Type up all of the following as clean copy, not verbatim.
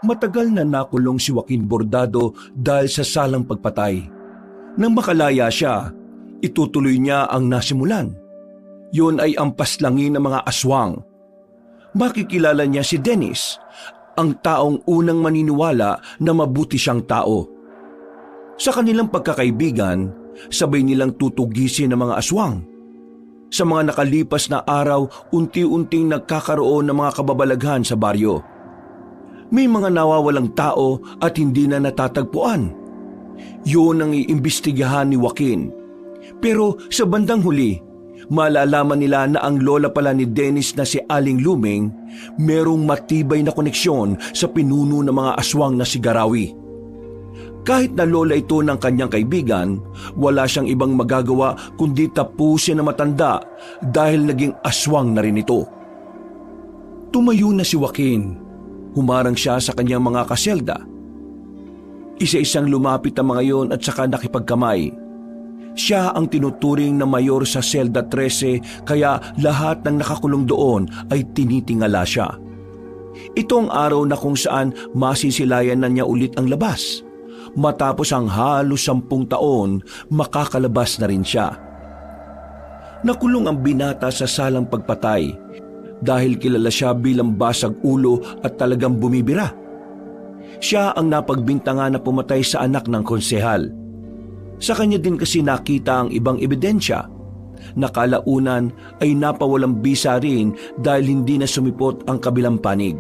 Matagal na nakulong si Joaquin Bordado dahil sa salang pagpatay. Nang makalaya siya, itutuloy niya ang nasimulan. Yun ay ang paslangin ng mga aswang. Makikilala niya si Dennis, ang taong unang maniniwala na mabuti siyang tao. Sa kanilang pagkakaibigan, sabay nilang tutugisin ng mga aswang. Sa mga nakalipas na araw, unti-unting nagkakaroon ng mga kababalaghan sa baryo. May mga nawawalang tao at hindi na natatagpuan. Yun ang iimbestigahan ni Joaquin. Pero sa bandang huli, malalaman nila na ang lola pala ni Dennis na si Aling Luming merong matibay na koneksyon sa pinuno ng mga aswang na si Garawi. Kahit na lola ito ng kanyang kaibigan, wala siyang ibang magagawa kundi tapusin na matanda dahil naging aswang na rin ito. Tumayo na si Joaquin. Humarang siya sa kanyang mga kaselda. Isa-isang lumapit ang mga yon at saka nakipagkamay. Siya ang tinuturing na mayor sa selda 13 kaya lahat ng nakakulong doon ay tinitingala siya. Ito ang araw na kung saan masisilayan na niya ulit ang labas. Matapos ang halos 10 taon, makakalabas na rin siya. Nakulong ang binata sa salang pagpatay dahil kilala siya bilang basag ulo at talagang bumibira. Siya ang napagbintangan na pumatay sa anak ng konsehal. Sa kanya din kasi nakita ang ibang ebidensya. Nakalaunan ay napawalang bisa rin dahil hindi na sumipot ang kabilang panig.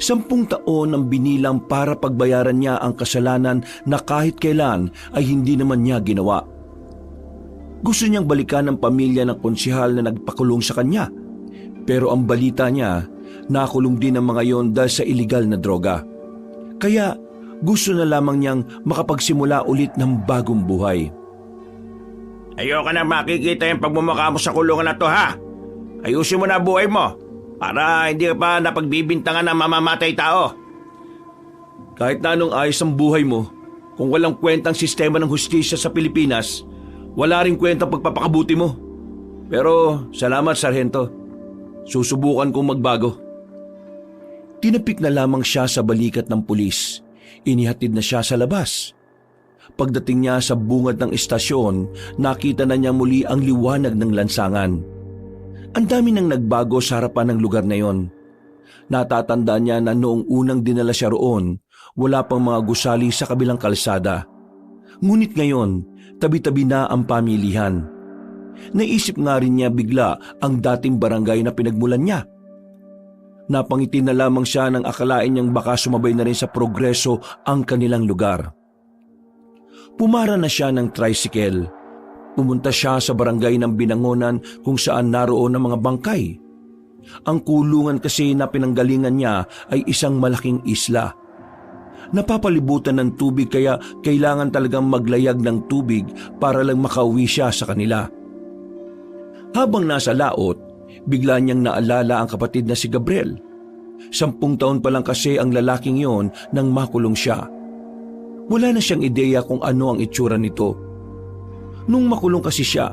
10 taon ang binilang para pagbayaran niya ang kasalanan na kahit kailan ay hindi naman niya ginawa. Gusto niyang balikan ang pamilya ng konsehal na nagpakulong sa kanya. Pero ang balita niya, nakulong din ang mga yon dahil sa iligal na droga. Kaya gusto na lamang niyang makapagsimula ulit ng bagong buhay. Ayoko na makikita yung pagmumukha mo sa kulungan na to, ha? Ayusin mo na buhay mo para hindi ka pa napagbibintangan ng mamamatay tao. Kahit na anong ayos ang buhay mo, kung walang kwentang sistema ng hustisya sa Pilipinas, wala rin kwentang pagpapakabuti mo. Pero salamat, Sargento. Susubukan kong magbago. Tinapik na lamang siya sa balikat ng pulis. Inihatid na siya sa labas. Pagdating niya sa bungad ng istasyon, nakita na niya muli ang liwanag ng lansangan. Ang dami nang nagbago sa harapan ng lugar na yon. Natatandaan niya na noong unang dinala siya roon, wala pang mga gusali sa kabilang kalsada. Ngunit ngayon, tabi-tabi na ang pamilihan. Naisip nga rin niya bigla ang dating barangay na pinagmulan niya. Napangiti na lamang siya nang akalain niyang baka sumabay na rin sa progreso ang kanilang lugar. Pumara na siya ng tricycle. Pumunta siya sa barangay ng Binangonan kung saan naroon ang mga bangkay. Ang kulungan kasi na pinanggalingan niya ay isang malaking isla. Napapalibutan ng tubig kaya kailangan talagang maglayag ng tubig para lang makauwi siya sa kanila. Habang nasa laot, bigla niyang naalala ang kapatid na si Gabriel. 10 taon pa lang kasi ang lalaking yon nang makulong siya. Wala na siyang ideya kung ano ang itsura nito. Nung makulong kasi siya,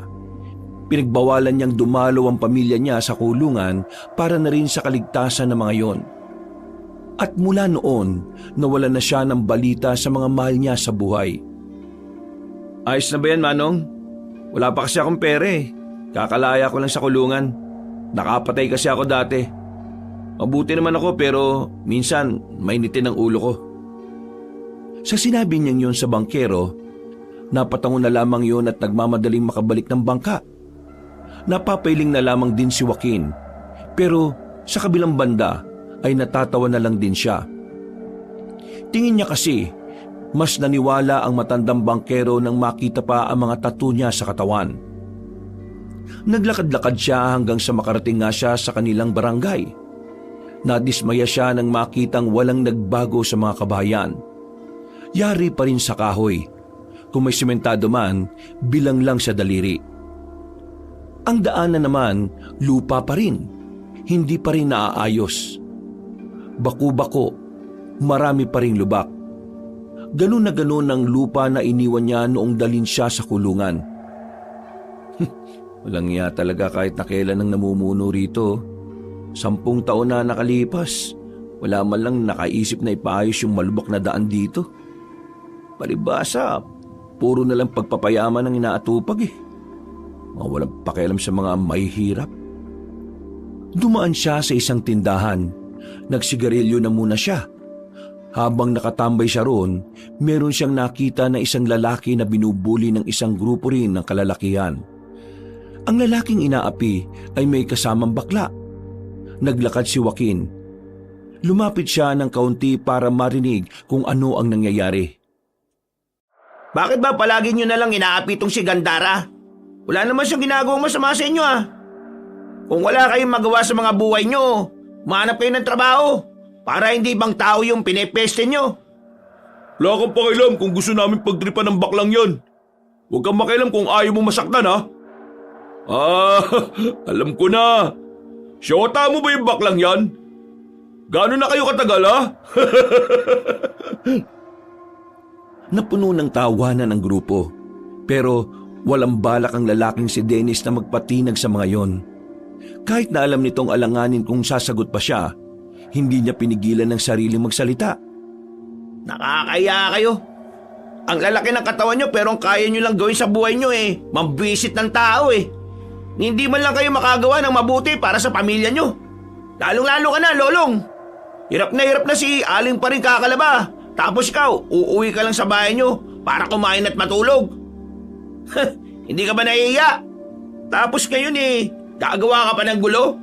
pinagbawalan niyang dumalo ang pamilya niya sa kulungan para na rin sa kaligtasan ng mga yon. At mula noon, nawala na siya ng balita sa mga mahal niya sa buhay. Ayos na ba yan, Manong? Wala pa kasi akong pera eh. Kakalaya ko lang sa kulungan. Nakapatay kasi ako dati. Mabuti naman ako pero minsan mainitin ang ulo ko. Sa sinabi niyang yon sa bangkero, napatango na lamang yon at nagmamadaling makabalik ng bangka. Napapailing na lamang din si Joaquin. Pero sa kabilang banda ay natatawa na lang din siya. Tingin niya kasi mas naniwala ang matandang bangkero nang makita pa ang mga tattoo niya sa katawan. Naglakad-lakad siya hanggang sa makarating nga siya sa kanilang barangay. Nadismaya siya nang makitang walang nagbago sa mga kabahayan. Yari pa rin sa kahoy. Kung may simentado man, bilang lang sa daliri. Ang daanan naman, lupa pa rin. Hindi pa rin naaayos. Baku-bako, marami pa ring lubak. Ganun na ganun ang lupa na iniwan niya noong dalhin siya sa kulungan. Walang iya talaga kahit na kailan ang namumuno rito. 10 taon na nakalipas, Wala man lang nakaisip na ipaayos yung malubak na daan dito. Palibasa, puro na lang pagpapayaman ang inaatupag eh. Mga walang pakialam sa mga mahihirap. Dumaan siya sa isang tindahan. Nagsigarilyo na muna siya. Habang nakatambay siya roon, meron siyang nakita na isang lalaki na binubuli ng isang grupo rin ng kalalakihan. Ang lalaking inaapi ay may kasamang bakla. Naglakad si Joaquin. Lumapit siya ng kaunti para marinig kung ano ang nangyayari. Bakit ba palagi nyo na lang inaapi itong si Gandara? Wala naman siyang ginagawang masama sa inyo ah. Kung wala kayong magawa sa mga buhay nyo, mahanap kayo ng trabaho para hindi ibang tao yung pinepeste nyo. Wala kang pakialam kung gusto namin pagtripan ng baklang yan. Huwag kang makialam kung ayaw mo masaktan ha. Alam ko na. Siyota mo ba yung baklang yan? Gano'n na kayo katagal ha? Napuno ng tawanan ang grupo. Pero walang balak ang lalaking si Dennis na magpatinag sa mga yon. Kahit na alam nitong alanganin kung sasagot pa siya, hindi niya pinigilan ng sarili magsalita. Nakakaya kayo. Ang lalaki ng katawan nyo pero ang kaya nyo lang gawin sa buhay nyo eh, mambisit ng tao eh. Hindi man lang kayo makagawa ng mabuti para sa pamilya nyo. Lalong-lalo ka na, Lolong. Hirap na si Aling pa rin kakalaba. Tapos ikaw, uuwi ka lang sa bahay nyo para kumain at matulog. Hindi ka ba nahihiya? Tapos ngayon eh, gagawa ka pa ng gulo?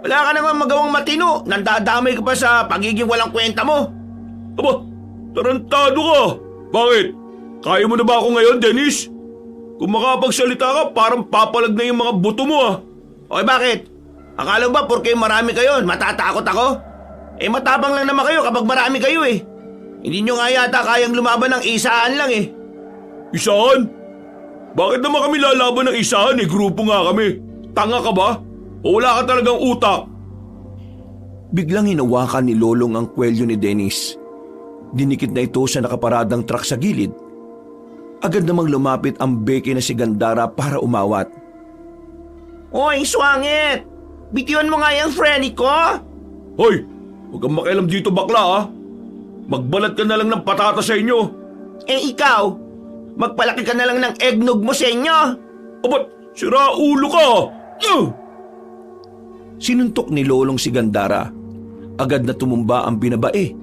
Wala ka naman magawang matino, nandadamay ka pa sa pagiging walang kwenta mo. Aba, tarantado ka. Bakit? Kaya mo na ba ako ngayon, Dennis? Kung makapagsalita ka, parang papalag na yung mga buto mo ah. Okay, bakit? Akala ba porke marami kayo, matatakot ako? Eh matapang lang naman kayo kapag marami kayo eh. Hindi nyo nga yata kayang lumaban ng isaan lang eh. Isahan? Bakit naman kami lalaban ng isahan eh? Grupo nga kami. Tanga ka ba? O wala ka talagang utak? Biglang hinawakan ni Lolong ang kwelyo ni Dennis. Dinikit na ito sa nakaparadang truck sa gilid. Agad namang lumapit ang beke na si Gandara para umawat. Hoy, swangit! Bitiwan mo nga yung friend ko! Hoy! Huwag kang makialam dito bakla ha! Magbalat ka na lang ng patata sa inyo! Eh ikaw, magpalaki ka na lang ng eggnog mo sa inyo! Abat, sira ulo ka! Sinuntok ni Lolong si Gandara. Agad na tumumba ang binabae.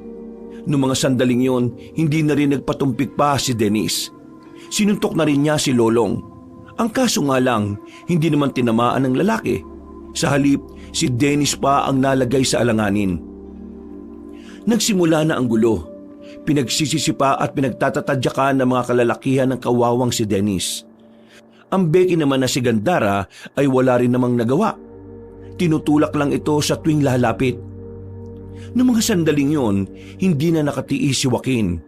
Noong mga sandaling yon, hindi na rin nagpatumpik pa si Dennis. Sinuntok na rin niya si Lolong. Ang kaso nga lang, hindi naman tinamaan ng lalaki. Sa halip, si Dennis pa ang nalagay sa alanganin. Nagsimula na ang gulo. Pinagsisisipa at pinagtatatadyakan ng mga kalalakihan ng kawawang si Dennis. Ang beki naman na si Gandara ay wala rin namang nagawa. Tinutulak lang ito sa tuwing lalapit. Noong mga sandaling yon, hindi na nakatiis si Joaquin.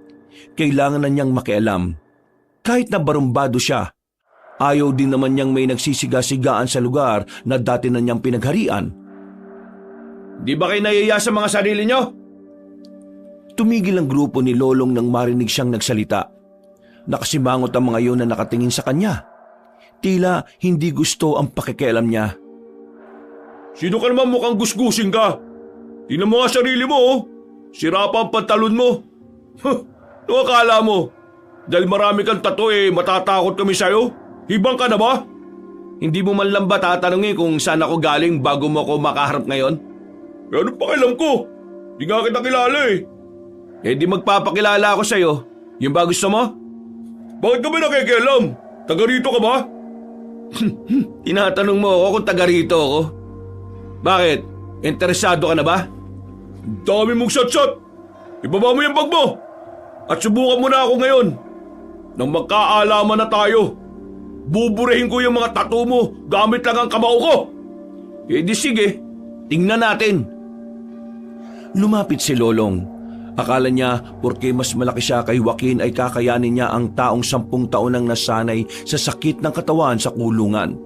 Kailangan na niyang makialam. Kahit na barumbado siya, ayaw din naman niyang may nagsisiga-sigaan sa lugar na dati na niyang pinagharian. Di ba kayo nahiya sa mga sarili niyo? Tumigil ang grupo ni Lolong nang marinig siyang nagsalita. Nakasimangot ang mga yon na nakatingin sa kanya. Tila hindi gusto ang pakikialam niya. Sino ka naman mukhang gusgusin ka? Tingnan mo nga sarili mo oh. Sira pa ang pantalon mo. Ano akala mo? Dahil marami kang tato matatakot kami sa'yo? Hibang ka na ba? Hindi mo man lang ba tatanungin kung saan ako galing bago mo ako makaharap ngayon? Ano pakialam ko? Di nga kita kilala di magpapakilala ako sa'yo. Yung ba gusto mo? Bakit ka ba nakikialam? Taga rito ka ba? Tinatanong mo ako kung taga rito ako. Bakit? Interesado ka na ba? Dami mong shot-shot. Ibaba mo yung bag mo. At subukan mo na ako ngayon. Nang magkaalaman na tayo. Buburahin ko yung mga tattoo mo gamit lang ang kamao ko. Di sige, tingnan natin. Lumapit si Lolong. Akala niya porke mas malaki siya kay Joaquin ay kakayanin niya ang taong 10 taon nang nasanay sa sakit ng katawan sa kulungan.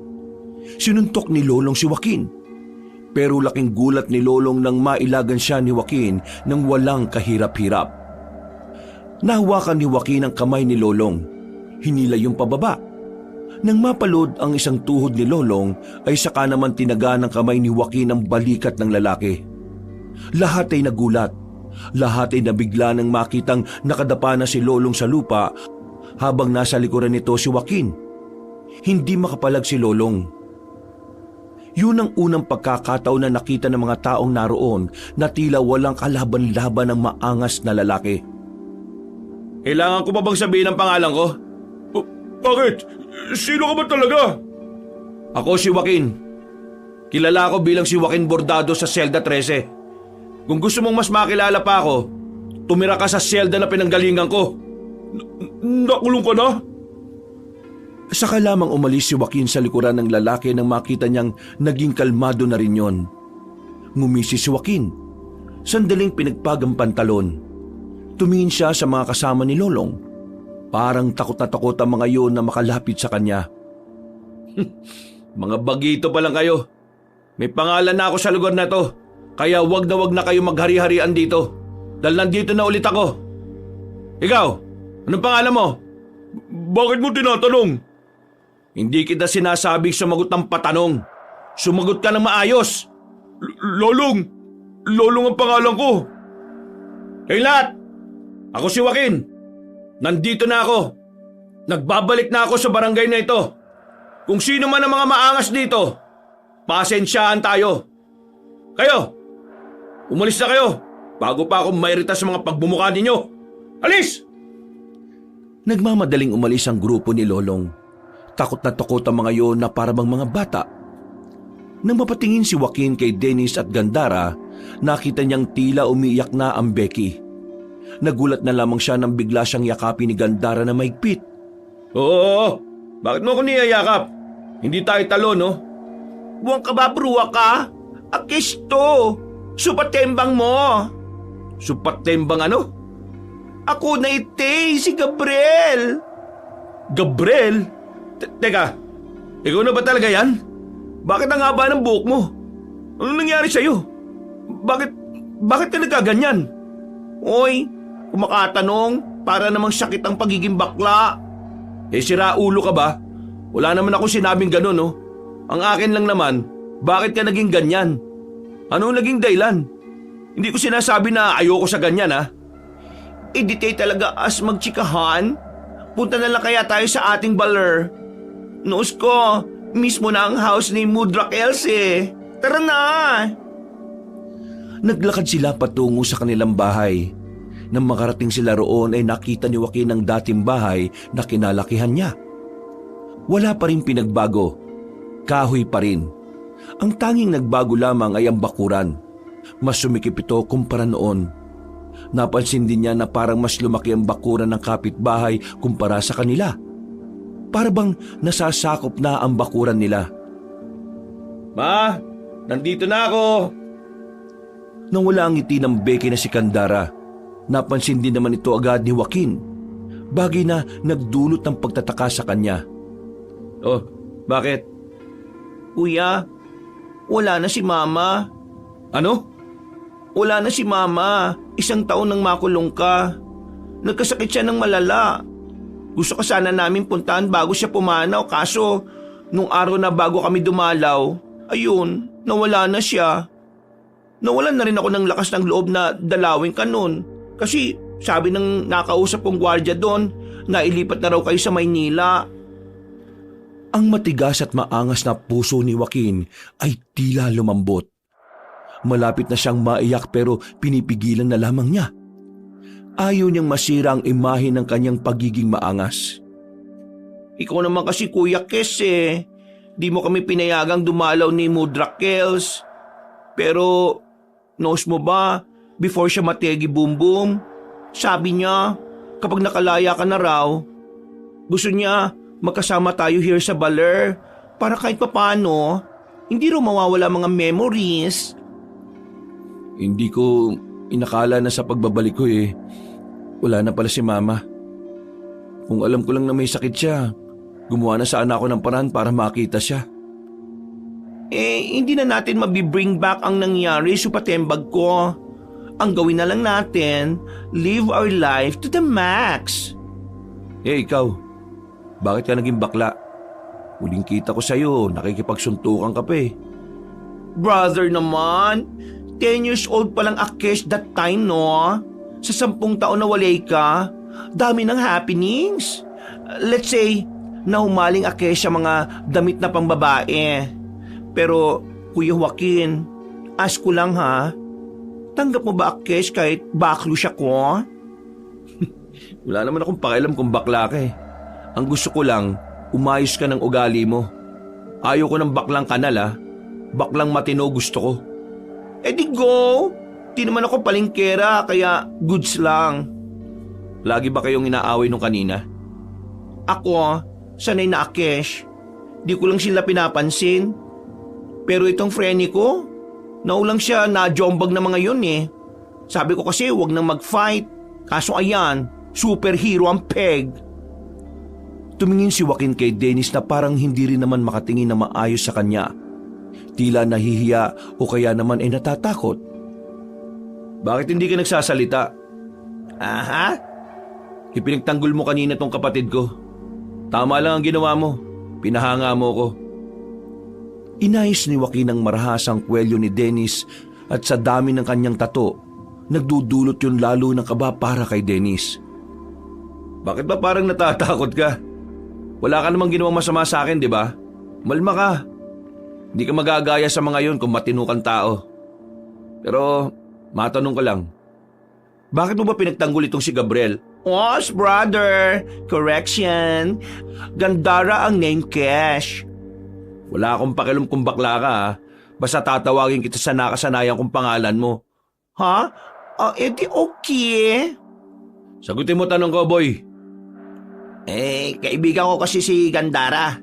Sinuntok ni Lolong si Joaquin. Pero laking gulat ni Lolong nang mailagan siya ni Joaquin nang walang kahirap-hirap. Nahawakan ni Joaquin ang kamay ni Lolong. Hinila yung pababa. Nang mapalod ang isang tuhod ni Lolong ay saka naman tinaga ng kamay ni Joaquin ang balikat ng lalaki. Lahat ay nagulat. Lahat ay nabigla nang makitang nakadapa na si Lolong sa lupa habang nasa likuran nito si Joaquin. Hindi makapalag si Lolong. Yun ang unang pagkakataon na nakita ng mga taong naroon na tila walang kalaban-laban ng maangas na lalaki. Kailangan ko pa bang sabihin ang pangalan ko? Bakit? Sino ka ba talaga? Ako si Joaquin. Kilala ako bilang si Joaquin Bordado sa Selda 13. Kung gusto mong mas makilala pa ako, tumira ka sa selda na pinanggalingan ko. Nakulong ka na? Saka lamang umalis si Joaquin sa likuran ng lalaki nang makita niyang naging kalmado na rin yon. Ngumisi si Joaquin. Sandaling pinagpag ang pantalon. Tumingin siya sa mga kasama ni Lolong. Parang takot na takot ang mga yun na makalapit sa kanya. Mga bagito pa lang kayo. May pangalan na ako sa lugar na to. Kaya wag na kayo maghari-harian dito. Dahil nandito na ulit ako. Ikaw, anong pangalan mo? Bakit mo tinatanong? Hindi kita sinasabing sumagot ng patanong. Sumagot ka ng maayos. Lolong ang pangalan ko. Hey lahat, ako si Joaquin. Nandito na ako. Nagbabalik na ako sa barangay na ito. Kung sino man ang mga maangas dito, pasensyaan tayo. Kayo, umalis na kayo bago pa ako mairita sa mga pagbumuka ninyo. Alis! Nagmamadaling umalis ang grupo ni Lolong. Takot na takot ang mga yon na parabang mga bata. Nang mapatingin si Joaquin kay Dennis at Gandara, nakita niyang tila umiiyak na ang Becky. Nagulat na lamang siya nang bigla siyang yakapin ni Gandara na mahigpit. Oo, bakit mo ako niyayakap? Hindi tayo talo, no? Buwang ka ba, bruwa ka? Akisto! Supatembang mo! Supatembang ano? Ako na ite, si Gabriel! Gabriel? Teka, ikaw na ba talaga yan? Bakit ang haba ng buhok mo? Ano nangyari sa'yo? Bakit ka nagkaganyan? Oy, kumakatanong para namang sakit ang pagiging bakla. Sira ulo ka ba? Wala naman akong sinabing ganun, no? Ang akin lang naman, bakit ka naging ganyan? Ano naging dahilan? Hindi ko sinasabi na ayoko sa ganyan, ha? Di tayo talaga as magtsikahan. Punta na lang kaya tayo sa ating baler. Noos ko, mismo na ang house ni Mudrak Else. Tara na! Naglakad sila patungo sa kanilang bahay. Nang makarating sila roon ay nakita ni Joaquin ang dating bahay na kinalakihan niya. Wala pa rin pinagbago. Kahoy pa rin. Ang tanging nagbago lamang ay ang bakuran. Mas sumikip ito kumpara noon. Napansin din niya na parang mas lumaki ang bakuran ng kapitbahay kumpara sa kanila. Para bang nasasakop na ang bakuran nila. Ma, nandito na ako. Nang wala ang ngiti ng Becky na si Gandara, napansin din naman ito agad ni Joaquin. Bagay na nagdulot ng pagtataka sa kanya. Oh, bakit? Kuya, wala na si Mama. Ano? Wala na si Mama. 1 taon nang makulong ka. Nagkasakit siya ng malala. Gusto ka sana namin puntahan bago siya pumanaw kaso nung araw na bago kami dumalaw, ayun, nawala na siya. Nawalan na rin ako ng lakas ng loob na dalawin ka nun. Kasi sabi ng nakausap kong gwardiya doon, nailipat na raw kayo sa Maynila. Ang matigas at maangas na puso ni Joaquin ay tila lumambot. Malapit na siyang maiyak pero pinipigilan na lamang niya. Ayaw niyang masira ang imahe ng kanyang pagiging maangas. Ikaw naman kasi Kuya Kes eh. Di mo kami pinayagang dumalaw ni Mudrak Kels. Pero, knows mo ba, before siya mategi boom boom, sabi niya, kapag nakalaya ka na raw, gusto niya magkasama tayo here sa baler para kahit papano, hindi raw mawawala mga memories. Hindi ko inakala na sa pagbabalik ko wala na pala si Mama. Kung alam ko lang na may sakit siya, gumawa na sana ako ng paraan para makita siya. Hindi na natin mabibring back ang nangyari sa patembag ko. Ang gawin na lang natin, live our life to the max. Ikaw, bakit ka naging bakla? Huling kita ko sa'yo, nakikipagsuntukan ka pa eh. Brother naman, 10 years old pa lang Akesh that time, no? Sa 10 taon na walay ka, dami ng happenings. Let's say, nahumaling Akesh sa mga damit na pangbabae. Pero, Kuya Joaquin, ask ko lang ha, tanggap mo ba Akesh kahit baklo siya ko? Wala naman akong pakialam kung bakla ka eh. Ang gusto ko lang, umayos ka ng ugali mo. Ayaw ko ng baklang kanal ah. Baklang matino gusto ko. Eh di go! Di naman ako palingkera, kaya goods lang. Lagi ba kayong inaaway nung kanina? Ako, sanay na Akesh. Di ko lang sila pinapansin. Pero itong friend ko, naulang siya na jombag na mga yun eh. Sabi ko kasi wag nang mag-fight. Kaso ayan, superhero ang peg. Tumingin si Joaquin kay Dennis na parang hindi rin naman makatingin na maayos sa kanya. Tila nahihiya o kaya naman ay natatakot. Bakit hindi ka nagsasalita? Aha? Ipinagtanggol mo kanina tong kapatid ko. Tama lang ang ginawa mo. Pinahanga mo ko. Inayos ni Joaquin ang marahasang kwelyo ni Dennis at sa dami ng kanyang tato, nagdudulot yun lalo ng kaba para kay Dennis. Bakit ba parang natatakot ka? Wala ka namang ginawang masama sa akin, di ba? Malma ka. Hindi ka magagaya sa mga yun kung matino kang tao. Pero, matanong ko lang. Bakit mo ba pinagtanggol itong si Gabriel? Os, brother. Correction. Gandara ang name Cash. Wala akong pakialam kung bakla ka ha. Basta tatawagin kita sa nakasanayan kong pangalan mo. Ha? Edi okay. Sagutin mo tanong ko, boy. Kaibigan ko kasi si Gandara.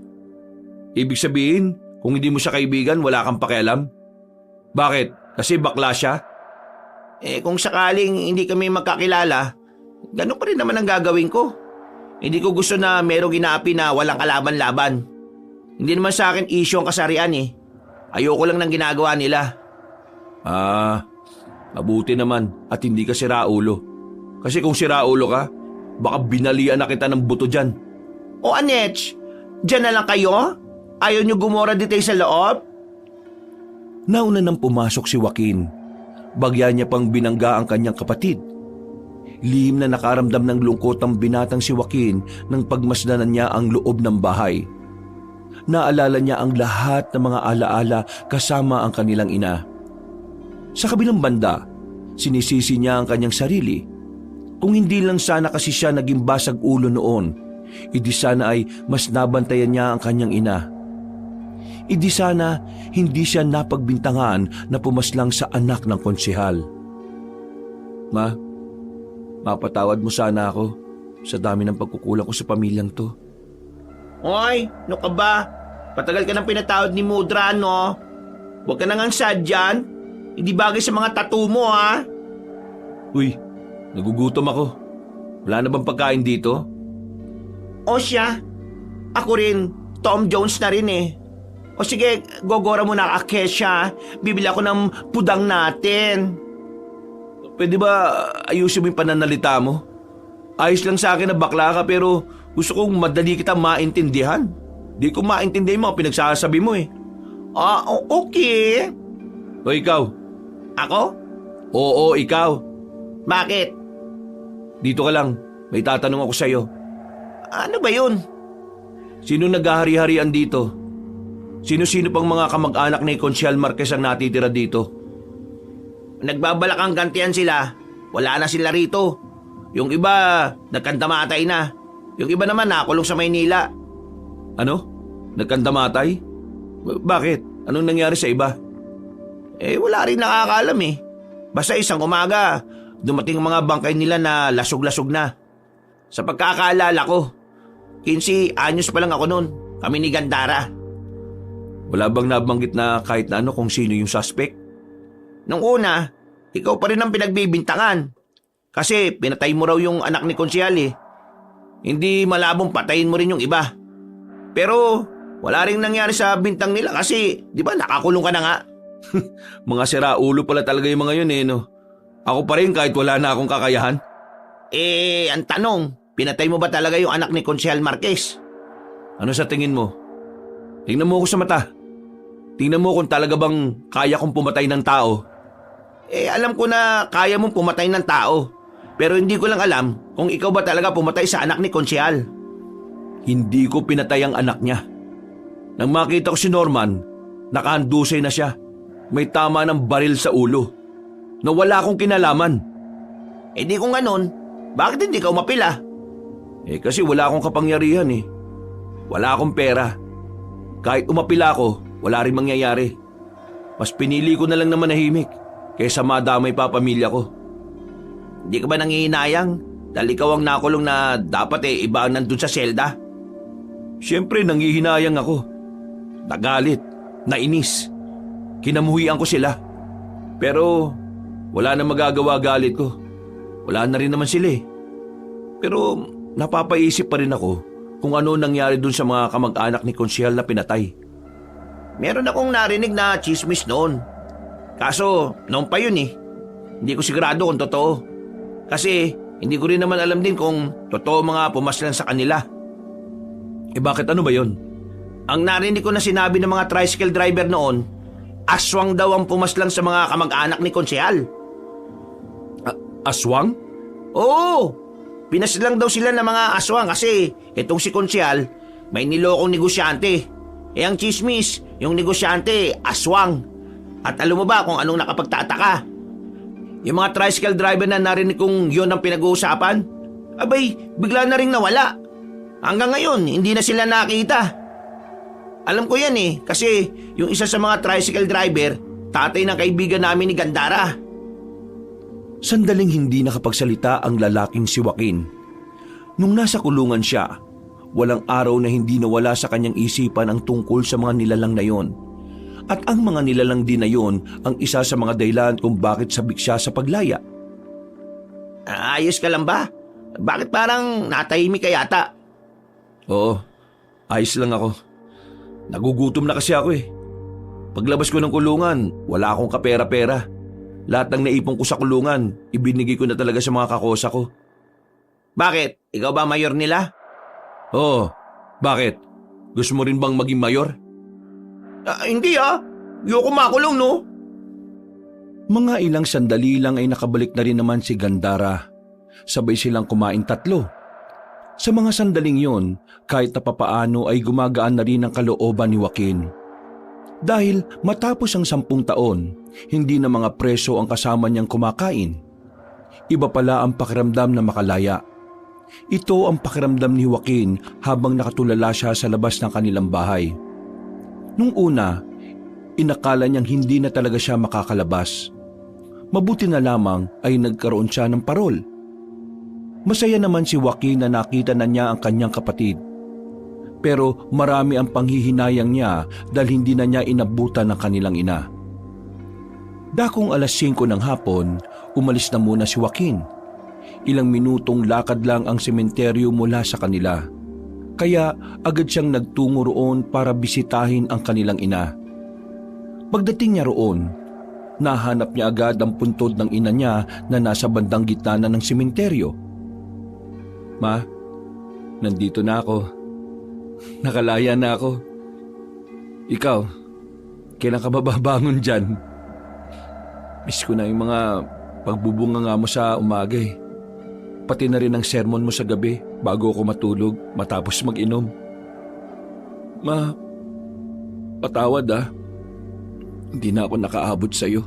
Ibig sabihin, kung hindi mo siya kaibigan, wala kang pakialam? Bakit? Kasi bakla siya? Kung sakaling hindi kami magkakilala, ganun pa rin naman ang gagawin ko. Hindi ko gusto na merong inaapi na walang kalaban-laban. Hindi naman sa akin issue ang kasarian eh. Ayoko lang ng ginagawa nila. Mabuti naman at hindi ka siraulo. Kasi kung siraulo ka, baka binalian na kita ng buto dyan. O Anech, dyan na lang kayo? Ayaw nyo gumora dito sa loob? Nauna nang pumasok si Joaquin. Bagya niya pang binangga ang kanyang kapatid. Lihim na nakaramdam ng lungkot ang binatang si Joaquin nang pagmasdanan niya ang loob ng bahay. Naalala niya ang lahat ng mga alaala kasama ang kanilang ina. Sa kabilang banda, sinisisi niya ang kanyang sarili. Kung hindi lang sana kasi siya naging basag ulo noon, idi sana ay mas nabantayan niya ang kanyang ina. Idi sana hindi siya napagbintangan na pumaslang sa anak ng konsehal. Ma, mapatawad mo sana ako sa dami ng pagkukulang ko sa pamilyang to. Hoy, no ka ba? Patagal ka nang pinatawad ni Mudra, no? Huwag ka nang sad dyan. Hindi bagay sa mga tattoo mo, ha? Uy, nagugutom ako. Wala na bang pagkain dito? O siya, ako rin, Tom Jones na rin eh. O sige, gogora mo na Akesha. Bibili ako ng pudang natin. Pwede ba ayusin mo yung pananalita mo? Ayos lang sa akin na bakla ka pero gusto kong madali kita maintindihan. Di ko maintindihan yung mga pinagsasabi mo eh. Okay. O ikaw? Ako? Oo, ikaw. Bakit? Dito ka lang. May tatanong ako sa'yo. Ano ba yun? Sino naghahari-harian dito? Sino-sino pang mga kamag-anak ni Consial Marquez ang natitira dito? Nagbabalak ang gantihan sila. Wala na sila rito. Yung iba, nagkandamatay na. Yung iba naman nakulong sa Maynila. Ano? Nagkandamatay? Bakit? Anong nangyari sa iba? Wala rin nakakaalam eh. Basta isang umaga, dumating ang mga bangkay nila na lasog-lasog na. Sa pagkakaalala ko, 15 anyos pa lang ako noon. Kami ni Gandara. Wala bang nabanggit na kahit na ano kung sino yung suspect? Nung una, ikaw pa rin ang pinagbibintangan. Kasi pinatay mo raw yung anak ni Konsyal eh. Hindi malabong patayin mo rin yung iba. Pero wala rin nangyari sa bintang nila kasi di ba nakakulong ka na nga. Mga siraulo pala talaga yung mga yun eh no. Ako pa rin kahit wala na akong kakayahan. Ang tanong, pinatay mo ba talaga yung anak ni Consial Marquez? Ano sa tingin mo? Tingnan mo ako sa mata. Tingnan mo kung talaga bang kaya kong pumatay ng tao. Alam ko na kaya mong pumatay ng tao. Pero hindi ko lang alam kung ikaw ba talaga pumatay sa anak ni Konsyal. Hindi ko pinatay ang anak niya. Nang makita ko si Norman, nakahandusay na siya. May tama ng baril sa ulo. Na wala akong kinalaman. Di kung ganon, bakit hindi ka umapila? Kasi wala akong kapangyarihan eh. Wala akong pera. Kahit umapila ako, wala rin mangyayari. Mas pinili ko na lang na manahimik kaysa madamay pa pamilya ko. Hindi ka ba nangihinayang dahil ikaw ang nakulong na dapat iba ang nandun sa selda? Siyempre nanghihinayang ako. Nagalit, nainis. Kinamuhian ko sila. Pero wala na magagawa galit ko. Wala na rin naman sila eh. Pero napapaisip pa rin ako kung ano nangyari dun sa mga kamag-anak ni Konsyal na pinatay. Meron akong narinig na chismis noon. Kaso noon pa yun eh. Hindi ko sigurado kung totoo. Kasi hindi ko rin naman alam din kung totoo mga pumaslan sa kanila. Bakit ano ba yun? Ang narinig ko na sinabi ng mga tricycle driver noon, aswang daw ang pumaslang sa mga kamag-anak ni Konsyal. Aswang? Oo, pinaslang daw sila ng mga aswang kasi itong si Konsyal may nilokong negosyante. Ang chismis, yung negosyante, aswang. At alam mo ba kung anong nakapagtataka? Yung mga tricycle driver na narinig kong yun ang pinag-uusapan, abay, bigla na rin nawala. Hanggang ngayon, hindi na sila nakita. Alam ko yan kasi yung isa sa mga tricycle driver, tatay ng kaibigan namin ni Gandara. Sandaling hindi nakapagsalita ang lalaking si Joaquin. Nung nasa kulungan siya, walang araw na hindi nawala sa kanyang isipan ang tungkol sa mga nilalang na yon. At ang mga nilalang din na yon ang isa sa mga dahilan kung bakit sabik siya sa paglaya. Ayos ka lang ba? Bakit parang natahimik ka yata? Oo, ayos lang ako. Nagugutom na kasi ako eh. Paglabas ko ng kulungan, wala akong kapera-pera. Lahat ng naipon ko sa kulungan, ibinigay ko na talaga sa mga kakosa ko. Bakit? Ikaw ba mayor nila? Oo, bakit? Gusto mo rin bang maging mayor? Hindi Ayoko makulong no? Mga ilang sandali lang ay nakabalik na rin naman si Gandara. Sabay silang kumain tatlo. Sa mga sandaling yon, kahit na papaano ay gumagaan na rin ang kalooban ni Joaquin. Dahil matapos ang 10 taon, hindi na mga preso ang kasama niyang kumakain. Iba pala ang pakiramdam na makalaya. Ito ang pakiramdam ni Joaquin habang nakatulala siya sa labas ng kanilang bahay. Nung una, inakala niyang hindi na talaga siya makakalabas. Mabuti na lamang ay nagkaroon siya ng parol. Masaya naman si Joaquin na nakita na niya ang kanyang kapatid. Pero marami ang panghihinayang niya dahil hindi na niya inabutan ng kanilang ina. Dakong 5:00 ng hapon, umalis na muna si Joaquin. Ilang minutong lakad lang ang sementeryo mula sa kanila. Kaya agad siyang nagtungo roon para bisitahin ang kanilang ina. Pagdating niya roon, nahanap niya agad ang puntod ng ina niya na nasa bandang gitna na ng sementeryo. Ma, nandito na ako. Nakalaya na ako. Ikaw, kailan ka babangon dyan? Miss ko na yung mga pagbubunga mo sa umaga eh. Pati na rin ang sermon mo sa gabi bago ako matulog matapos mag-inom. Ma, patawad Hindi na ako nakaabot sa'yo.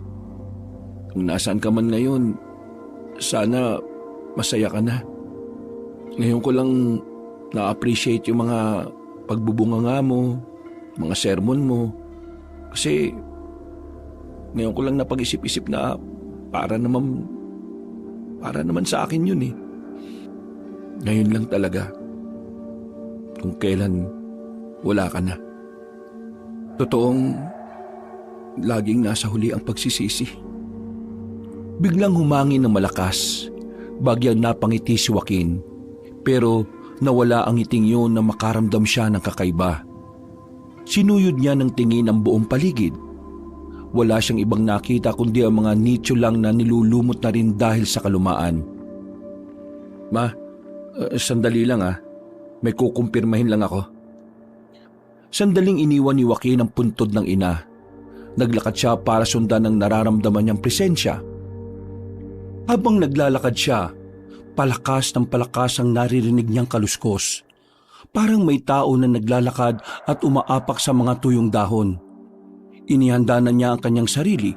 Kung nasaan ka man ngayon, sana masaya ka na. Ngayon ko lang na-appreciate yung mga pagbubunga mo, mga sermon mo. Kasi ngayon ko lang napag-isip-isip na para naman sa akin yun eh. Ngayon lang talaga. Kung kailan wala ka na. Totoong laging nasa huli ang pagsisisi. Biglang humangin ng malakas. Bagyang napangiti si Joaquin. Pero nawala ang ngiting yun na makaramdam siya ng kakaiba. Sinuyod niya ng tingin ang buong paligid. Wala siyang ibang nakita kundi ang mga nicho lang na nilulumot na rin dahil sa kalumaan. Ma, sandali lang May kukumpirmahin lang ako. Sandaling iniwan ni Joaquin ang puntod ng ina. Naglakad siya para sundan ang nararamdaman niyang presensya. Habang naglalakad siya, palakas ng palakas ang naririnig niyang kaluskos. Parang may tao na naglalakad at umaapak sa mga tuyong dahon. Inihanda na niya ang kanyang sarili.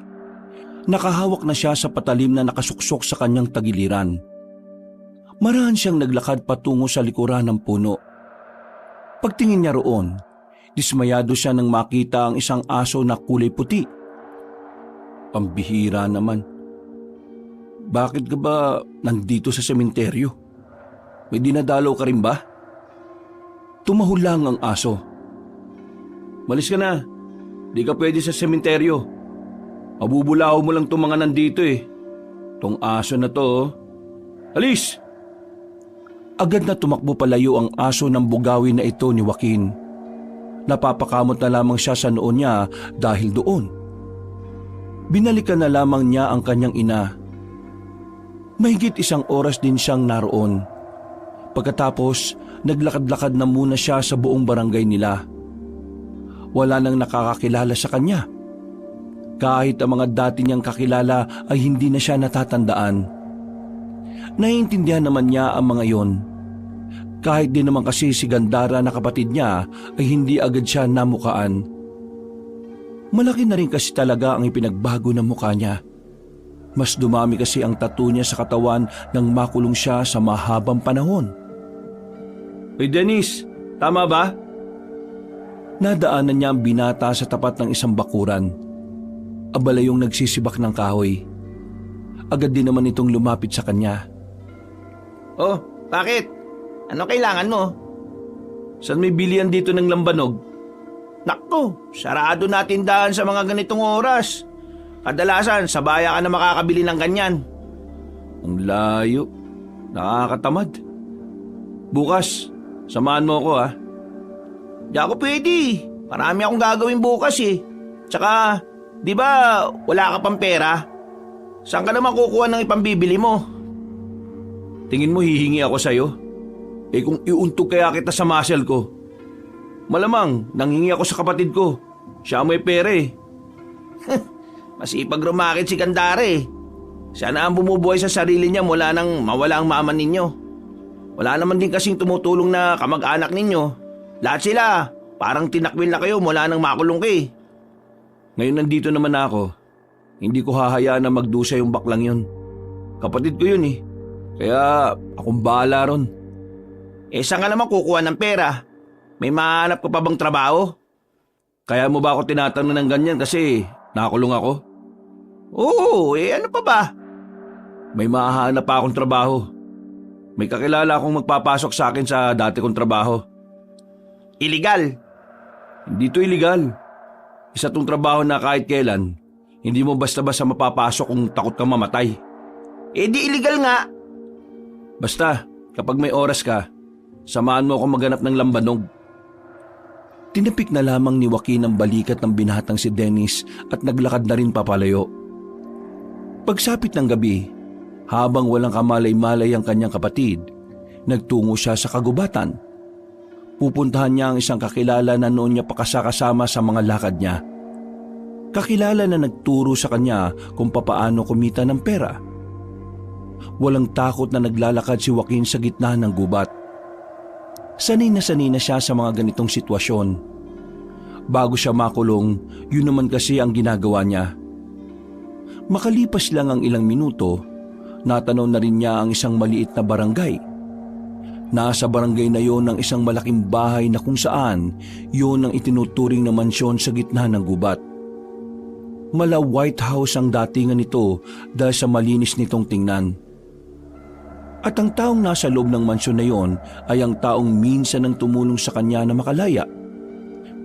Nakahawak na siya sa patalim na nakasuksok sa kanyang tagiliran. Marahan siyang naglakad patungo sa likuran ng puno. Pagtingin niya roon, dismayado siya nang makita ang isang aso na kulay puti. Pambihira naman. Bakit ka ba nandito sa sementeryo? May dinadalaw ka rin ba? Tumahol lang ang aso. Malis ka na. Di ka pwede sa sementeryo. Mabubulaw mo lang itong mga nandito eh. Tong aso na to, oh. Alis! Agad na tumakbo palayo ang aso ng bugawin na ito ni Joaquin. Napapakamot na lamang siya sa noon niya dahil doon. Binalikan na lamang niya ang kanyang ina. Mahigit 1 oras din siyang naroon. Pagkatapos, naglakad-lakad na muna siya sa buong barangay nila. Wala nang nakakakilala sa kanya. Kahit ang mga dati niyang kakilala ay hindi na siya natatandaan. Naiintindihan naman niya ang mga yon. Kahit din naman kasi si Gandara na kapatid niya ay hindi agad siya namukaan. Malaki na rin kasi talaga ang ipinagbago ng mukha niya. Mas dumami kasi ang tattoo niya sa katawan nang makulong siya sa mahabang panahon. Hoy Dennis, tama ba? Nadaanan niya ang binata sa tapat ng isang bakuran. Abala yung nagsisibak ng kahoy. Agad din naman itong lumapit sa kanya. Oh, bakit? Ano kailangan mo? Saan may bilihan dito ng lambanog? Naku, sarado na tindahan sa mga ganitong oras. Kadalasan, sa baya ka na makakabili ng ganyan. Ang layo. Nakakatamad. Bukas, samahan mo ako ha. Di ako pwede. Marami akong gagawin bukas eh. Tsaka, di ba wala ka pang pera? Saan ka naman kukuha ng ipambibili mo? Tingin mo hihingi ako sa'yo? Eh kung iuntog kaya kita sa muscle ko. Malamang, nanghingi ako sa kapatid ko. Siya may pera eh. Masipag rumakit si Gandare. Siya na ang bumubuhay sa sarili niya mula nang mawala ang mama ninyo. Wala naman din kasing tumutulong na kamag-anak ninyo. Lahat sila, parang tinakwil na kayo mula nang makulong kayo. Ngayon nandito naman ako. Hindi ko hahayaan na magdusa yung baklang yun. Kapatid ko yun eh. Kaya akong bahala ron. Eh saan ka naman kukuha ng pera? May mahanap ka pa bang trabaho? Kaya mo ba ako tinatanong ng ganyan kasi nakakulong ako? Oo, ano pa ba? May mahahanap pa akong trabaho. May kakilala akong magpapasok sa akin sa dati kong trabaho. Illegal? Hindi to illegal. Isa tong trabaho na kahit kailan, hindi mo basta-basta mapapasok kung takot kang mamatay. Eh di illegal nga. Basta, kapag may oras ka, samahan mo akong maghanap ng lambanog. Tinapik na lamang ni Joaquin ang balikat ng binatang si Dennis at naglakad na rin papalayo. Pagsapit ng gabi, habang walang kamalay-malay ang kanyang kapatid, nagtungo siya sa kagubatan. Pupuntahan niya ang isang kakilala na noon niya pakasakasama sa mga lakad niya. Kakilala na nagturo sa kanya kung papaano kumita ng pera. Walang takot na naglalakad si Joaquin sa gitna ng gubat. Sanay na siya sa mga ganitong sitwasyon. Bago siya makulong, yun naman kasi ang ginagawa niya. Makalipas lang ang ilang minuto, natanaw na rin niya ang isang maliit na barangay. Nasa barangay na yon ang isang malaking bahay na kung saan yon ang itinuturing na mansyon sa gitna ng gubat. Mala White House ang datingan nito dahil sa malinis nitong tingnan. At ang taong nasa loob ng mansyon na yon ay ang taong minsan ang tumulong sa kanya na makalaya.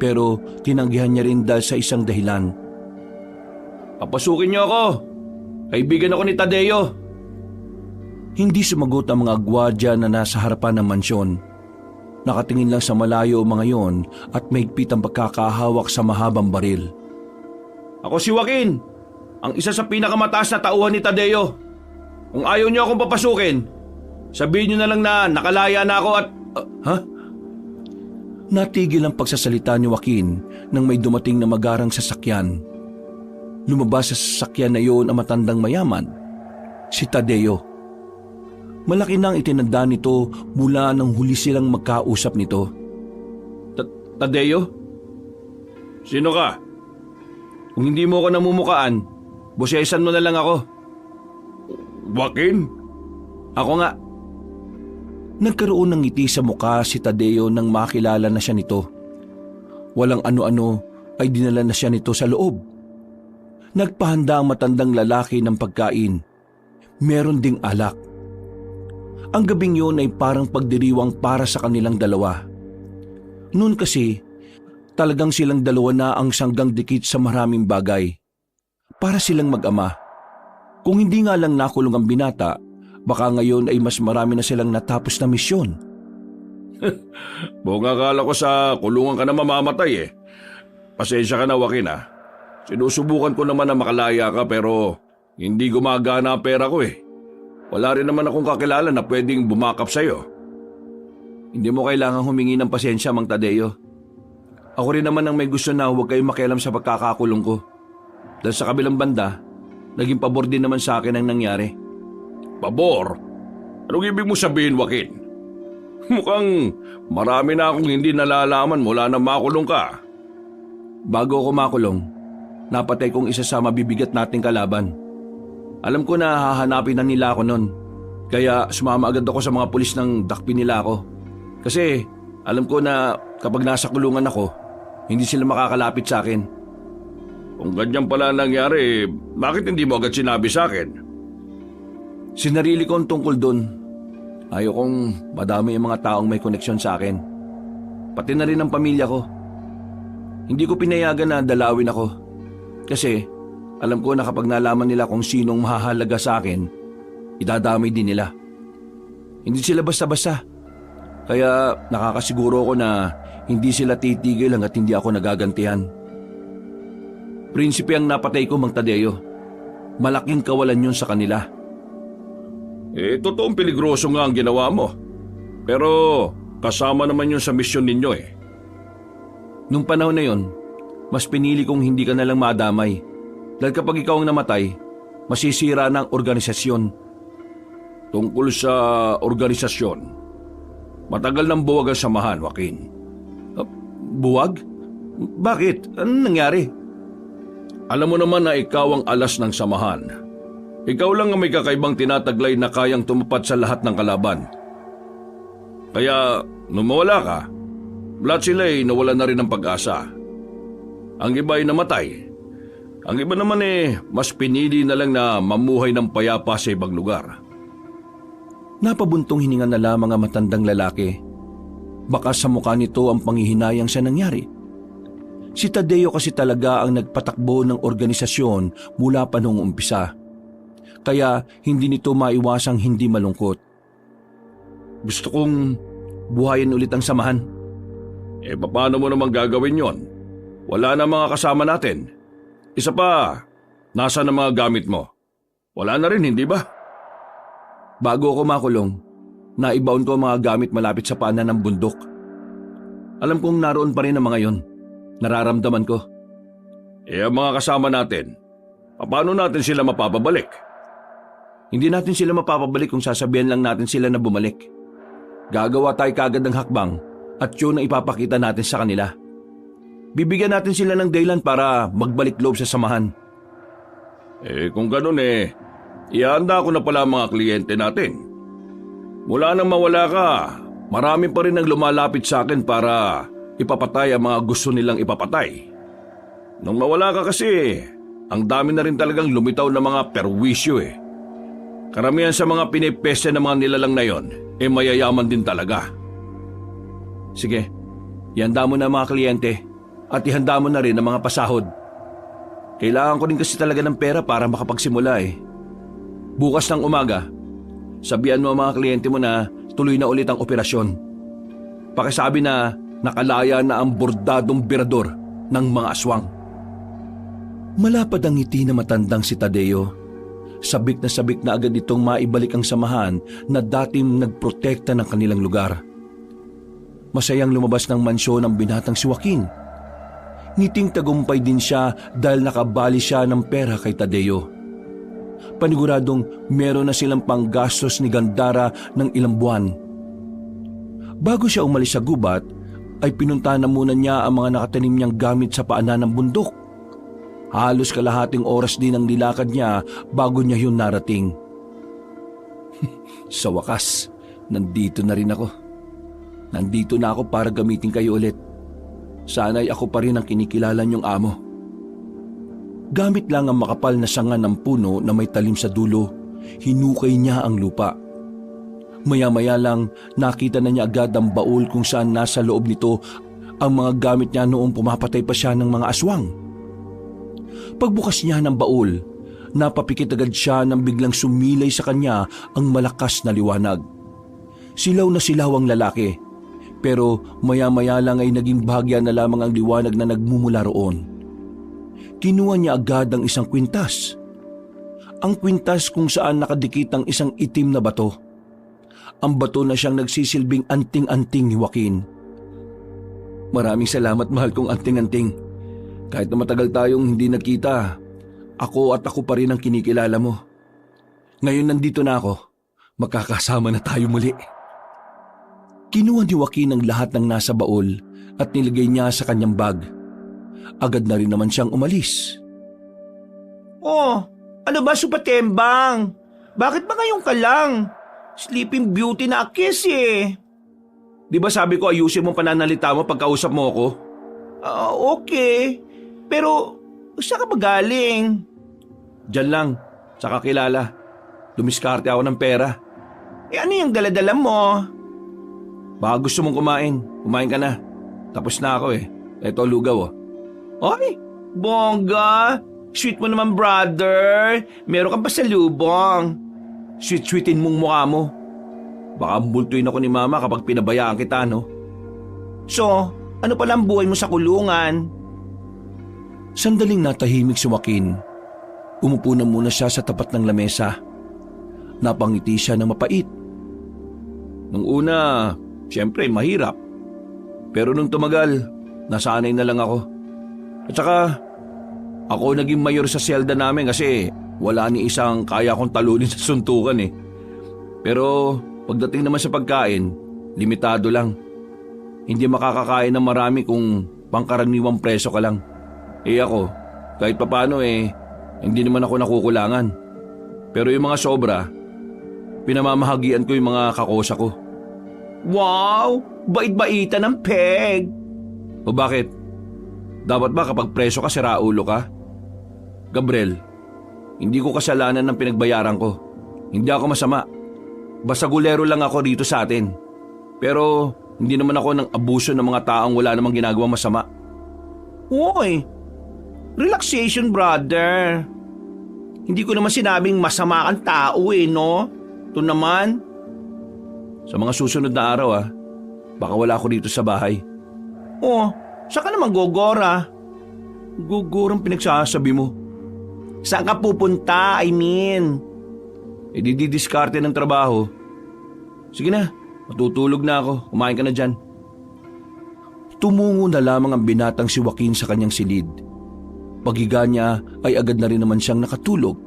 Pero tinanggihan niya rin dahil sa isang dahilan. Papasukin niyo ako. Kaibigan ako ni Tadeo. Hindi sumagot ang mga gwardiya na nasa harapan ng mansyon. Nakatingin lang sa malayo ang mga yon at mahigpit ang pagkakahawak sa mahabang baril. Ako si Joaquin, ang isa sa pinakamataas na tauhan ni Tadeo. Kung ayaw niyo akong papasukin, sabihin niyo na lang na nakalaya na ako at... Ha? Natigil ang pagsasalita ni Joaquin nang may dumating na magarang sasakyan. Lumabas sa sasakyan na iyon ang matandang mayaman. si Tadeo. Malaki nang itinanda nito mula nang huli silang magkausap nito. Tadeo? Sino ka? Kung hindi mo ako namumukaan, busesan mo na lang ako. Joaquin? Ako nga. Nagkaroon ng ngiti sa mukha si Tadeo nang makilala na siya nito. Walang ano-ano ay dinala na siya nito sa loob. Nagpahanda ang matandang lalaki ng pagkain. Meron ding alak. Ang gabing yun ay parang pagdiriwang para sa kanilang dalawa. Noon kasi, talagang silang dalawa na ang sanggang dikit sa maraming bagay. Para silang mag-ama. Kung hindi nga lang nakulong ang binata, baka ngayon ay mas marami na silang natapos na misyon. Buong akala ko sa kulungan ka na mamamatay eh. Pasensya ka na, Joaquin ah. Sinusubukan ko naman na makalaya ka pero hindi gumagana ang pera ko eh. Wala rin naman akong kakilala na pwedeng bumakap sa'yo. Hindi mo kailangang humingi ng pasensya, Mang Tadeo. Ako rin naman ang may gusto na huwag kayong makialam sa pagkakakulong ko. Dahil sa kabilang banda, naging pabor din naman sa akin ang nangyari. Pabor? Anong ibig mo sabihin, Joaquin? Mukhang marami na akong hindi nalalaman mula na makulong ka. Bago ako makulong, napatay kong isa sa mabibigat nating kalaban. Alam ko na hahanapin na nila ako noon. Kaya sumama agad ako sa mga pulis ng dakpin nila ako. Kasi alam ko na kapag nasa kulungan ako, hindi sila makakalapit sa akin. Kung ganyan pala nangyari, bakit hindi mo agad sinabi sa akin? Sinarili ko ang tungkol doon. Ayaw kong madami ang mga taong may koneksyon sa akin. Pati na rin ang pamilya ko. Hindi ko pinayagan na dalawin ako. Kasi alam ko na kapag nalaman nila kung sinong mahahalaga sa akin, idadamay din nila. Hindi sila basta-basta. Kaya nakakasiguro ko na hindi sila titigil hanggat hindi ako nagagantihan. Prinsipe ang napatay ko, Mang Tadeo. Malaking kawalan yun sa kanila. Totoong peligroso nga ang ginawa mo. Pero kasama naman yun sa misyon ninyo eh. Nung panahon na yun, mas pinili kong hindi ka nalang madamay. Dahil kapag ikaw ang namatay, masisira na ang organisasyon. Tungkol sa organisasyon, matagal nang buwag ang samahan, Joaquin. Buwag? Bakit? Anong nangyari? Alam mo naman na ikaw ang alas ng samahan. Ikaw lang ang may kakaibang tinataglay na kayang tumapat sa lahat ng kalaban. Kaya, nung mawala ka, lahat sila ay nawala na rin ng pag-asa. Ang iba ay namatay. Ang iba naman mas pinili na lang na mamuhay ng payapa sa ibang lugar. Napabuntong hininga na lamang ang matandang lalaki. Baka sa mukha nito ang panghihinayang sa nangyari. Si Tadeo kasi talaga ang nagpatakbo ng organisasyon mula pa noong umpisa. Kaya hindi nito maiwasang hindi malungkot. Gusto kong buhayin ulit ang samahan. Paano mo naman gagawin yon? Wala na mga kasama natin. Isa pa, nasa na mga gamit mo? Wala na rin, hindi ba? Bago ako makulong, naibaon ko ang mga gamit malapit sa paanan ng bundok. Alam kong naroon pa rin ang mga yon. Nararamdaman ko. Ang mga kasama natin, paano natin sila mapapabalik? Hindi natin sila mapapabalik kung sasabihan lang natin sila na bumalik. Gagawa tayo kagad ng hakbang at yun ang ipapakita natin sa kanila. Bibigyan natin sila ng dahilan para magbalik loob sa samahan. Kung ganun ihanda ko na pala ang mga kliyente natin. Mula nang mawala ka, marami pa rin ang lumalapit sa akin para ipapatay ang mga gusto nilang ipapatay. Nung mawala ka kasi, ang dami na rin talagang lumitaw na mga perwisyo Karamihan sa mga pinipeste ng mga nilalang na yon, mayayaman din talaga. Sige, ihanda mo na mga kliyente at ihanda mo na rin ang mga pasahod. Kailangan ko rin kasi talaga ng pera para makapagsimula Bukas ng umaga, sabihan mo ang mga kliyente mo na tuloy na ulit ang operasyon. Pakisabi na nakalaya na ang bordadong birador ng mga aswang. Malapad ang ngiti na matandang si Tadeo. Sabik na agad itong maibalik ang samahan na dating nagprotekta ng kanilang lugar. Masayang lumabas ng mansyon ang binatang si Joaquin. Ngiting tagumpay din siya dahil nakabali siya ng pera kay Tadeo. Paniguradong meron na silang panggastos ni Gandara ng ilang buwan. Bago siya umalis sa gubat, ay pinunta na muna niya ang mga nakatanim niyang gamit sa paanan ng bundok. Halos kalahating oras din ang nilakad niya bago niya yun narating. Sa wakas, nandito na rin ako. Nandito na ako para gamitin kayo ulit. Sana'y ako pa rin ang kinikilala niyong amo. Gamit lang ang makapal na sanga ng puno na may talim sa dulo, hinukay niya ang lupa. Maya-maya lang nakita na niya agad ang baul kung saan nasa loob nito ang mga gamit niya noong pumapatay pa siya ng mga aswang. Pagbukas niya ng baul, napapikit agad siya nang biglang sumilay sa kanya ang malakas na liwanag. Silaw na silaw ang lalaki, pero maya-maya lang ay naging bahagya na lamang ang liwanag na nagmumula roon. Kinuha niya agad ang isang kwintas. Ang kwintas kung saan nakadikit ang isang itim na bato. Ang bato na siyang nagsisilbing anting-anting ni Joaquin. Maraming salamat, mahal kong anting-anting. Kahit na matagal tayong hindi nagkita, ako pa rin ang kinikilala mo. Ngayon nandito na ako, magkakasama na tayo muli. Kinuha ni Joaquin ang lahat ng nasa baul at nilagay niya sa kanyang bag. Agad na rin naman siyang umalis. Oh, ano ba supatembang? Bakit ba ngayon ka lang? Sleeping Beauty na akis eh. Di ba sabi ko ayusin mo pananalita mo pagkausap mo ako? Okay. Pero, saan ka ba galing? Diyan lang, sa kakilala. Dumiskarte ako ng pera. Ano yung daladala mo? Baka gusto mong kumain ka na. Tapos na ako eh. Ito lugaw oh. Ay, bongga. Sweet mo naman, brother. Meron kang pasalubong. Sweet-sweetin mong mukha mo. Baka bultuin ako ni mama kapag pinabayaan kita, no? So, ano pala ang buhay mo sa kulungan? Sandaling natahimik si Joaquin. Umupo na muna siya sa tapat ng lamesa. Napangiti siya ng mapait. Nung una, siyempre mahirap. Pero nung tumagal, nasanay na lang ako. At saka, ako naging mayor sa selda namin kasi wala ni isang kaya kong talunin sa suntukan eh. Pero pagdating naman sa pagkain, limitado lang. Hindi makakakain ng marami kung pangkaraniwang preso ka lang. Ako, kahit papano hindi naman ako nakukulangan. Pero yung mga sobra, pinamamahagian ko yung mga kakosa ko. Wow! Bait-baita ng peg! O bakit? Dapat ba kapag preso ka, siraulo ka? Gabriel, hindi ko kasalanan ng pinagbayaran ko. Hindi ako masama. Basta gulero lang ako dito sa atin. Pero hindi naman ako ng abuso ng mga taong wala namang ginagawang masama. Uy! Relaxation, brother. Hindi ko naman sinabing masama kang tao no? Ito naman. Sa mga susunod na araw baka wala ako dito sa bahay. Oh, saan ka naman gogora? Gugurang pinagsasabi mo. Saan ka pupunta, I mean? Didiskarte ng trabaho. Sige na, matutulog na ako. Kumain ka na dyan. Tumungo na lamang ang binatang si Joaquin sa kanyang silid. Paghiga niya ay agad na rin naman siyang nakatulog.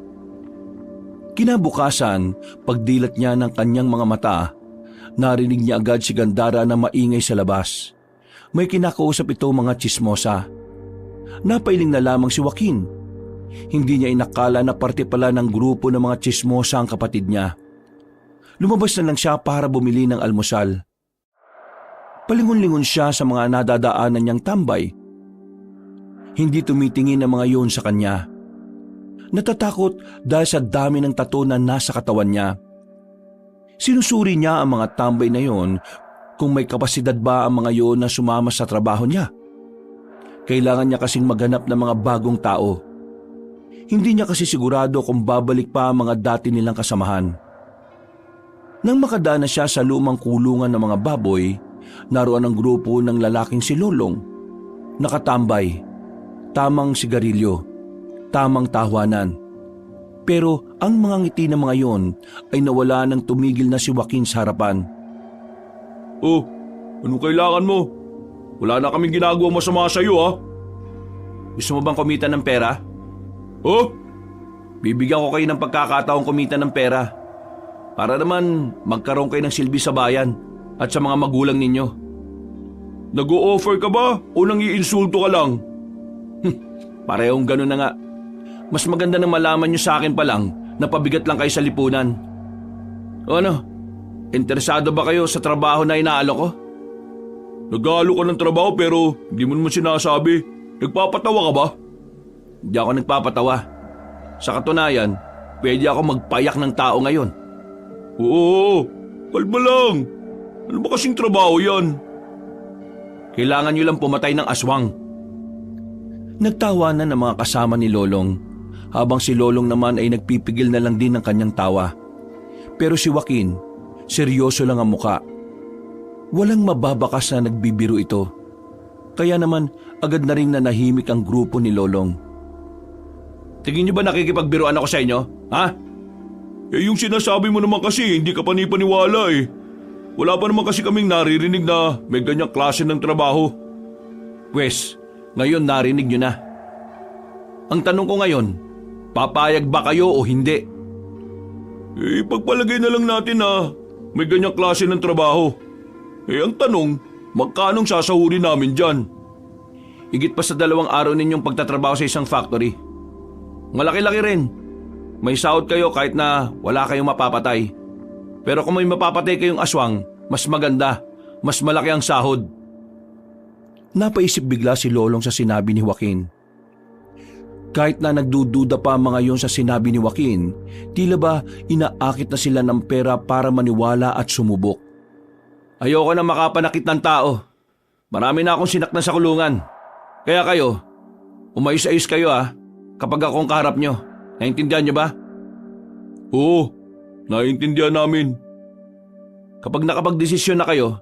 Kinabukasan, pagdilat niya ng kanyang mga mata, narinig niya agad si Gandara na maingay sa labas. May kinakausap ito mga tsismosa. Napailing na lamang si Joaquin. Hindi niya inakala na parte pala ng grupo ng mga tsismosa ang kapatid niya. Lumabas na lang siya para bumili ng almusal. Palingon-lingon siya sa mga nadadaanan niyang tambay. Hindi tumitingin ang mga yon sa kanya. Natatakot dahil sa dami ng tato na nasa katawan niya. Sinusuri niya ang mga tambay na yon kung may kapasidad ba ang mga yon na sumama sa trabaho niya. Kailangan niya kasing maghanap ng mga bagong tao. Hindi niya kasi sigurado kung babalik pa ang mga dati nilang kasamahan. Nang makadaan na siya sa lumang kulungan ng mga baboy, naroon ang grupo ng lalaking si Lolong. Nakatambay, tamang sigarilyo, tamang tahawanan. Pero ang mga ngiti ng mga yon ay nawala nang tumigil na si Joaquin sa harapan. Oh, anong kailangan mo? Wala na kaming ginagawa masama sa iyo Gusto mo bang kumita ng pera? Oh, Bibigyan ko kayo ng pagkakataong kumita ng pera para naman magkaroon kayo ng silbi sa bayan at sa mga magulang ninyo. Nag-o-offer ka ba o nang-iinsulto ka lang? Parehong ganun na nga. Mas maganda na malaman nyo sa akin pa lang na pabigat lang kayo sa lipunan. O ano, interesado ba kayo sa trabaho na inaalo ko? Nag-aalo ka ng trabaho pero hindi mo naman sinasabi. Nagpapatawa ka ba? Hindi ako nagpapatawa. Sa katunayan, pwede ako magpayak ng tao ngayon. Oo, kalma lang. Ano ba kasing trabaho yan? Kailangan nyo lang pumatay ng aswang. Nagtawanan ng mga kasama ni Lolong, habang si Lolong naman ay nagpipigil na lang din ng kanyang tawa. Pero si Joaquin, seryoso lang ang muka. Walang mababakas na nagbibiro ito. Kaya naman agad na rin nanahimik ang grupo ni Lolong. Tingin niyo ba nakikipagbiruan ako sa inyo? Ha? Eh yung sinasabi mo naman kasi hindi ka panipaniwala eh. Wala pa naman kasi kaming naririnig na may ganyang klase ng trabaho. Pwes, ngayon narinig niyo na. Ang tanong ko ngayon, papayag ba kayo o hindi? Eh pagpalagay na lang natin na may ganyang klase ng trabaho. Eh ang tanong, magkanong sasahurin namin dyan? Higit pa sa 2 araw ninyong pagtatrabaho sa isang factory. Malaki-laki rin. May sahod kayo kahit na wala kayong mapapatay. Pero kung may mapapatay kayong aswang, mas maganda, mas malaki ang sahod. Napaisip bigla si Lolong sa sinabi ni Joaquin. Kahit na nagdududa pa mga yon sa sinabi ni Joaquin, tila ba inaakit na sila ng pera para maniwala at sumubok. Ayoko na makapanakit ng tao. Marami na akong sinaktan sa kulungan. Kaya kayo, umayos-ayos kayo kapag akong kaharap nyo. Naintindihan nyo ba? Oo, naiintindihan namin. Kapag nakapagdesisyon na kayo,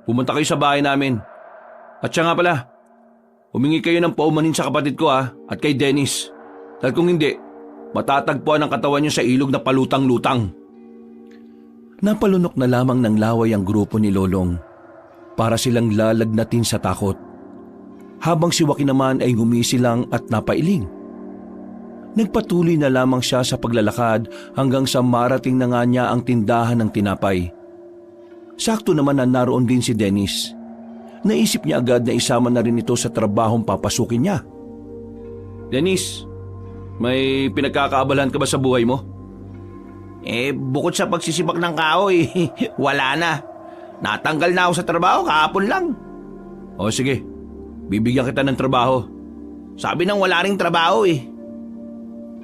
pumunta kayo sa bahay namin. At siya nga pala, humingi kayo ng paumanin sa kapatid ko at kay Dennis. Dahil kung hindi, matatagpuan ang katawan nyo sa ilog na palutang-lutang. Napalunok na lamang ng laway ang grupo ni Lolong para silang lalagnatin sa takot. Habang si Joaquin naman ay gumisilang at napailing. Nagpatuloy na lamang siya sa paglalakad hanggang sa marating na nga niya ang tindahan ng tinapay. Sakto naman na naroon din si Dennis. Naisip niya agad na isama na rin ito sa trabahong papasukin niya. Dennis, may pinagkakaabalahan ka ba sa buhay mo? Eh bukod sa pagsisibak ng kahoy, wala na. Natanggal na ako sa trabaho kahapon lang. O sige, bibigyan kita ng trabaho. Sabi nang wala ring trabaho eh.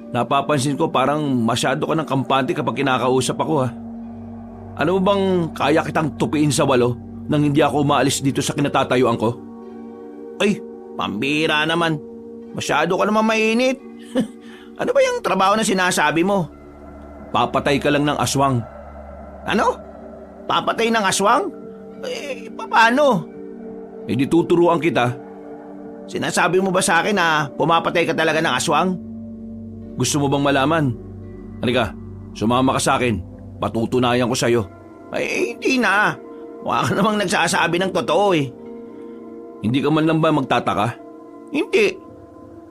Napapansin ko parang masyado ka ng kampante kapag kinakausap ako Ano mo bang kaya kitang tupiin sa walo nang hindi ako umaalis dito sa kinatatayuan ko? Ay, pambira naman. Masyado ka naman mainit. Ano ba yung trabaho na sinasabi mo? Papatay ka lang ng aswang. Ano? Papatay ng aswang? Eh, paano? Eh di tuturuan kita. Sinasabi mo ba sa akin na pumapatay ka talaga ng aswang? Gusto mo bang malaman? Halika, sumama ka sa akin. Patutunayan ko sa'yo. Ay, hindi na. Mukha ka namang nagsasabi ng totoo eh. Hindi ka man lang ba magtataka? Hindi.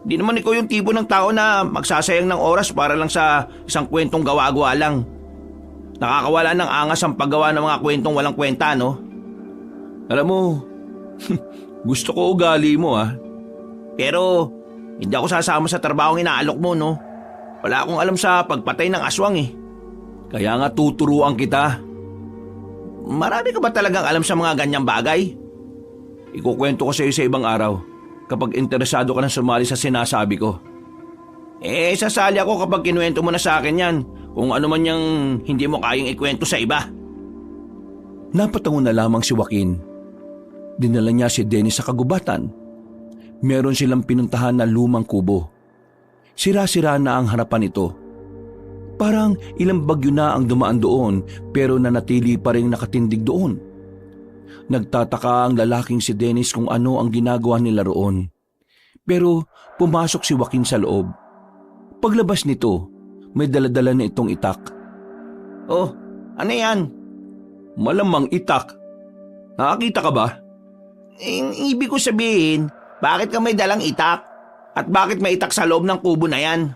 Hindi naman ikaw yung tipo ng tao na magsasayang ng oras para lang sa isang kwentong gawa-gawa lang. Nakakawala ng angas ang paggawa ng mga kwentong walang kwenta, no? Alam mo, gusto ko ugali mo Pero hindi ako sasama sa trabahong inaalok mo, no? Wala akong alam sa pagpatay ng aswang eh. Kaya nga tuturuan kita. Marami ka ba talagang alam sa mga ganyang bagay? Ikukwento ko sa iyo sa ibang araw kapag interesado ka na sumali sa sinasabi ko. Eh, sasali ako kapag kinuwento mo na sa akin yan. Kung ano man yung hindi mo kayang ikwento sa iba. Napatango na lamang si Joaquin. Dinala niya si Dennis sa kagubatan. Meron silang pinuntahan na lumang kubo. Sira-sira na ang harapan nito. Parang ilang bagyo na ang dumaan doon pero nanatili pa rin nakatindig doon. Nagtataka ang lalaking si Dennis kung ano ang ginagawa nila roon. Pero pumasok si Joaquin sa loob. Paglabas nito, may daladala na itong itak. Oh, ano yan? Malamang itak. Nakakita ka ba? Ibig ko sabihin, bakit ka may dalang itak? At bakit may itak sa loob ng kubo na yan?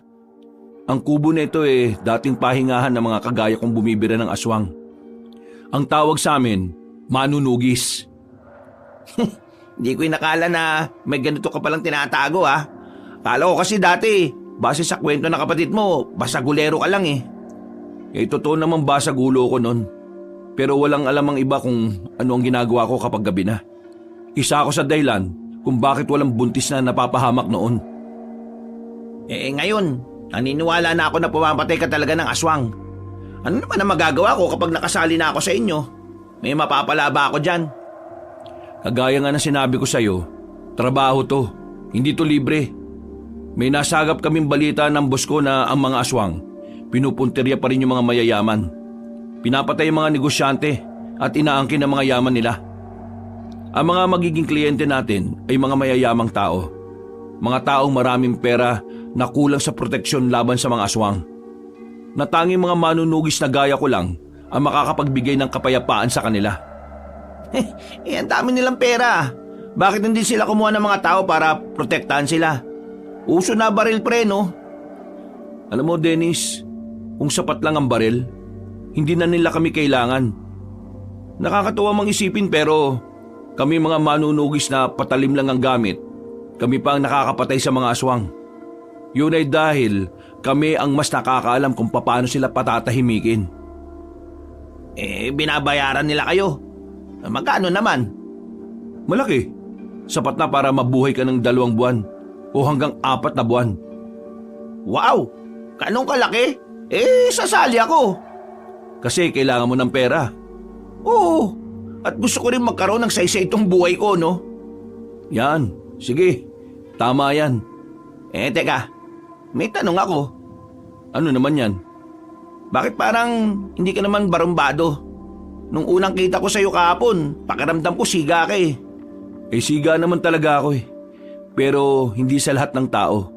Ang kubo nito dating pahingahan ng mga kagaya kong bumibira ng aswang. Ang tawag sa amin, manunugis. Hindi ko inakala na may ganito ka palang tinatago ha. Kala ko kasi dati, base sa kwento ng kapatid mo, basagulero ka lang eh. Totoo naman basag ulo ko nun. Pero walang alam ang iba kung ano ang ginagawa ko kapag gabi na. Isa ako sa dahilan kung bakit walang buntis na napapahamak noon. Ngayon, naniniwala na ako na pumamatay ka talaga ng aswang. Ano naman ang magagawa ko kapag nakasali na ako sa inyo? May mapapala ba ako dyan? Kagaya nga na sinabi ko sa'yo, trabaho to, hindi to libre. May nasagap kaming balita ng boss ko na ang mga aswang, pinupuntirya pa rin yung mga mayayaman. Pinapatay yung mga negosyante at inaangkin ang mga yaman nila. Ang mga magiging kliyente natin ay mga mayayamang tao. Mga taong maraming pera na kulang sa proteksyon laban sa mga aswang. Natanging mga manunugis na gaya ko lang ang makakapagbigay ng kapayapaan sa kanila. Ang dami nilang pera. Bakit hindi sila kumuha ng mga tao para protektahan sila? Uso na baril pre, no? Alam mo, Dennis, kung sapat lang ang baril, hindi na nila kami kailangan. Nakakatuwa mang isipin pero kami mga manunugis na patalim lang ang gamit, kami pa ang nakakapatay sa mga aswang. Yun ay dahil kami ang mas nakakaalam kung paano sila patatahimikin. Binabayaran nila kayo. Magkano naman? Malaki. Sapat na para mabuhay ka ng 2 buwan o hanggang 4 na buwan. Wow! Kanong kalaki? Sasali ako. Kasi kailangan mo ng pera. Oo. At gusto ko rin magkaroon ng saysay itong buhay ko, no? Yan. Sige. Tama yan. Teka. May tanong ako. Ano naman yan? Bakit parang hindi ka naman barumbado? Nung unang kita ko sa'yo kahapon, pakiramdam ko siga ka eh. Siga naman talaga ako eh. Pero hindi sa lahat ng tao.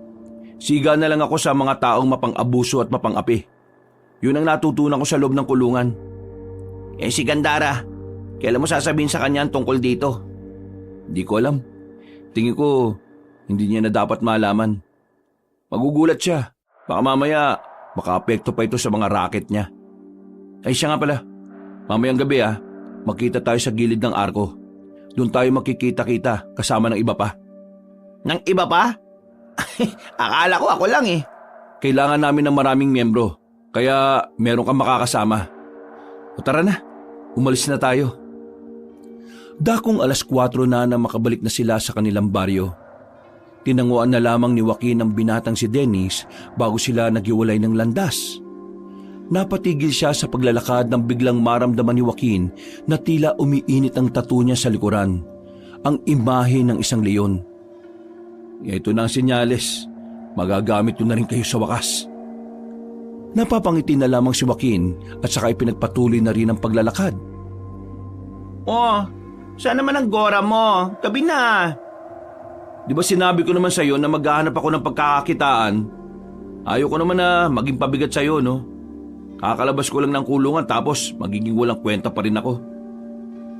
Siga na lang ako sa mga taong mapang-abuso at mapang-api. Yun ang natutunan ko sa loob ng kulungan. Si Gandara, kailan mo sasabihin sa kanya tungkol dito? Hindi ko alam. Tingin ko, hindi niya na dapat malaman. Magugulat siya. Baka mamaya, maka-apekto pa ito sa mga racket niya. Siya nga pala. Mamayang gabi magkita tayo sa gilid ng arko. Doon tayo makikita-kita kasama ng iba pa. Ng iba pa? Akala ko ako lang eh. Kailangan namin ng maraming miyembro, kaya meron kang makakasama. O tara na, umalis na tayo. Dakong 4:00 na makabalik na sila sa kanilang baryo. Tinanguan na lamang ni Joaquin ang binatang si Dennis bago sila naghiwalay ng landas. Napatigil siya sa paglalakad nang biglang maramdaman ni Joaquin na tila umiinit ang tattoo niya sa likuran, ang imahe ng isang leon. Ito na ang senyales, magagamit ko na rin kayo sa wakas. Napapangiti na lamang si Joaquin at saka ipinagpatuloy na rin ang paglalakad. Saan naman ang gora mo? Gabi na. Di ba sinabi ko naman sa'yo na maghahanap ako ng pagkakakitaan? Ayaw ko naman na maging pabigat sa'yo, no? Kakalabas ko lang ng kulungan tapos magiging walang kwenta pa rin ako.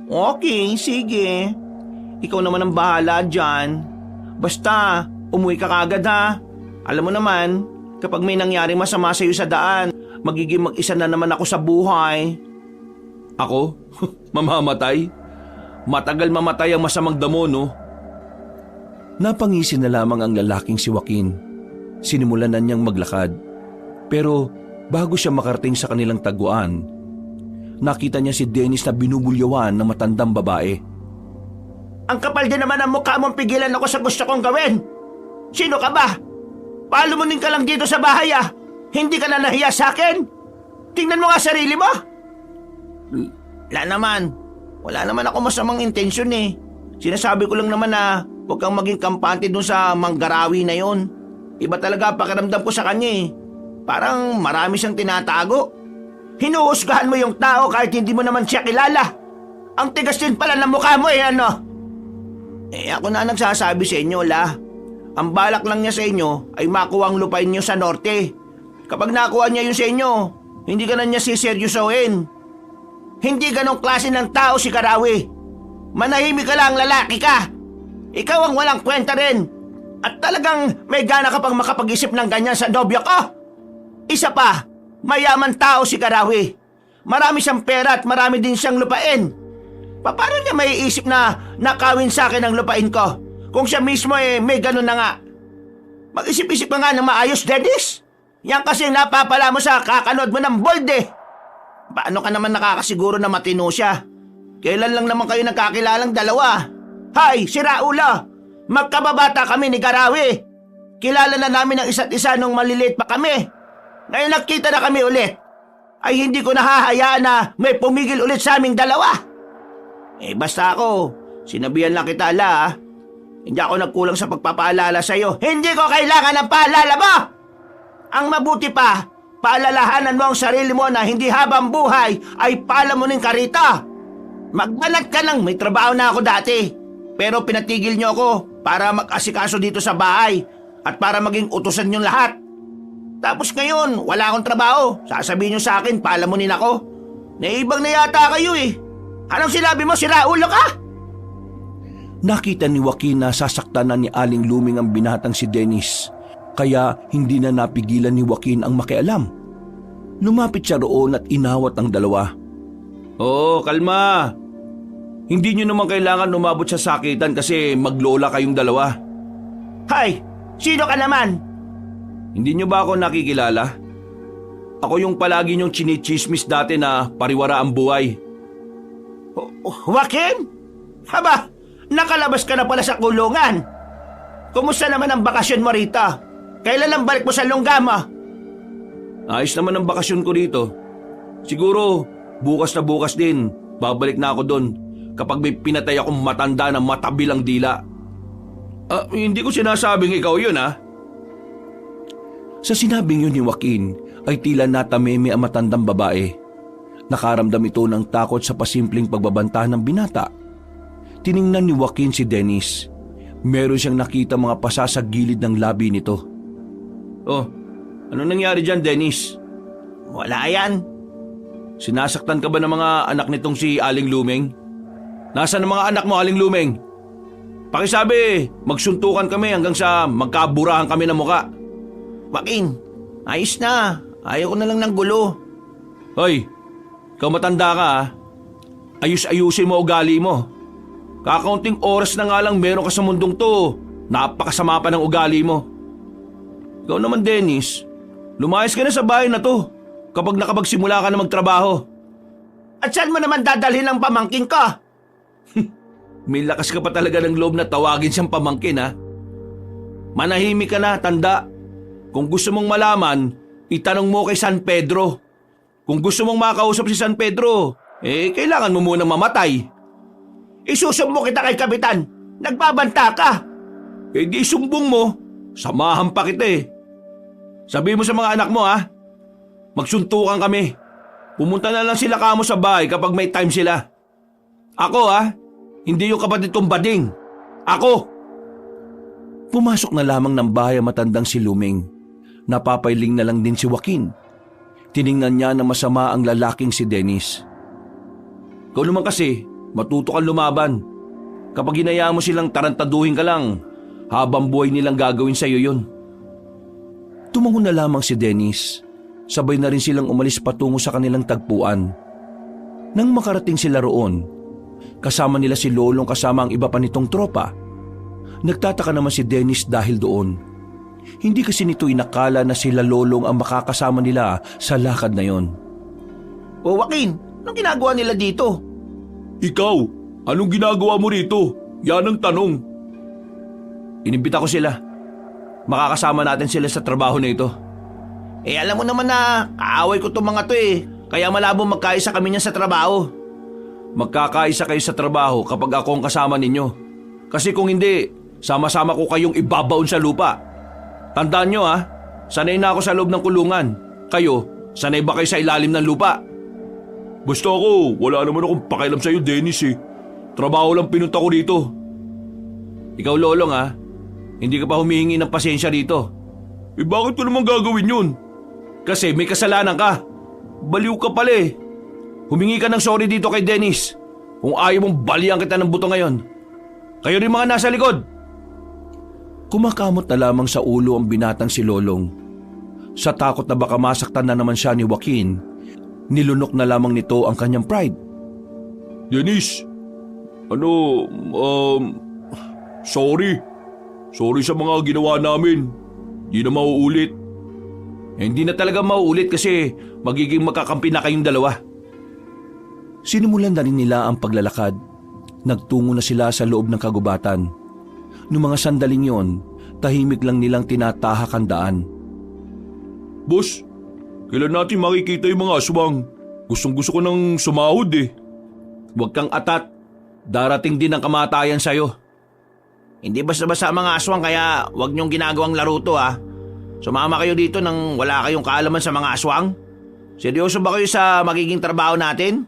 Okay, sige. Ikaw naman ang bahala dyan. Basta, umuwi ka kagad ha. Alam mo naman, kapag may nangyaring masama sa'yo sa daan, magiging mag-isa na naman ako sa buhay. Ako? Mamamatay? Matagal mamatay ang masamang damo, no? Napangisi na lamang ang lalaking si Joaquin. Sinimulan na niyang maglakad. Pero bago siya makarating sa kanilang taguan, nakita niya si Dennis na binubulyawan ng matandang babae. Ang kapal din naman ang mukha mong pigilan ako sa gusto kong gawin. Sino ka ba? Palumunin ka lang dito sa bahay Hindi ka na nahiya sa akin? Tingnan mo nga sarili mo. Wala naman ako masamang intensyon eh. Sinasabi ko lang naman na huwag kang maging kampante dun sa manggarawi na yon. Iba talaga pakiramdam ko sa kanya eh. Parang marami siyang tinatago. Hinuhusgahan mo yung tao kahit hindi mo naman siya kilala. Ang tigas din pala ng mukha mo ano? Ako na nagsasabi sa inyo, Ang balak lang niya sa inyo ay makuha ang lupain niyo sa norte. Kapag nakuha niya yun sa inyo, hindi ka na niya siseryosohin. Hindi ganong klase ng tao si Karawi. Manahimik ka lang, lalaki ka. Ikaw ang walang kwenta rin. At talagang may gana ka pang makapag-isip ng ganyan sa nobyo ko. Isa pa, mayaman tao si Karawi. Marami siyang pera at marami din siyang lupain. Paano niya maiisip na nakawin sa akin ang lupain ko? Kung siya mismo may ganun na nga. Mag-isip-isip ka nga ng maayos, Dennis. Yan kasi napapala mo sa kakanood mo ng bold eh. Paano ka naman nakakasiguro na matino siya? Kailan lang naman kayo nagkakilalang dalawa? Hay, si Raulo! Magkababata kami ni Karawi. Kilala na namin ang isa't isa nung maliliit pa kami. Ngayon nagkita na kami ulit. Ay hindi ko nahahayaan na may pumigil ulit sa aming dalawa. Basta ako, sinabihan lang kita ala. Hindi ako nagkulang sa pagpapaalala sa iyo. Hindi ko kailangan ng paalala mo! Ang mabuti pa, paalalahanan mo ang sarili mo na hindi habang buhay ay palamunin ka rito. Magbanat ka lang, may trabaho na ako dati. Pero pinatigil niyo ako para mag-asikaso dito sa bahay at para maging utusan niyong lahat. Tapos ngayon, wala akong trabaho. Sasabihin niyo sa akin, palamunin ako. Naibang na yata kayo eh. Anong sinabi mo, si Raulo ka? Nakita ni Joaquin na sasaktan na ni Aling Luming ang binatang si Dennis, kaya hindi na napigilan ni Joaquin ang makialam. Lumapit siya roon at inawat ang dalawa. Oo, kalma. Hindi nyo naman kailangan umabot sa sakitan kasi maglola kayong dalawa. Hay, sino ka naman? Hindi nyo ba ako nakikilala? Ako yung palagi nyong chinichismis dati na pariwara ang buhay. Joaquin? Haba, nakalabas ka na pala sa kulungan. Kumusta naman ang bakasyon mo rito? Kailan ang balik mo sa Longama? Ayos naman ang bakasyon ko dito. Siguro, bukas na bukas din, babalik na ako doon kapag may pinatay akong matanda na matabilang dila. Hindi ko sinasabing ikaw yun ha. Sa sinabing yun ni Joaquin ay tila natameme ang matandang babae. Nakaramdam ito ng takot sa pasimpleng pagbabanta ng binata. Tiningnan ni Joaquin si Dennis. Meron siyang nakita mga pasa sa gilid ng labi nito. Oh, ano nangyari dyan, Dennis? Wala yan. Sinasaktan ka ba ng mga anak nitong si Aling Lumeng? Nasaan ang mga anak mo, Aling Lumeng? Pakisabi, magsuntukan kami hanggang sa magkaburahan kami ng muka. Joaquin, ayos na. Ayaw ko na lang ng gulo. Hoy, ikaw matanda ka ha. Ayus-ayusin mo ugali mo. Kakaunting oras na nga lang meron ka sa mundong to. Napakasama pa ng ugali mo. Ikaw naman, Dennis, lumayas ka na sa bahay na to kapag nakapagsimula ka na magtrabaho. At saan mo naman dadalhin ang pamangkin ka? May lakas ka pa talaga ng loob na tawagin siyang pamangkin ha. Manahimik ka na, tanda. Kung gusto mong malaman, itanong mo kay San Pedro. Kung gusto mong makausap si San Pedro, kailangan mo munang mamatay. Isusumbo kita kay Kapitan. Nagbabanta ka. Di sumbong mo. Samahan pa kita eh. Sabi mo sa mga anak mo ha. Magsuntukan kami. Pumunta na lang sila kamo sa bahay kapag may time sila. Ako ha. Hindi yung kapatid kong bading. Ako. Pumasok na lamang ng bahay ang matandang si Luming. Napapailing na lang din si Joaquin. Tiningnan niya na masama ang lalaking si Dennis. Ikaw naman kasi, matuto kang lumaban. Kapag hinayaan mo silang tarantaduhin ka lang, habang buhay nilang gagawin sa iyo yun. Tumango na lamang si Dennis. Sabay na rin silang umalis patungo sa kanilang tagpuan. Nang makarating sila roon, kasama nila si Lolong kasama ang iba pa nitong tropa. Nagtataka naman si Dennis dahil doon. Hindi kasi nito inakala na sila Lolong ang makakasama nila sa lakad na yon. O Joaquin, anong ginagawa nila dito? Ikaw, anong ginagawa mo rito? Yan ang tanong. Inimbita ko sila. Makakasama natin sila sa trabaho na ito. Alam mo naman na kaaway ko itong mga to eh. Kaya malabo magkaisa kami niya sa trabaho. Magkakaisa kayo sa trabaho kapag ako ang kasama ninyo. Kasi kung hindi, sama-sama ko kayong ibabaon sa lupa. Tandaan nyo ha, sanay na ako sa loob ng kulungan. Kayo, sanay ba kayo sa ilalim ng lupa? Basta ako, wala naman akong pakialam sa'yo, Dennis eh. Trabaho lang pinunta ko dito. Ikaw, Lolong ha, hindi ka pa humihingi ng pasensya dito. Bakit ko naman gagawin yun? Kasi may kasalanan ka. Baliw ka pala eh. Humingi ka ng sorry dito kay Dennis. Kung ayaw mong balian kita ng buto ngayon. Kayo rin mga nasa likod. Kumakamot na lamang sa ulo ang binatang si Lolong. Sa takot na baka masaktan na naman siya ni Joaquin, nilunok na lamang nito ang kanyang pride. Dennis, sorry. Sorry sa mga ginawa namin. Di na mauulit. Hindi na talaga mauulit kasi magiging magkakampi na kayong dalawa. Sinimulan na rin nila ang paglalakad. Nagtungo na sila sa loob ng kagubatan. Noong mga sandaling yon, tahimik lang nilang tinatahak ang daan. Boss, kailan natin makikita yung mga aswang? Gustong-gusto ko nang sumahod eh. Huwag kang atat. Darating din ang kamatayan sa'yo. Hindi basta-basta ang mga aswang kaya wag niyong ginagawang laro to ha. Sumama kayo dito nang wala kayong kaalaman sa mga aswang? Seryoso ba kayo sa magiging trabaho natin?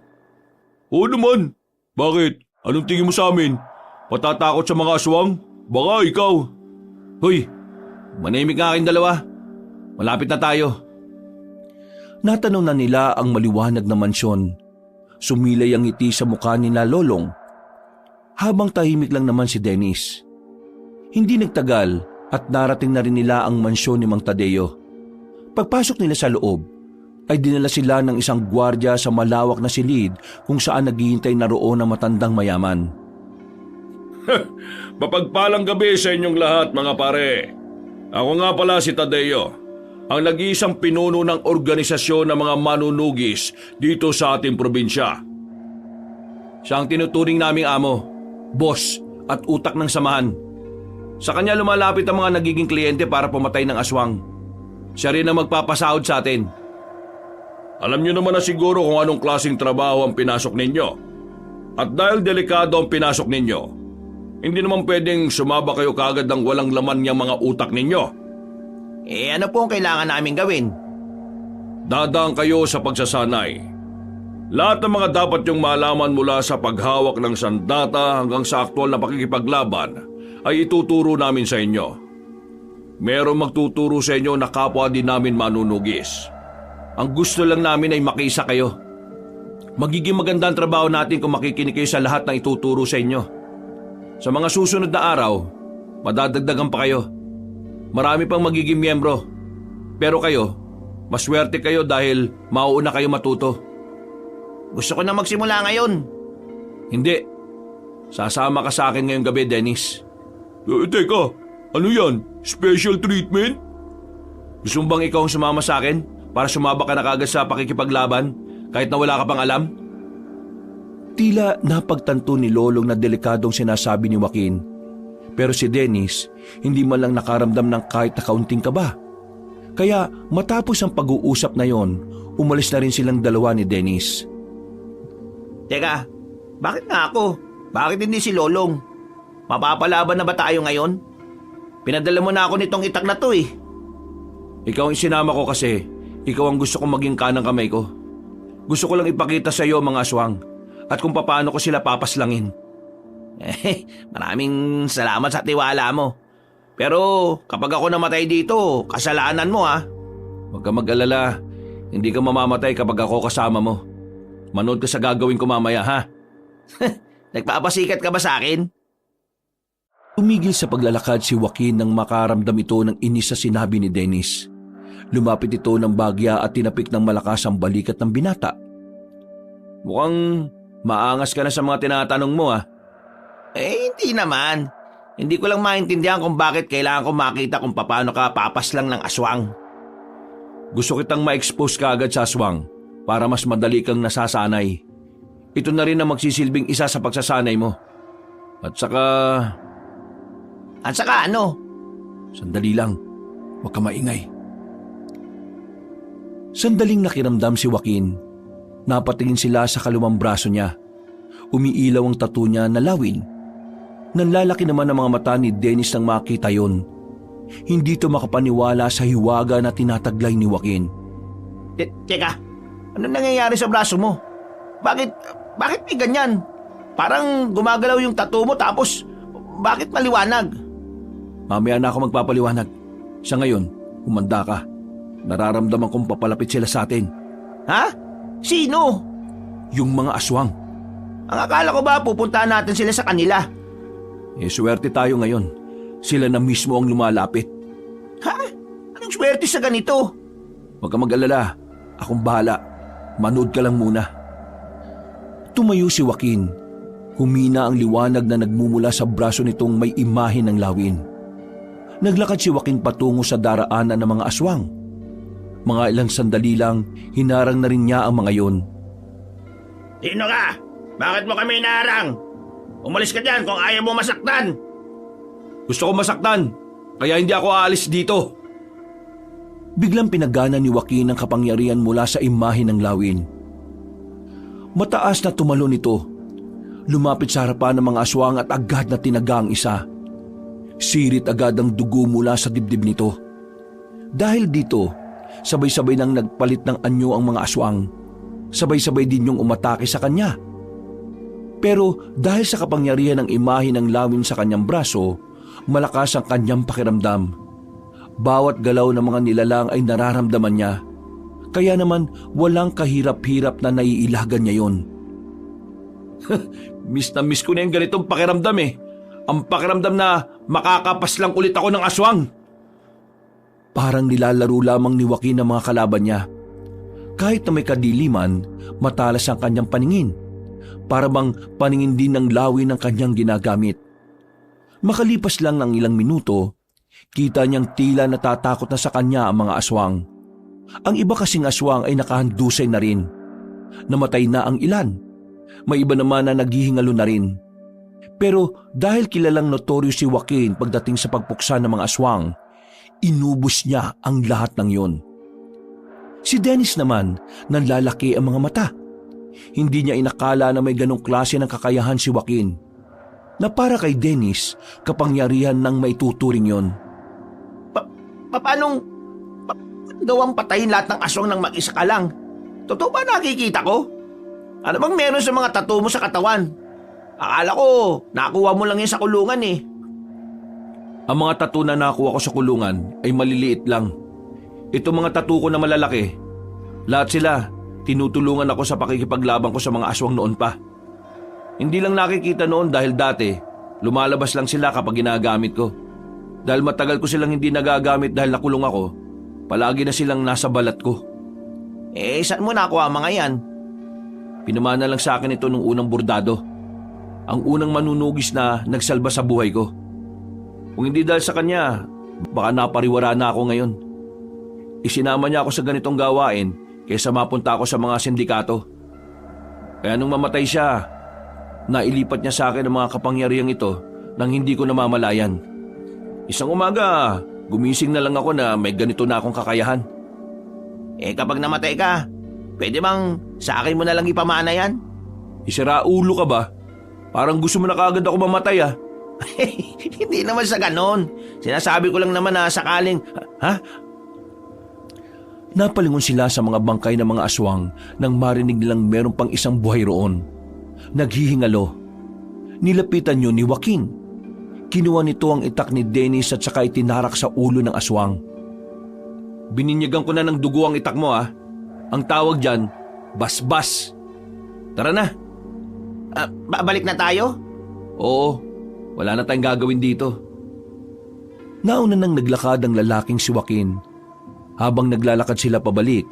Oo naman. Bakit? Anong tingin mo sa amin? Patatakot sa mga aswang? Baka ikaw. Hoy, manahimik nga kayong dalawa. Malapit na tayo. Natanong na nila ang maliwanag na mansyon. Sumilay ang ngiti sa mukha ni na Lolong. Habang tahimik lang naman si Dennis. Hindi nagtagal at narating na rin nila ang mansyon ni Mang Tadeo. Pagpasok nila sa loob, ay dinala sila ng isang gwardya sa malawak na silid kung saan naghihintay na roon ang matandang mayaman. Mapagpalang gabi sa inyong lahat mga pare. Ako nga pala si Tadeo, ang nag-iisang pinuno ng organisasyon ng mga manunugis dito sa ating probinsya. Siya ang tinuturing naming amo, boss at utak ng samahan. Sa kanya lumalapit ang mga nagiging kliyente para pumatay ng aswang. Siya rin ang magpapasahod sa atin. Alam niyo naman na siguro kung anong klaseng trabaho ang pinasok ninyo. At dahil delikado ang pinasok ninyo, hindi naman pwedeng sumaba kayo kaagad ng walang laman niyang mga utak ninyo. Ano po ang kailangan namin gawin? Dadaan kayo sa pagsasanay. Lahat ng mga dapat niyong malaman mula sa paghawak ng sandata hanggang sa aktwal na pakikipaglaban ay ituturo namin sa inyo. Merong magtuturo sa inyo na kapwa din namin manunugis. Ang gusto lang namin ay makiisa kayo. Magiging maganda ang trabaho natin kung makikinig kayo sa lahat ng ituturo sa inyo. Sa mga susunod na araw, madadagdagan pa kayo. Marami pang magiging miyembro. Pero kayo, maswerte kayo dahil mauuna kayo matuto. Gusto ko na magsimula ngayon. Hindi. Sasama ka sa akin ngayong gabi, Dennis. Teka, ano yan? Special treatment? Gusto mo bang ikaw ang sumama sa akin para sumaba ka na kagad sa pakikipaglaban kahit na wala ka pang alam? Tila napagtanto ni Lolong na delikadong sinasabi ni Joaquin. Pero si Dennis hindi man lang nakaramdam ng kahit na kaunting kaba. Kaya matapos ang pag-uusap na yon, umalis na rin silang dalawa ni Dennis. Teka, bakit nga ako? Bakit hindi si Lolong? Mapapalaban na ba tayo ngayon? Pinadala mo na ako nitong itak na to eh. Ikaw ang sinama ko kasi ikaw ang gusto kong maging kanang kamay ko. Gusto ko lang ipakita sa iyo mga aswang at kung paano ko sila papaslangin. Maraming salamat sa tiwala mo. Pero kapag ako namatay dito, kasalanan mo ha. Huwag ka mag-alala. Hindi ka mamamatay kapag ako kasama mo. Manood ka sa gagawin ko mamaya ha. Nagpapasikat ka ba sa akin? Tumigil sa paglalakad si Joaquin nang makaramdam ito ng inis sa sinabi ni Dennis. Lumapit ito ng bagya at tinapik ng malakas ang balikat ng binata. Mukhang maangas ka na sa mga tinatanong mo ah. Hindi naman. Hindi ko lang maintindihan kung bakit kailangan ko makita kung paano ka papaslang ng aswang. Gusto kitang ma-expose ka agad sa aswang para mas madali kang nasasanay. Ito na rin ang magsisilbing isa sa pagsasanay mo. At saka ano? Sandali lang. Huwag ka maingay. Sandaling nakiramdam si Joaquin. Napatingin sila sa kaluwang braso niya. Umiilaw ang tattoo niya na lawin. Nanlalaki naman ang mga mata ni Dennis nang makita yon. Hindi ito makapaniwala sa hiwaga na tinataglay ni Joaquin. Teka, ano nangyayari sa braso mo? Bakit may ganyan? Parang gumagalaw yung tattoo mo tapos bakit maliwanag? Mamaya na ako magpapaliwanag. Sa ngayon, humanda ka. Nararamdaman kong papalapit sila sa atin. Ha? Sino? Yung mga aswang. Ang akala ko ba pupuntahan natin sila sa kanila? Swerte tayo ngayon. Sila na mismo ang lumalapit. Ha? Anong swerte sa ganito? Huwag ka mag-alala. Akong bahala. Manood ka lang muna. Tumayo si Joaquin. Humina ang liwanag na nagmumula sa braso nitong may imahe ng lawin. Naglakad si Joaquin patungo sa daraanan ng mga aswang. Mga ilang sandali lang, hinarang na rin niya ang mga yon. Sino ka? Bakit mo kami inaarang? Umalis ka dyan kung ayaw mo masaktan. Gusto ko masaktan, kaya hindi ako aalis dito. Biglang pinagana ni Joaquin ang kapangyarihan mula sa imahe ng lawin. Mataas na tumalon ito. Lumapit sa harapan ng mga aswang at agad na tinaga ang isa. Sirit agad ang dugo mula sa dibdib nito. Dahil dito, sabay-sabay nang nagpalit ng anyo ang mga aswang. Sabay-sabay din yung umatake sa kanya. Pero dahil sa kapangyarihan ng imahe ng lawin sa kanyang braso, malakas ang kanyang pakiramdam. Bawat galaw ng mga nilalang ay nararamdaman niya. Kaya naman walang kahirap-hirap na naiilagan niya yon. Miss na miss ko na yung ganitong pakiramdam eh. Ang pakiramdam na makakapas lang ulit ako ng aswang. Parang nilalaro lamang ni Joaquin ang mga kalaban niya. Kahit na may kadiliman, matalas ang kanyang paningin. Para bang paningin din ng lawin ang kanyang ginagamit. Makalipas lang ng ilang minuto, kita niyang tila natatakot na sa kanya ang mga aswang. Ang iba kasing aswang ay nakahandusay na rin. Namatay na ang ilan. May iba naman na naghihingalo na rin. Pero dahil kilalang notoryo si Joaquin pagdating sa pagpuksa ng mga aswang, inubos niya ang lahat ng yon. Si Dennis naman, nanlalaki ang mga mata. Hindi niya inakala na may ganong klase ng kakayahan si Joaquin. Na para kay Dennis, kapangyarihan ng maituturing yon. Paanong gawang patayin lahat ng aswang ng mag-isa ka lang? Totoo ba nakikita ko? Ano bang meron sa mga tattoo mo sa katawan? Akala ko, nakuha mo lang yan sa kulungan eh. Ang mga tattoo na nakuha ko sa kulungan ay maliliit lang. Itong mga tattoo ko na malalaki, lahat sila, tinutulungan ako sa pakikipaglaban ko sa mga aswang noon pa. Hindi lang nakikita noon dahil dati, lumalabas lang sila kapag ginagamit ko. Dahil matagal ko silang hindi nagagamit dahil nakulong ako, palagi na silang nasa balat ko. Saan mo nakuha mga yan? Pinamana lang sa akin ito nung unang bordado. Ang unang manunugis na nagsalba sa buhay ko. Kung hindi dahil sa kanya, baka napariwara na ako ngayon. Isinama niya ako sa ganitong gawain kaysa mapunta ako sa mga sindikato. Kaya nung mamatay siya, nailipat niya sa akin ang mga kapangyarihang ito nang hindi ko namamalayan. Isang umaga, gumising na lang ako na may ganito na akong kakayahan. Kapag namatay ka, pwede bang sa akin mo na lang ipamana yan? Isira ulo ka ba? Parang gusto mo na kaagad ako mamatay ah. Hindi naman sa ganon. Sinasabi ko lang naman na sakaling... Ha? Napalingon sila sa mga bangkay ng mga aswang nang marinig nilang meron pang isang buhay roon. Naghihingalo. Nilapitan yun ni Joaquin. Kinuha nito ang itak ni Dennis at saka itinarak sa ulo ng aswang. Bininyagan ko na ng dugo ang itak mo ah. Ang tawag dyan, basbas. Tara na. Balik na tayo? Oo, wala na tayong gagawin dito. Nauna nang naglakad ang lalaking si Joaquin. Habang naglalakad sila pabalik,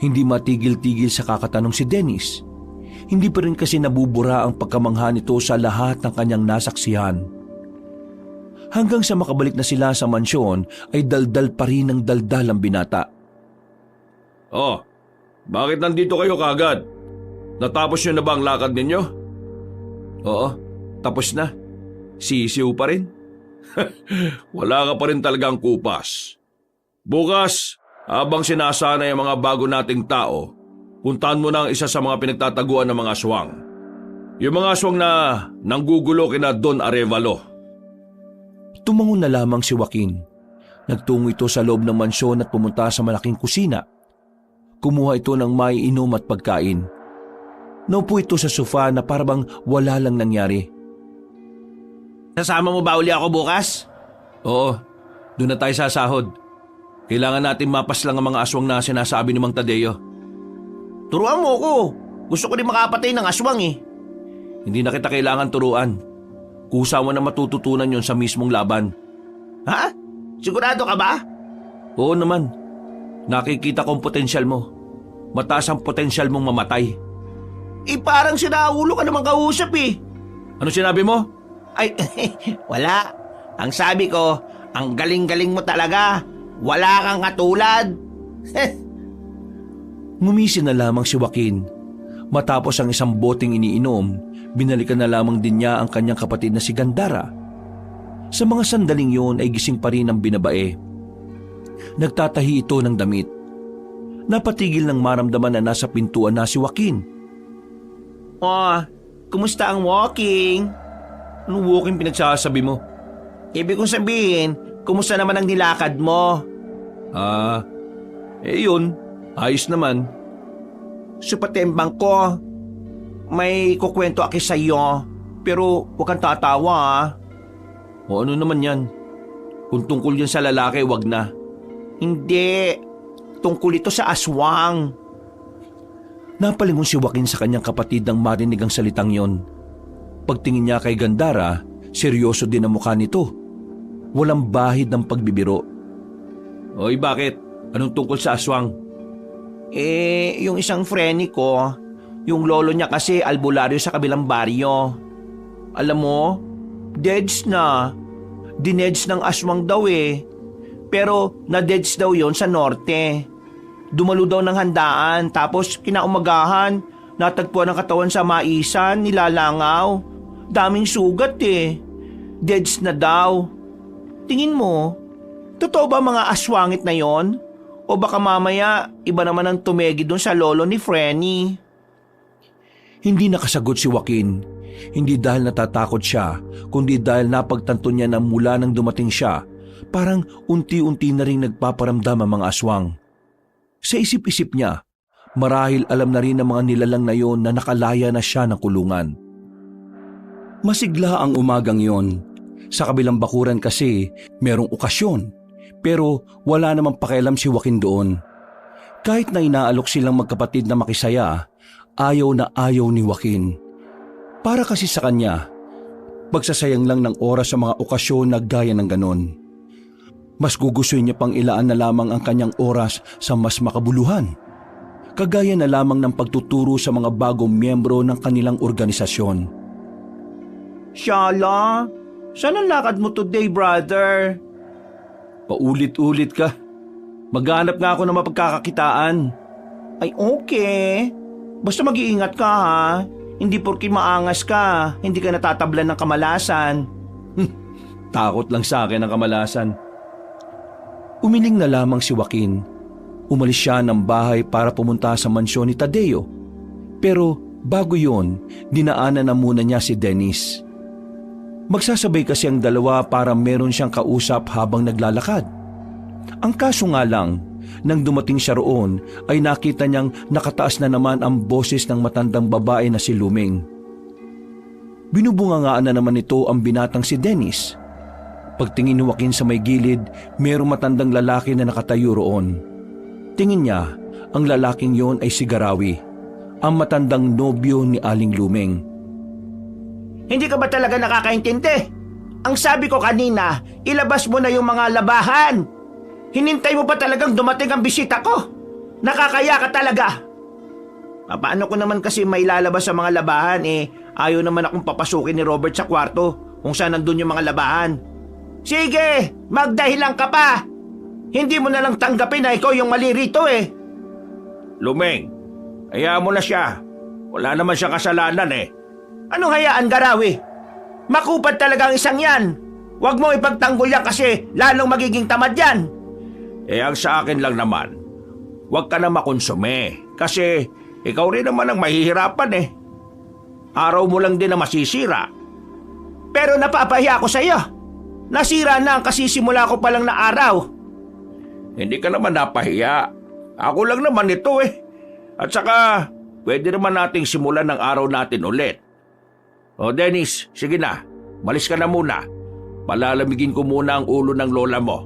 hindi matigil-tigil sa kakatanong si Dennis. Hindi pa rin kasi nabubura ang pagkamangha nito sa lahat ng kanyang nasaksihan. Hanggang sa makabalik na sila sa mansyon ay daldal pa rin ng daldal ang binata. Oh, bakit nandito kayo kagad? Natapos nyo na ba ang lakad ninyo? Oo, tapos na. Sisiw pa rin. Wala ka pa rin talagang kupas. Bukas, habang sinasanay ang mga bago nating tao, puntahan mo na ang isa sa mga pinagtataguan ng mga aswang. Yung mga aswang na nanggugulo kina Don Arevalo. Tumangon na lamang si Joaquin. Nagtungo ito sa loob ng mansyon at pumunta sa malaking kusina. Kumuha ito ng maiinom at pagkain. Naupo ito sa sofa na parang wala lang nangyari. Sasama mo ba uli ako bukas? Oo, doon na tayo sasahod. Kailangan natin mapas lang ang mga aswang na sinasabi ni Mang Tadeo. Turuan mo ko. Gusto ko din makapatay ng aswang eh. Hindi na kita kailangan turuan. Kusa mo na matututunan yon sa mismong laban. Ha? Sigurado ka ba? Oo naman. Nakikita ko ang potensyal mo. Mataas ang potensyal mong mamatay. Parang sinaulo ka naman kausap eh. Ano sinabi mo? Ay, wala. Ang sabi ko, ang galing-galing mo talaga. Wala kang katulad. Ngumisi na lamang si Joaquin. Matapos ang isang boteng iniinom, binalikan na lamang din niya ang kanyang kapatid na si Gandara. Sa mga sandaling yun ay gising pa rin ang binabae. Nagtatahi ito ng damit. Napatigil ng maramdaman na nasa pintuan na si Joaquin. Oh, kumusta ang walking? Anong walking pinagsasabi mo? Ibig kong sabihin, kumusta naman ang nilakad mo? Yun. Ayos naman. Supatembang ko, may kukwento aki sa iyo, pero huwag kang tatawa ah. O ano naman yan? Kung tungkol yan sa lalaki, wag na. Hindi, tungkol ito sa aswang. Napalingon si Joaquin sa kanyang kapatid nang marinig ang salitang yon. Pagtingin niya kay Gandara, seryoso din ang mukha nito. Walang bahid ng pagbibiro. Oy, bakit? Anong tungkol sa aswang? Yung isang friend ko, yung lolo niya kasi albularyo sa kabilang baryo. Alam mo, deads na. Dineds ng aswang daw eh. Pero na-deads daw yon sa norte. Dumalo daw ng handaan tapos kinaumagahan, natagpuan ang katawan sa maisan, nilalangaw. Daming sugat eh. Deads na daw. Tingin mo, totoo ba mga aswangit na yon? O baka mamaya iba naman ang tumegi doon sa lolo ni Frenny? Hindi nakasagot si Joaquin. Hindi dahil natatakot siya, kundi dahil napagtanto niya na mula nang dumating siya, parang unti-unti na rin nagpaparamdam ang mga aswang. Sa isip-isip niya, marahil alam na rin ng mga nilalang na yon na nakalaya na siya ng kulungan. Masigla ang umagang yon. Sa kabilang bakuran kasi, merong okasyon. Pero wala namang pakialam si Joaquin doon. Kahit na inaalok silang magkapatid na makisaya, ayaw na ayaw ni Joaquin. Para kasi sa kanya, pagsasayang lang ng oras sa mga okasyon na gaya ng ganon. Mas gugustuhin niya pang ilaan na lamang ang kanyang oras sa mas makabuluhan. Kagaya na lamang ng pagtuturo sa mga bagong miyembro ng kanilang organisasyon. Shala, saan ang lakad mo today, brother? Paulit-ulit ka. Maghanap nga ako ng mapagkakakitaan. Ay okay. Basta mag-iingat ka ha. Hindi porke maangas ka, hindi ka natatablan ng kamalasan. Takot lang sa akin ang kamalasan. Umiling na lamang si Joaquin. Umalis siya ng bahay para pumunta sa mansyon ni Tadeo. Pero bago yon, dinaanan na muna niya si Dennis. Magsasabay kasi ang dalawa para meron siyang kausap habang naglalakad. Ang kaso nga lang, nang dumating siya roon ay nakita niyang nakataas na naman ang boses ng matandang babae na si Luming. Binubungangaan na naman ito ang binatang si Dennis. Pagtingin ni Joaquin sa may gilid, mayroong matandang lalaki na nakatayo roon. Tingin niya, ang lalaking yon ay si Garawi, ang matandang nobyo ni Aling Luming. Hindi ka ba talaga nakakaintindi? Ang sabi ko kanina, ilabas mo na yung mga labahan. Hinintay mo pa talagang dumating ang bisita ko. Nakakaya ka talaga. Paano ko naman kasi may lalabas sa mga labahan ayaw naman akong papasukin ni Robert sa kwarto kung saan nandun yung mga labahan. Sige, magdahilan ka pa. Hindi mo na lang tanggapin na ikaw yung mali rito eh. Lumeng, hayaan mo na siya. Wala naman siyang kasalanan eh. Anong hayaan, Garawi? Makupad talaga ang isang yan. Huwag mo ipagtanggol yan kasi lalong magiging tamad yan. Ang sa akin lang naman, huwag ka na makonsume kasi ikaw rin naman ang mahihirapan eh. Araw mo lang din na masisira. Pero napapahiya ako sa iyo. Nasira na ang kasisimula ko palang na araw. Hindi ka naman napahiya. Ako lang naman ito eh. At saka, pwede naman nating simulan ng araw natin ulit. O Dennis, sige na. Malis ka na muna. Palalamigin ko muna ang ulo ng lola mo.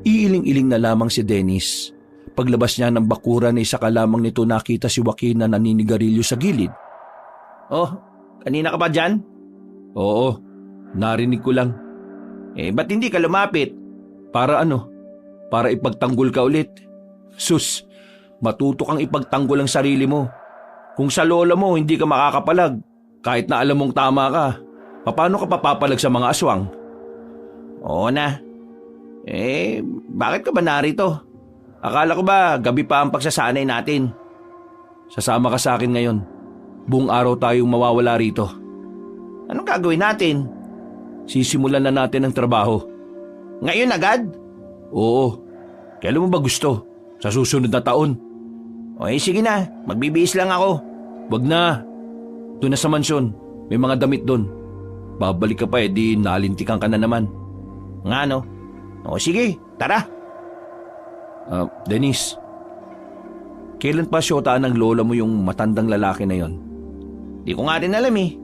Iiling-iling na lamang si Dennis. Paglabas niya ng bakuran ay saka lamang nito nakita si Joaquin na naninigarilyo sa gilid. Oh, kanina ka ba dyan? Oo, narinig ko lang. Ba't hindi ka lumapit? Para ano? para ipagtanggol ka ulit. Sus, matuto kang ipagtanggol ang sarili mo. Kung sa lola mo hindi ka makakapalag, kahit na alam mong tama ka, paano ka papapalag sa mga aswang? Oo na. Bakit ka ba narito? Akala ko ba gabi pa ang pagsasanay natin? Sasama ka sa akin ngayon. Buong araw tayong mawawala rito. Anong gagawin natin? Sisimulan na natin ang trabaho. Ngayon agad? Oo. Kailan mo ba gusto? Sa susunod na taon? Sige na, magbibihis lang ako. Wag na. Doon na sa mansyon. May mga damit doon. Babalik ka pa di nalintikan ka na naman. Nga no? Sige, tara. Dennis, kailan pa syotaan ng lola mo yung matandang lalaki na yon? Di ko nga rin alam eh.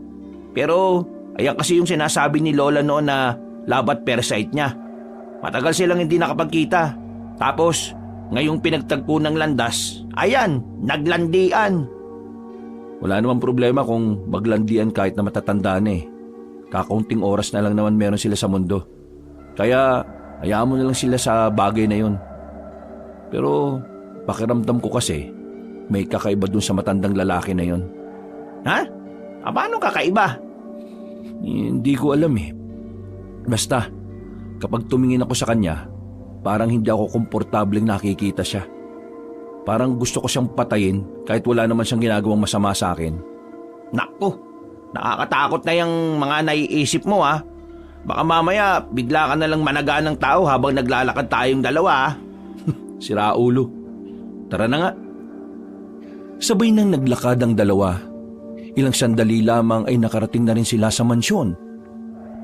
Pero ayan kasi yung sinasabi ni lola noon na labat parasite niya. Matagal silang hindi nakapagkita. Tapos, ngayong pinagtagpo ng landas, ayan, naglandian. Wala namang problema kung maglandian kahit na matatanda na eh. Kakaunting oras na lang naman meron sila sa mundo. Kaya, hayaan mo na lang sila sa bagay na yon. Pero, pakiramdam ko kasi, may kakaiba dun sa matandang lalaki na yon. Ha? Paano kakaiba? Hindi ko alam eh. Basta, kapag tumingin ako sa kanya, parang hindi ako komportableng nakikita siya. Parang gusto ko siyang patayin kahit wala naman siyang ginagawang masama sa akin. Naku, nakakatakot na yung mga naiisip mo ha. Baka mamaya bigla ka na lang managa ng tao habang naglalakad tayong dalawa ha. Sira ulo. Tara na nga. Sabay nang naglakad ang dalawa. Ilang sandali lamang ay nakarating na rin sila sa mansyon.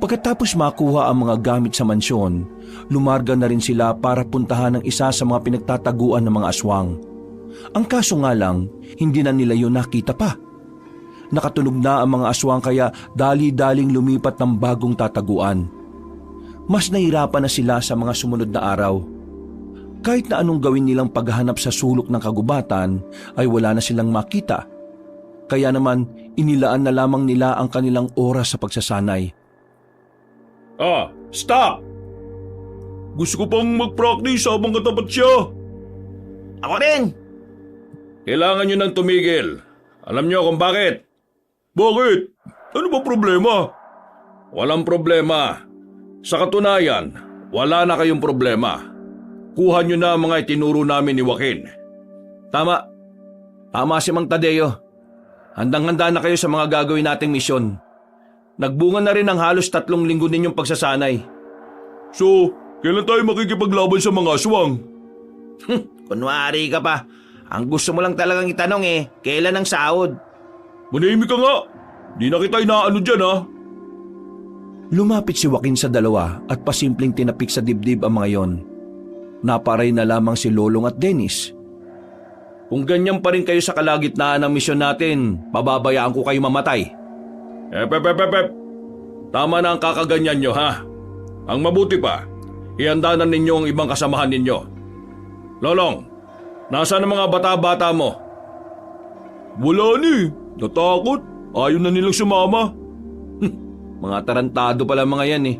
Pagkatapos makuha ang mga gamit sa mansyon, lumarga na rin sila para puntahan ang isa sa mga pinagtataguan ng mga aswang. Ang kaso nga lang, hindi na nila yun nakita pa. Nakatunog na ang mga aswang kaya dali-daling lumipat ng bagong tataguan. Mas nahirapan na sila sa mga sumunod na araw. Kahit na anong gawin nilang paghahanap sa sulok ng kagubatan ay wala na silang makita. Kaya naman inilaan na lamang nila ang kanilang oras sa pagsasanay. Stop! Gusto ko pang mag-practice habang katapat siya. Ako rin! Kailangan nyo nang tumigil. Alam nyo kung bakit? Bakit? Ano ba problema? Walang problema. Sa katunayan, wala na kayong problema. Kuha nyo na ang mga itinuro namin ni Joaquin. Tama. Tama si Mang Tadeo. Handang-handa na kayo sa mga gagawin nating misyon. Nagbunga na rin ang halos 3 linggo ninyong pagsasanay. So, kailan tayo makikipaglaban sa mga aswang? Kunwari ka pa. Ang gusto mo lang talagang itanong kailan ang sahod? Manahimik ka nga. Di na kita inaano dyan ha. Lumapit si Joaquin sa dalawa at pasimpleng tinapik sa dibdib ang mga yon. Naparay na lamang si Lolong at Dennis. Kung ganyan pa rin kayo sa kalagitnaan ng misyon natin, pababayaan ko kayo mamatay. Tama na ang kakaganyan nyo ha. Ang mabuti pa, ihanda na ninyo ang ibang kasamahan ninyo. Lolong, nasaan ang mga bata-bata mo? Wala ni, natakot. Ayaw na nilang sumama. Mga tarantado pala mga yan eh.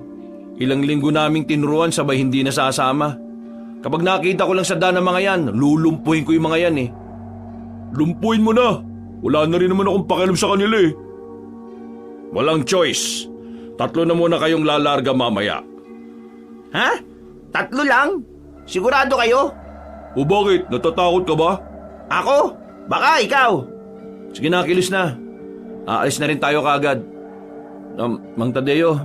Ilang linggo naming tinuruan sabay hindi nasasama. Kapag nakita ko lang sa daan ng mga yan, lulumpuhin ko yung mga yan eh. Lumpuin mo na. Wala na rin naman akong pakialam sa kanila eh. Walang choice. 3 na muna kayong lalarga mamaya. Ha? 3 lang? Sigurado kayo? O bakit? Natatakot ka ba? Ako? Baka ikaw? Sige na, kilos na. Aalis na rin tayo kaagad. Mang Tadeo,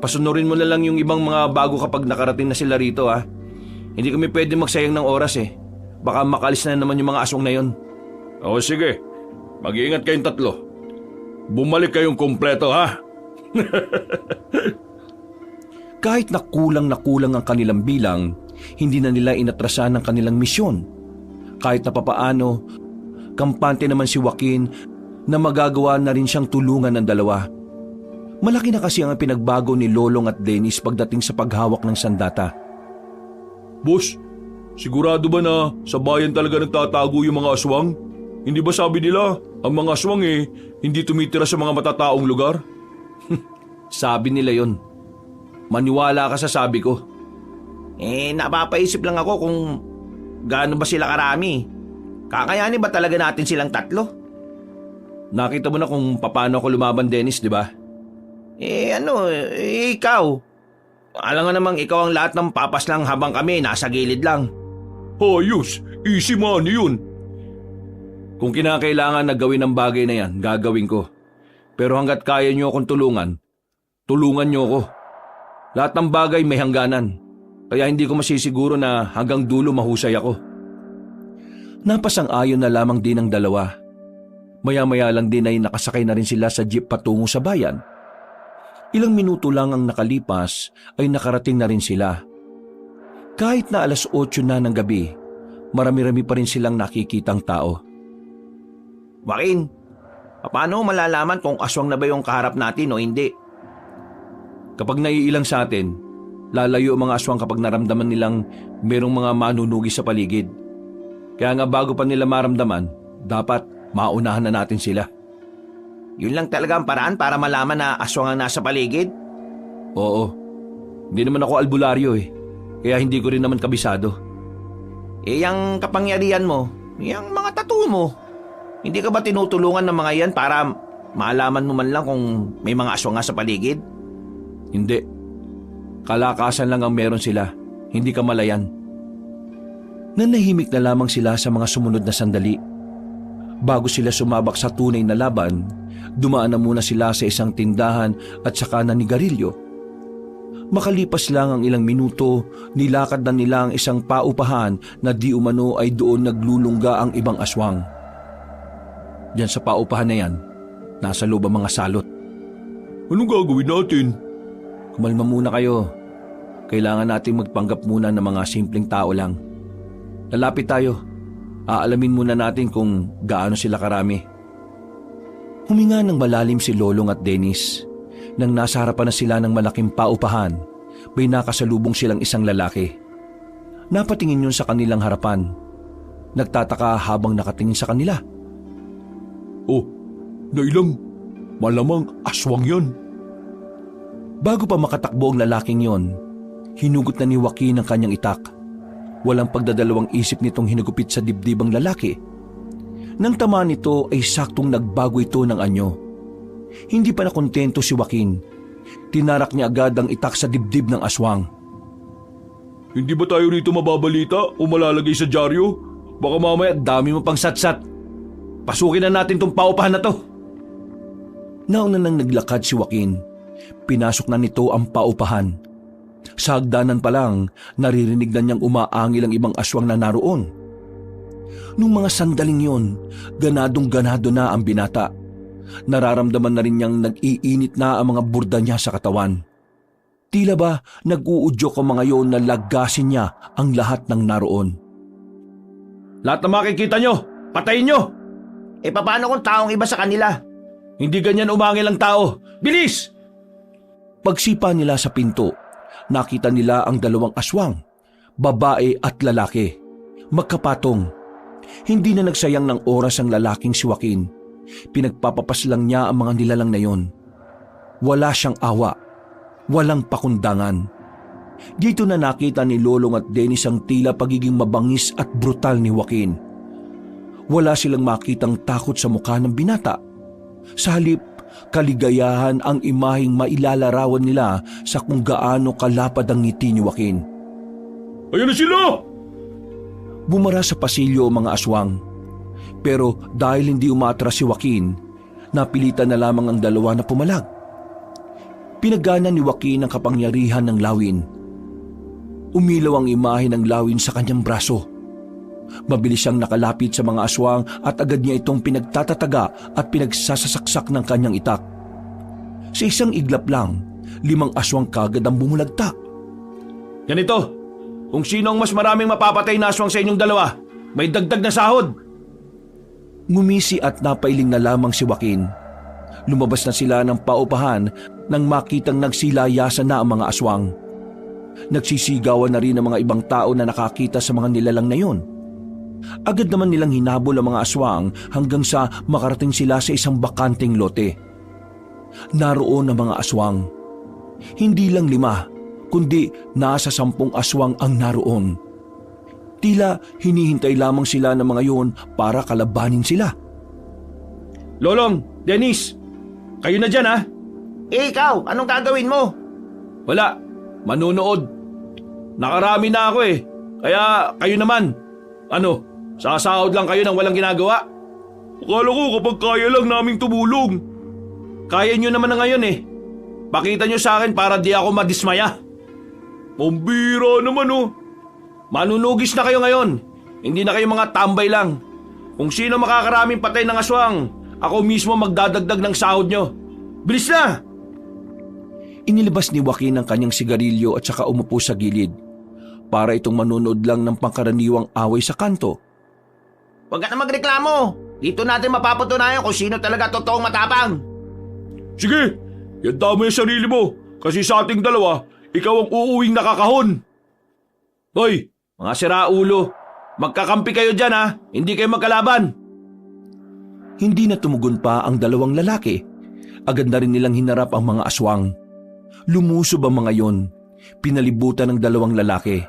pasunurin mo na lang yung ibang mga bago kapag nakarating na sila rito ha. Hindi kami pwede magsayang ng oras eh. Baka makalis na naman yung mga aswang na yon. O sige, mag-iingat kayong 3. Bumalik kayong kumpleto ha. Kahit na kulang ang kanilang bilang, hindi na nila inatrasan ang kanilang misyon. Kahit na papaano, kampante naman si Joaquin na magagawa na rin siyang tulungan ng dalawa. Malaki na kasi ang pinagbago ni Lolong at Dennis pagdating sa paghawak ng sandata. Boss, sigurado ba na sa bayan talaga nagtatago yung mga aswang? Hindi ba sabi nila, ang mga aswang hindi tumitira sa mga matataong lugar? Sabi nila yon. Maniwala ka sa sabi ko. Napapaisip lang ako kung gaano ba sila karami. Kakayanin ba talaga natin silang 3? Nakita mo na kung paano ako lumaban, Dennis, di ba? Ikaw. Alam nga namang ikaw ang lahat ng papas lang habang kami nasa gilid lang. Ayos, easy money yun. Kung kinakailangan na gawin ang bagay na yan, gagawin ko. Pero hanggat kaya niyo akong tulungan, tulungan niyo ako. Lahat ng bagay may hangganan. Kaya hindi ko masisiguro na hanggang dulo mahusay ako. Napasang-ayon na lamang din ang dalawa. Maya-maya lang din ay nakasakay na rin sila sa jeep patungo sa bayan. Ilang minuto lang ang nakalipas ay nakarating na rin sila. Kahit na 8:00 na ng gabi, marami-rami pa rin silang nakikitang tao. Joaquin, paano malalaman kung aswang na ba yung kaharap natin o hindi? Kapag naiilang sa atin, lalayo ang mga aswang kapag naramdaman nilang merong mga manunugi sa paligid. Kaya nga bago pa nila maramdaman, dapat maunahan na natin sila. Yun lang talaga ang paraan para malaman na aswang ang nasa paligid? Oo. Hindi naman ako albularyo kaya hindi ko rin naman kabisado. Yung kapangyarihan mo, yung mga tattoo mo, hindi ka ba tinutulungan ng mga yan para malaman mo man lang kung may mga aswang nga sa paligid? Hindi. Kalakasan lang ang meron sila, hindi kamalayan. Nanahimik na lamang sila sa mga sumunod na sandali. Bago sila sumabak sa tunay na laban, dumaan na muna sila sa isang tindahan at saka nanigarilyo. Makalipas lang ang ilang minuto, nilakad na nila ang isang paupahan na di umano ay doon naglulungga ang ibang aswang. Diyan sa paupahan na yan, nasa loob ang mga salot. Anong gagawin natin? Kumalma muna kayo. Kailangan natin magpanggap muna ng mga simpleng tao lang. Lalapit tayo. Aalamin muna natin kung gaano sila karami. Huminga ng malalim si Lolong at Dennis. Nang nasa harapan na sila ng malaking paupahan, may nakasalubong silang isang lalaki. Napatingin yun sa kanilang harapan. Nagtataka habang nakatingin sa kanila. Oh, nailang. Malamang aswang yan. Bago pa makatakbo ang lalaking yon, hinugot na ni Joaquin ang kanyang itak. Walang pagdadalawang isip nitong hinugupit sa dibdib ang lalaki. Nang tamaan nito ay saktong nagbago ito ng anyo. Hindi pa nakontento si Joaquin. Tinarak niya agad ang itak sa dibdib ng aswang. Hindi ba tayo rito mababalita o malalagay sa dyaryo? Baka mamaya dami mo pang satsat. Pasukin na natin tong paupahan na to. Nauna nang naglakad si Joaquin. Pinasok na nito ang paupahan. Sa hagdanan pa lang, naririnig na niyang umaangil ang ibang aswang na naroon. Nung mga sandaling yon, ganadong-ganado na ang binata. Nararamdaman na rin niyang nag-iinit na ang mga burda niya sa katawan. Tila ba nag-uudyok ang mga yon na lagasin niya ang lahat ng naroon. Lahat na makikita nyo, patayin nyo! Paano kung taong iba sa kanila? Hindi ganyan umangil ang tao. Bilis! Pagsipa nila sa pinto, nakita nila ang dalawang aswang, babae at lalaki. Magkapatong. Hindi na nagsayang ng oras ang lalaking si Joaquin. Pinagpapapas lang niya ang mga nilalang na yon. Wala siyang awa. Walang pakundangan. Dito na nakita ni Lolong at Dennis ang tila pagiging mabangis at brutal ni Joaquin. Wala silang makitang takot sa mukha ng binata. Sa halip, kaligayahan ang imaheng mailalarawan nila sa kung gaano kalapad ang ngiti ni Joaquin. Ayan na sila! Bumara sa pasilyo ang mga aswang. Pero dahil hindi umatras si Joaquin, napilitan na lamang ang dalawa na pumalag. Pinagana ni Joaquin ang kapangyarihan ng lawin. Umilaw ang imahe ng lawin sa kanyang braso. Mabilis siyang nakalapit sa mga aswang at agad niya itong pinagtatataga at pinagsasasaksak ng kanyang itak. Sa isang iglap lang, 5 aswang kagad ang bumulagta. Ganito, kung sino ang mas maraming mapapatay na aswang sa inyong dalawa, may dagdag na sahod. Ngumisi at napailing na lamang si Joaquin. Lumabas na sila ng paupahan nang makitang nagsilayasan na ang mga aswang. Nagsisigawan na rin ang mga ibang tao na nakakita sa mga nilalang na yun. Agad naman nilang hinabol ang mga aswang hanggang sa makarating sila sa isang bakanting lote. Naroon ang mga aswang. Hindi lang 5, kundi nasa 10 aswang ang naroon. Tila hinihintay lamang sila ng mga yun para kalabanin sila. Lolong, Dennis, kayo na dyan ha? Eh ikaw, anong gagawin mo? Wala, manunood. Nakarami na ako eh. Kaya kayo naman. Ano, sasahod lang kayo ng walang ginagawa? Akala ko kapag kaya lang naming tumulong. Kaya nyo naman na ngayon eh. Pakita nyo sa akin para di ako madismaya. Pambira naman oh. Manunugis na kayo ngayon. Hindi na kayo mga tambay lang. Kung sino makakaraming patay ng aswang, ako mismo magdadagdag ng sahod nyo. Bilis na! Inilabas ni Joaquin ang kanyang sigarilyo at saka umupo sa gilid para itong manonood lang ng pangkaraniwang away sa kanto. Huwag ka na magreklamo. Dito natin mapapatunayan kung sino talaga totoong matapang. Sige, yanda mo yung sarili mo. Kasi sa ating dalawa, ikaw ang uuwing nakakahon. Hoy, mga siraulo, magkakampi kayo dyan ha. Hindi kayo magkalaban. Hindi na tumugon pa ang dalawang lalaki. Agad na rin nilang hinarap ang mga aswang. Lumusob ang mga yon. Pinalibutan ng dalawang lalaki.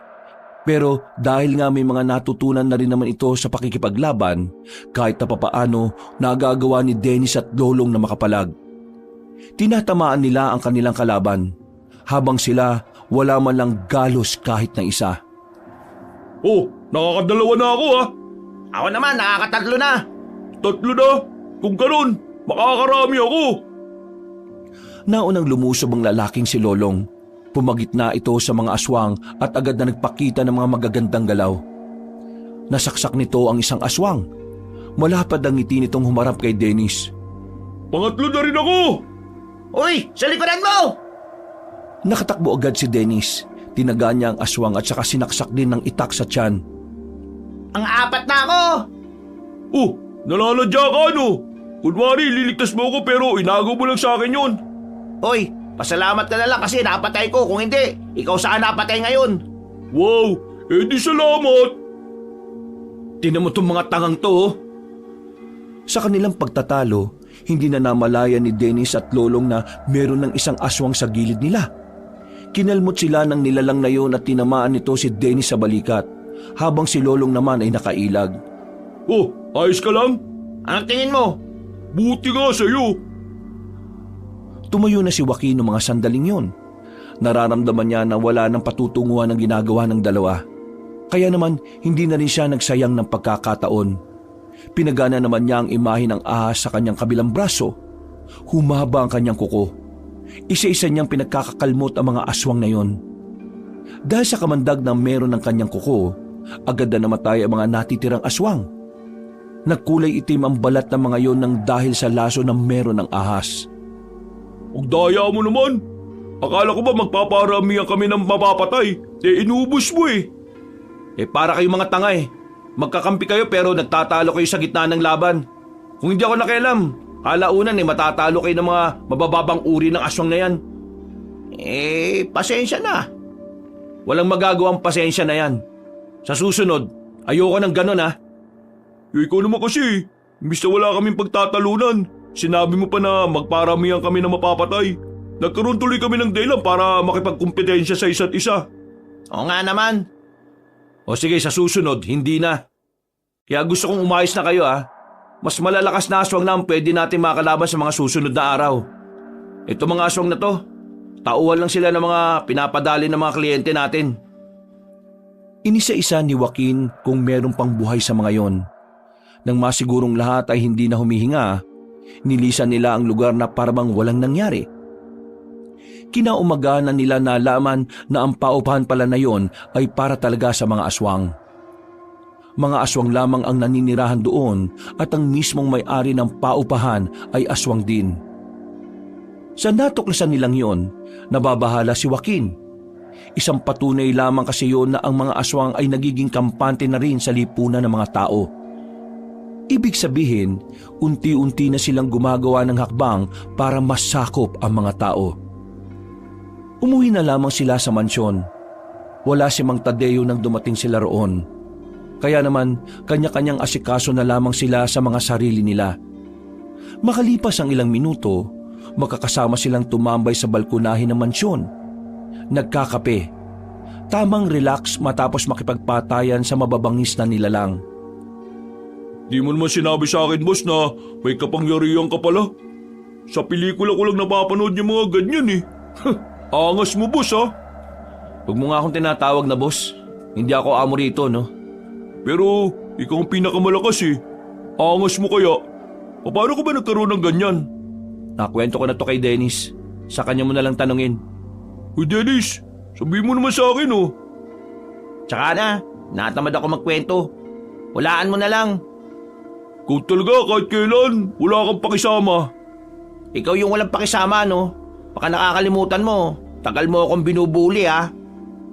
Pero dahil nga may mga natutunan na rin naman ito sa pakikipaglaban, kahit na papaano nagagawa ni Dennis at Lolong na makapalag. Tinatamaan nila ang kanilang kalaban, habang sila wala man lang galos kahit na isa. Oh, nakakadalawa na ako ha. Ako naman, nakakatatlo na. 3 na? Kung ganun, makakarami ako. Naunang lumusob ang lalaking si Lolong. Pumagitna ito sa mga aswang at agad na nagpakita ng mga magagandang galaw. Nasaksak nito ang isang aswang. Malapad ang ngiti nitong humarap kay Dennis. Pangatlo na rin ako! Uy, sa likuran mo! Nakatakbo agad si Dennis. Tinaga niya ang aswang at saka sinaksak din ng itak sa tiyan. Ang 4 na ako! Oh, nalalagya ka ano? Kunwari, liligtas mo ako pero inago mo lang sa akin yun. Uy, pasalamat ka na lang kasi napatay ko. Kung hindi, ikaw saan napatay ngayon? Wow, di salamat. Tinan mo tong mga tangang to oh. Sa kanilang pagtatalo, hindi na namalayan ni Dennis at Lolong na meron ng isang aswang sa gilid nila. Kinalmot sila ng nilalang na yon at tinamaan nito si Dennis sa balikat, habang si Lolong naman ay nakailag. Oh, ayos ka lang? Anong tingin mo? Buti nga sa'yo. Tumayo na si Joaquin noong mga sandaling yon. Nararamdaman niya na wala ng patutunguhan ang ginagawa ng dalawa. Kaya naman hindi na rin siya nagsayang ng pagkakataon. Pinagana naman niya ang imahe ng ahas sa kanyang kabilang braso. Humaba ang kanyang kuko. Isa-isa niyang pinagkakakalmot ang mga aswang na yon. Dahil sa kamandag na meron ng kanyang kuko, agad na namatay ang mga natitirang aswang. Nagkulay itim ang balat ng mga yon nang dahil sa laso na meron ng ahas. Ang daya mo naman. Akala ko ba magpaparamihan kami ng mapapatay? Inubos mo eh. Para kayong mga tanga eh. Magkakampi kayo pero nagtatalo kayo sa gitna ng laban. Kung hindi ako nakialam, kalaunan matatalo kayo ng mga mabababang uri ng aswang na yan. Pasensya na. Walang magagawang pasensya na yan. Sa susunod, ayoko ng ganun ha. Ikaw naman kasi, imbis na wala kaming pagtatalunan, sinabi mo pa na magparamihan kami ng mapapatay. Nagkaroon tuloy kami ng dahilan para makipagkumpetensya sa isa't isa. Oo nga naman. O sige, sa susunod, hindi na. Kaya gusto kong umayos na kayo ha. Mas malalakas na aswang na ang pwede natin makalaban sa mga susunod na araw. Ito mga aswang na to, tauhan lang sila ng mga pinapadali ng mga kliyente natin. Inisa-isa ni Joaquin kung meron pang buhay sa mga yon. Nang masigurong lahat ay hindi na humihinga, nilisan nila ang lugar na parang walang nangyari. Kinaumaga na nila nalaman na ang paupahan pala na yon ay para talaga sa mga aswang. Mga aswang lamang ang naninirahan doon at ang mismong may-ari ng paupahan ay aswang din. Sa natuklasan nilang yon, nababahala si Joaquin. Isang patunay lamang kasi yon na ang mga aswang ay nagiging kampante na rin sa lipunan ng mga tao. Ibig sabihin, unti-unti na silang gumagawa ng hakbang para masakop ang mga tao. Umuwi na lamang sila sa mansyon. Wala si Mang Tadeo nang dumating sila roon. Kaya naman, kanya-kanyang asikaso na lamang sila sa mga sarili nila. Makalipas ang ilang minuto, magkakasama silang tumambay sa balkonahe ng mansyon. nagkakape. Tamang relax matapos makipagpatayan sa mababangis na nilalang. Di mo naman sinabi sa akin, boss, na may kapangyarihan ka pala. Sa pelikula ko lang napapanood yung mga ganyan eh. Angas mo, boss, ha? Huwag mo nga akong tinatawag na boss. Hindi ako amo rito, no? Pero ikaw ang pinakamalakas eh. Angas mo kaya. Paano ka ba nagkaroon ng ganyan? Nakwento ko na to kay Dennis. Sa kanya mo na lang tanungin. Uy, Dennis, sabihin mo naman sa akin, oh. Tsaka na, natamad ako magkwento. Hulaan mo na lang. Ikaw talaga kahit kailan, wala kang pakisama. Ikaw yung walang pakisama, no? Baka nakakalimutan mo. Tagal mo akong binubuli, ha?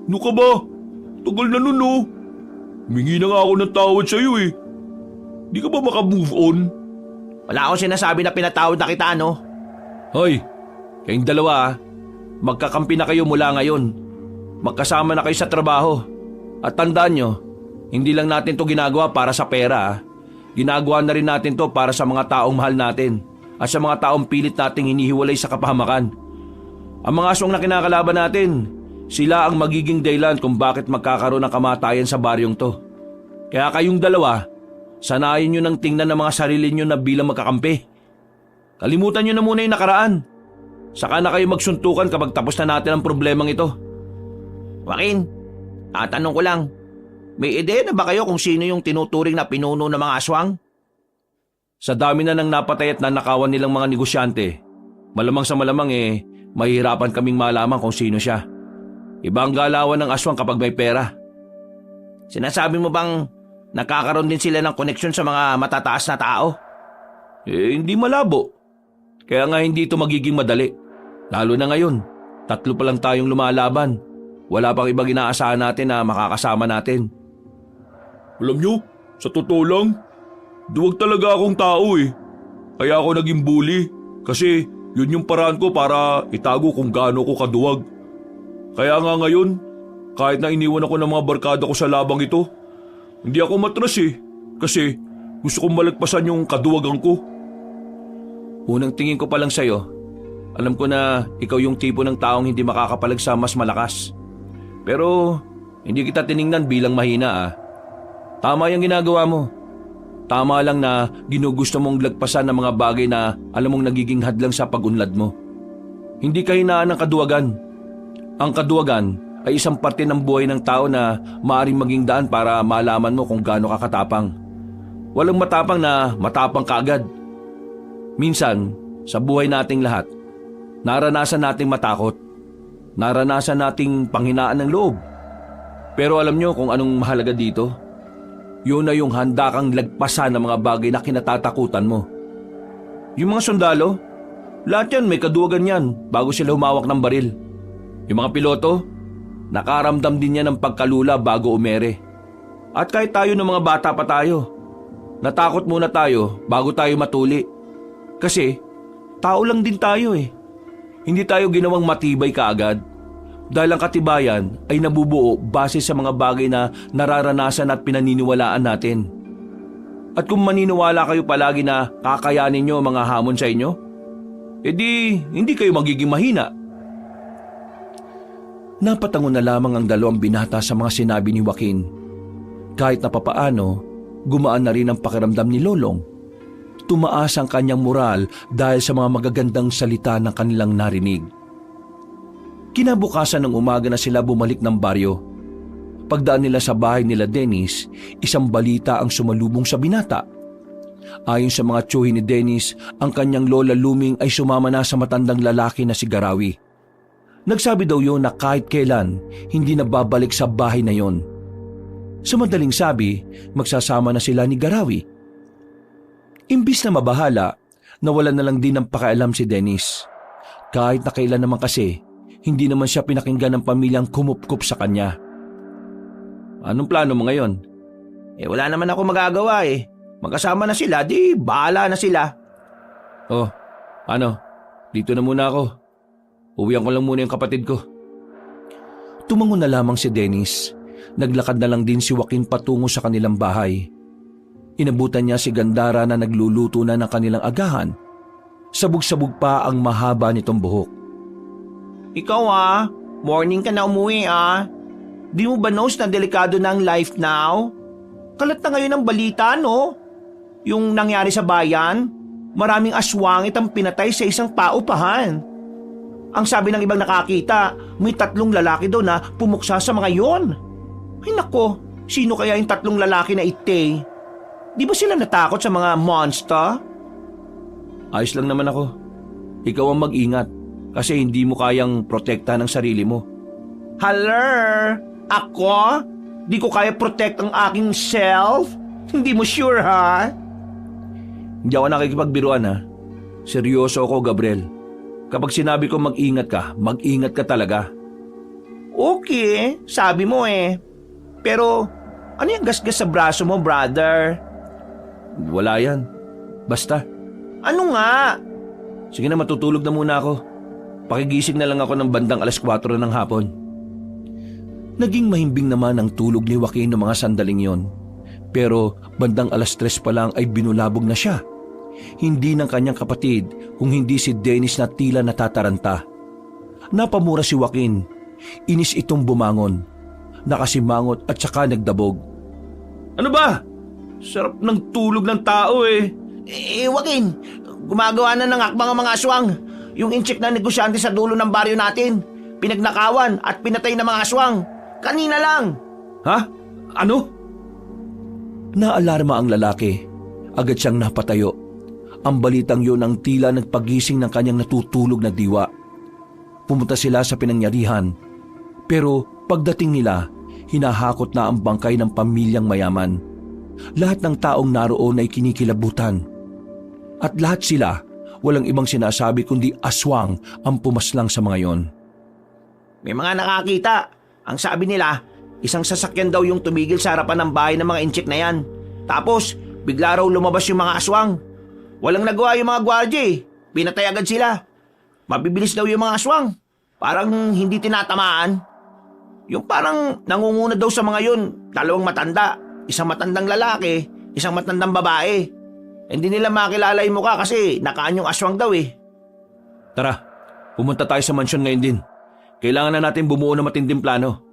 Ano ka ba? Tagal na nun, oh. Humingi na nga ako ng tawad sa'yo eh. Di ka ba maka-move on? Wala akong sinasabi na pinatawad na kita, no? Hoy, kayong dalawa magkakampi na kayo mula ngayon. Magkasama na kayo sa trabaho. At tandaan nyo, hindi lang natin to ginagawa para sa pera. Ginagawa na rin natin to para sa mga taong mahal natin at sa mga taong pilit nating hinihiwalay sa kapahamakan. Ang mga aswang na kinakalaban natin, sila ang magiging dahilan kung bakit magkakaroon ng kamatayan sa baryong to. Kaya kayong dalawa, sanayin nyo nang tingnan ng mga sarili nyo na bilang magkakampi. Kalimutan nyo na muna yung nakaraan. Saka na kayo magsuntukan kapag tapos na natin ang problemang ito. Joaquin, tatanong ko lang. May ideya na ba kayo kung sino yung tinuturing na pinuno ng mga aswang? Sa dami na ng napatay at nanakawan nilang mga negosyante, malamang sa malamang mahihirapan kaming malaman kung sino siya. Iba ang galawan ng aswang kapag may pera. Sinasabi mo bang nakakaroon din sila ng koneksyon sa mga matataas na tao? Hindi malabo. Kaya nga hindi ito magiging madali. Lalo na ngayon, 3 pa lang tayong lumalaban. Wala pang ibang inaasahan natin na makakasama natin. Alam nyo, sa totoo lang, duwag talaga akong tao eh. Kaya ako naging bully kasi yun yung paraan ko para itago kung gaano ko kaduwag. Kaya nga ngayon, kahit na iniwan ako ng mga barkada ko sa labang ito, hindi ako matras eh. Kasi gusto kong malagpasan yung kaduwagan ko. Unang tingin ko pa lang sa'yo, alam ko na ikaw yung tipo ng taong hindi makakapalag sa mas malakas. Pero hindi kita tiningnan bilang mahina. Tama yung ginagawa mo. Tama lang na ginugusto mong lagpasan ng mga bagay na alam mong nagiging hadlang sa pag-unlad mo. Hindi ka hinaan ng kaduwagan. Ang kaduwagan ay isang parte ng buhay ng tao na maaaring maging daan para malaman mo kung gaano ka katapang. Walang matapang na matapang kaagad. Minsan, sa buhay nating lahat, naranasan nating matakot. Naranasan nating panghinaan ng loob. Pero alam nyo kung anong mahalaga dito? Yun na yung handa kang lagpasan ng mga bagay na kinatatakutan mo. Yung mga sundalo, lahat yan may kaduwagan yan bago sila humawak ng baril. Yung mga piloto, nakaramdam din yan ng pagkalula bago umere. At kahit tayo ng mga bata pa tayo, natakot muna tayo bago tayo matuli. Kasi, tao lang din tayo eh. Hindi tayo ginawang matibay kaagad. Dahil ang katibayan ay nabubuo base sa mga bagay na nararanasan at pinaniniwalaan natin. At kung maniniwala kayo palagi na kakayanin nyo mga hamon sa inyo, edi hindi kayo magiging mahina. Napatango na lamang ang 2 binata sa mga sinabi ni Joaquin. Kahit na papaano, gumaan na rin ang pakiramdam ni Lolong. Tumaas ang kanyang moral dahil sa mga magagandang salita ng kanilang narinig. Kinabukasan ng umaga na sila bumalik ng baryo. Pagdaan nila sa bahay nila Dennis, isang balita ang sumalubong sa binata. Ayon sa mga tiyuhin ni Dennis, ang kanyang lola Luming ay sumama na sa matandang lalaki na si Garawi. Nagsabi daw yun na kahit kailan, hindi na babalik sa bahay na yon. Sa madaling sabi, magsasama na sila ni Garawi. Imbis na mabahala, nawalan na lang din ng pakialam si Dennis. Kahit na kailan naman kasi, hindi naman siya pinakinggan ng pamilyang kumupkup sa kanya. Anong plano mo ngayon? Wala naman ako magagawa eh. Magkasama na sila, di bahala na sila. Oh, dito na muna ako. Uwihan ko lang muna yung kapatid ko. Tumango na lamang si Dennis. Naglakad na lang din si Joaquin patungo sa kanilang bahay. Inabutan niya si Gandara na nagluluto na ng kanilang agahan. Sabog-sabog pa ang mahaba nitong buhok. Ikaw Morning ka na umuwi Di mo ba knows na delikado na ang life now? Kalat na ngayon ang balita, no? Yung nangyari sa bayan, maraming aswangit ang pinatay sa isang paupahan. Ang sabi ng ibang nakakita, may 3 lalaki daw na pumuksa sa mga yon. Ay nako, sino kaya yung 3 lalaki na ite? Di ba sila natakot sa mga monster? Ayos lang naman ako. Ikaw ang mag-ingat kasi hindi mo kayang protekta ng sarili mo. Haller, ako? Di ko kaya protect ang aking self? Hindi mo sure ha? Hindi ako nakikipagbiruan ha. Seryoso ako, Gabriel. Kapag sinabi ko mag-ingat ka talaga. Okay, sabi mo Pero ano yung gasgas sa braso mo, brother? Wala yan. Basta. Ano nga? Sige na, matutulog na muna ako. Pakigising na lang ako ng bandang 4:00 ng hapon. Naging mahimbing naman ang tulog ni Joaquin ng mga sandaling yon. Pero bandang 3:00 pa lang ay binulabog na siya. Hindi ng kanyang kapatid kung hindi si Dennis na tila natataranta. Napamura si Joaquin. Inis itong bumangon. Nakasimangot at saka nagdabog. Ano ba? Sarap ng tulog ng tao Joaquin, gumagawa na ng akbang ang mga aswang. Yung incheck na negosyante sa dulo ng baryo natin. Pinagnakawan at pinatay ng mga aswang. Kanina lang. Ha? Ano? Naalarma ang lalaki. Agad siyang napatayo. Ang balitang yun ang tila nagpagising ng kanyang natutulog na diwa. Pumunta sila sa pinangyarihan. Pero pagdating nila, hinahakot na ang bangkay ng pamilyang mayaman. Lahat ng taong naroon ay kinikilabutan. At lahat sila, walang ibang sinasabi kundi aswang ang pumaslang sa mga yon. May mga nakakita. Ang sabi nila, isang sasakyan daw yung tumigil sa harapan ng bahay ng mga incheck na yan. Tapos, bigla raw lumabas yung mga aswang. Walang nagawa yung mga gwardya Pinatay agad sila. Mabibilis daw yung mga aswang. Parang hindi tinatamaan. Yung parang nangunguna daw sa mga yun, 2 matanda. Isang matandang lalaki, isang matandang babae. Hindi nila makilala yung mukha kasi nakaan yung aswang daw Tara, pumunta tayo sa mansyon ngayon din. Kailangan na natin bumuo ng matinding plano.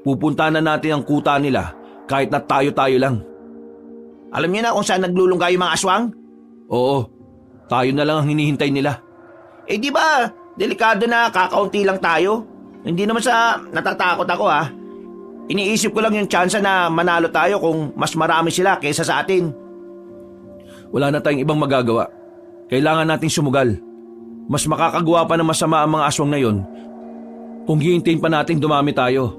Pupuntahan na natin ang kuta nila kahit na tayo-tayo lang. Alam niyo na kung saan naglulungga yung mga aswang? Oo, tayo na lang ang hinihintay nila. Di ba, delikado na kakaunti lang tayo? Hindi naman sa natatakot ako Iniisip ko lang yung tsansa na manalo tayo kung mas marami sila kaysa sa atin. Wala na tayong ibang magagawa. Kailangan nating sumugal. Mas makakagawa pa ng masama ang mga aswang na yon kung hihintayin pa nating dumami tayo.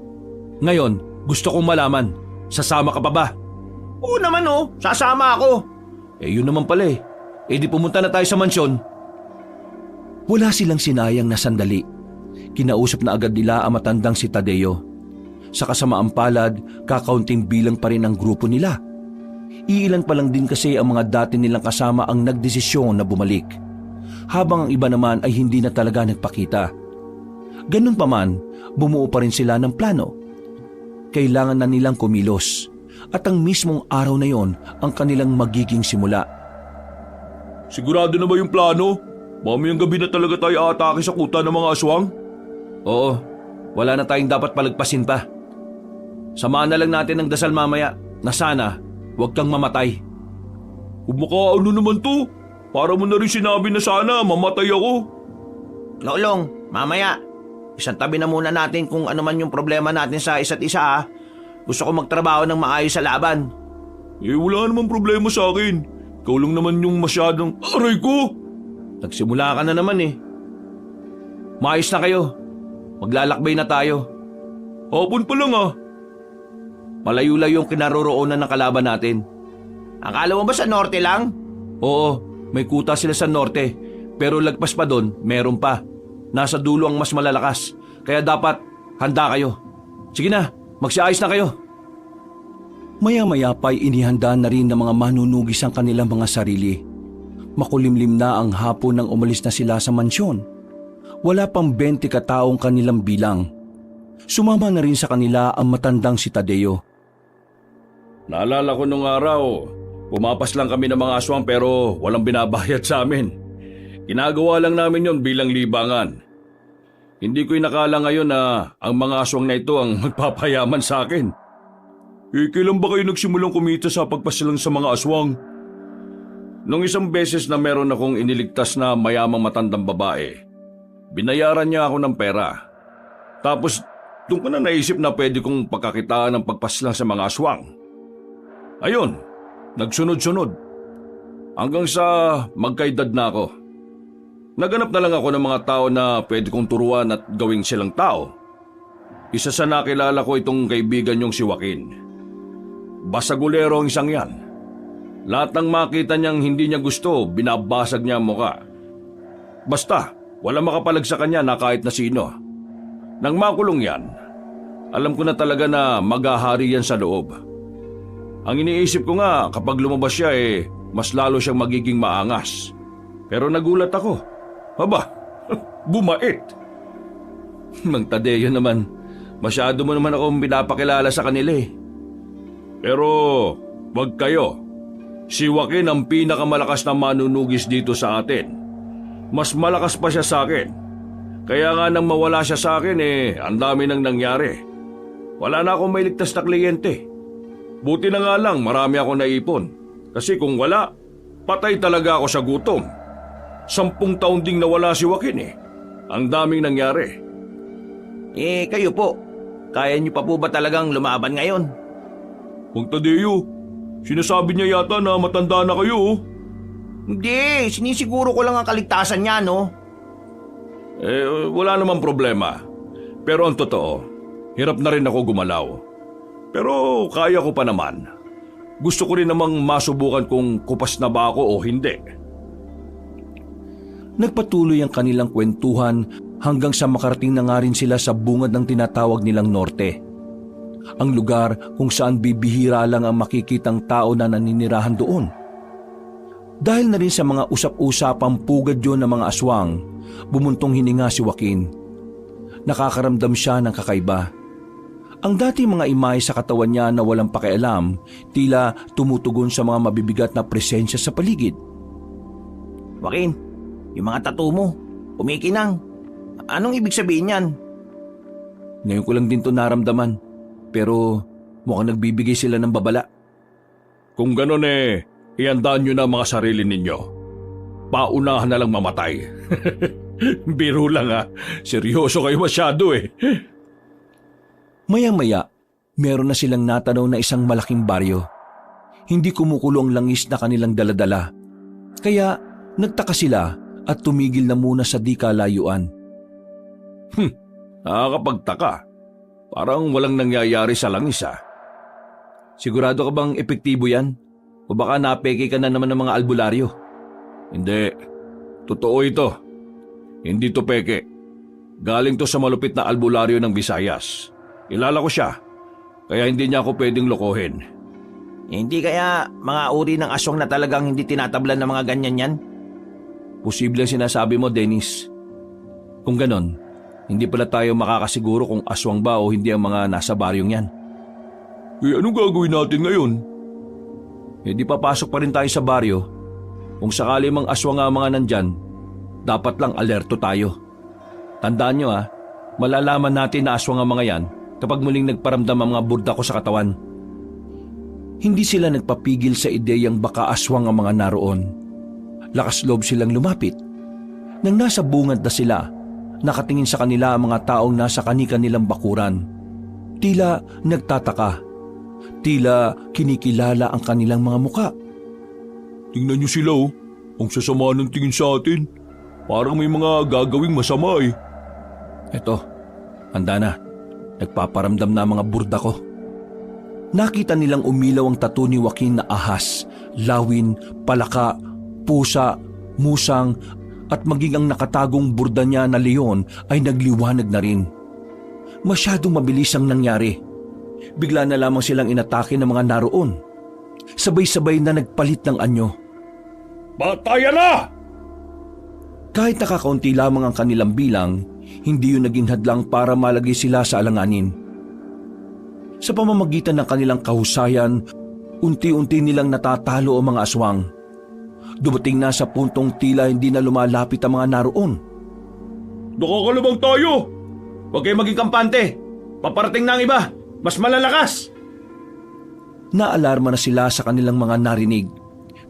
Ngayon, gusto kong malaman, sasama ka pa ba? Oo naman sasama ako. Yun naman pala di pumunta na tayo sa mansyon. Wala silang sinayang na sandali. Kinausap na agad nila ang matandang si Tadeo. Sa kasamaang palad, kakaunting bilang pa rin ang grupo nila. Iilan pa lang din kasi ang mga dati nilang kasama ang nagdesisyon na bumalik. Habang ang iba naman ay hindi na talaga nagpakita. Ganun pa man, bumuo pa rin sila ng plano. Kailangan na nilang kumilos. At ang mismong araw na yon ang kanilang magiging simula. Sigurado na ba yung plano? Mamayang gabi na talaga tayo aatake sa kuta ng mga aswang? Oo, wala na tayong dapat palagpasin pa. Samahan na lang natin ng dasal mamaya na sana huwag kang mamatay. Kumakaano naman to? Para mo na rin sinabi na sana mamatay ako. Lolong, mamaya. Isang tabi na muna natin kung ano man yung problema natin sa isa't isa Gusto ko magtrabaho ng maayos sa laban. Wala namang problema sa akin. Ikaw lang naman yung masyadong... Aray ko! Nagsimula ka na naman Maayos na kayo. Maglalakbay na tayo. Hapon pa lang Malayo-layo yung kinaroroonan ng kalaban natin. Akala mo ba sa norte lang? Oo, may kuta sila sa norte. Pero lagpas pa doon, meron pa. Nasa dulo ang mas malalakas. Kaya dapat handa kayo. Sige na, magsiayos na kayo. Maya-maya pa'y inihanda na rin ng mga manunugis ang kanilang mga sarili. Makulimlim na ang hapon nang umalis na sila sa mansyon. Wala pang 20 kataong kanilang bilang. Sumama na rin sa kanila ang matandang si Tadeo. Naalala ko nung araw, pumapas lang kami ng mga aswang pero walang binabayad sa amin. Ginagawa lang namin yon bilang libangan. Hindi ko inakala ngayon na ang mga aswang na ito ang magpapayaman sa akin. Kailan ba kayo nagsimulang kumita sa pagpasilang sa mga aswang? Nung isang beses na meron akong iniligtas na mayamang matandang babae, binayaran niya ako ng pera. Tapos doon ko na naisip na pwede kong pagkakitaan ng pagpasilang sa mga aswang. Ayun, nagsunod-sunod. Hanggang sa magkaedad na ako. Naganap na lang ako ng mga tao na pwede kong turuan at gawing silang tao. Isa sa nakilala ko itong kaibigan niyong si Joaquin. Basagulero ang isang yan. Lahat ng makita niyang hindi niya gusto, binabasag niya ang muka. Basta, walang makapalag sa kanya na kahit na sino. Nang makulong yan, alam ko na talaga na maghahari yan sa loob. Ang iniisip ko nga kapag lumabas siya mas lalo siyang magiging maangas. Pero nagulat ako. Aba, bumait. Mang Tadeo naman, masyado mo naman akong pinapakilala sa kanila eh. Pero wag kayo. Si Joaquin ang pinakamalakas na manunugis dito sa atin. Mas malakas pa siya sa akin. Kaya nga nang mawala siya sa akin ang dami nang nangyari. Wala na akong mailigtas na kliyente. Buti na nga lang marami akong naipon. Kasi kung wala, patay talaga ako sa gutom. 10 taon ding nawala si Joaquin. Ang daming nangyari. Kayo po, kaya niyo pa po ba talagang lumaban ngayon? Mang Tadeo, sinasabi niya yata na matanda na kayo. Hindi, sinisiguro ko lang ang kaligtasan niya, no? Wala namang problema. Pero ang totoo, hirap na rin ako gumalaw. Pero kaya ko pa naman. Gusto ko rin namang masubukan kung kupas na ba ako o hindi. Nagpatuloy ang kanilang kwentuhan hanggang sa makarating na nga rin sila sa bungad ng tinatawag nilang Norte. Ang lugar kung saan bibihira lang ang makikitang tao na naninirahan doon. Dahil na rin sa mga usap-usapang pugad yun ng mga aswang, bumuntong hininga si Joaquin. Nakakaramdam siya ng kakaiba. Ang dati mga imahe sa katawan niya na walang pakialam, tila tumutugon sa mga mabibigat na presensya sa paligid. Joaquin, yung mga tattoo mo, kumikinang. Anong ibig sabihin yan? Ngayon ko lang din to naramdaman, pero mukhang nagbibigay sila ng babala. Kung ganon iandaan nyo na mga sarili ninyo. Paunahan na lang mamatay. Biro lang seryoso kayo masyado Maya-maya, meron na silang natanaw na isang malaking baryo. Hindi kumukulo ang langis na kanilang daladala. Kaya nagtaka sila at tumigil na muna sa di kalayuan. Nakakapagtaka. Parang walang nangyayari sa langis Sigurado ka bang epektibo yan? O baka napeke ka na naman ng mga albularyo? Hindi. Totoo ito. Hindi to peke. Galing to sa malupit na albularyo ng Visayas. Kilala ko siya. Kaya hindi niya ako pwedeng lokohin. Hindi kaya mga uri ng aswang na talagang hindi tinatablan ng mga ganyan yan? Posible ang sinasabi mo, Dennis. Kung ganon, hindi pala tayo makakasiguro kung aswang ba o hindi ang mga nasa baryong yan. Anong gagawin natin ngayon? Di papasok pa rin tayo sa baryo. Kung sakali mang aswang nga mga nandyan, dapat lang alerto tayo. Tandaan nyo malalaman natin na aswang ang mga yan kapag muling nagparamdam ang mga burda ko sa katawan. Hindi sila nagpapigil sa ideyang baka aswang ang mga naroon. Lakas loob silang lumapit. Nang nasa bungad na sila, nakatingin sa kanila ang mga taong nasa kani-kanilang bakuran. Tila nagtataka. Tila kinikilala ang kanilang mga muka. Tingnan niyo sila ang sasama ng tingin sa atin. Parang may mga gagawing masama Eto, handa na. Nagpaparamdam na ang mga burda ko. Nakita nilang umilaw ang tattoo ni Joaquin na ahas, lawin, palaka, pusa, musang, at maging ang nakatagong burda niya na leon ay nagliwanag na rin. Masyadong mabilis ang nangyari. Bigla na lamang silang inatake ng mga naroon. Sabay-sabay na nagpalit ng anyo. Batayan na! Kahit nakakaunti lamang ang kanilang bilang, hindi yun naging hadlang para malagay sila sa alanganin. Sa pamamagitan ng kanilang kahusayan, unti-unti nilang natatalo ang mga aswang. Dumating na sa puntong tila hindi na lumalapit ang mga naroon. Nakakalabang tayo! Huwag kayo maging kampante. Paparating na ang iba. Mas malalakas. Naalarma na sila sa kanilang mga narinig.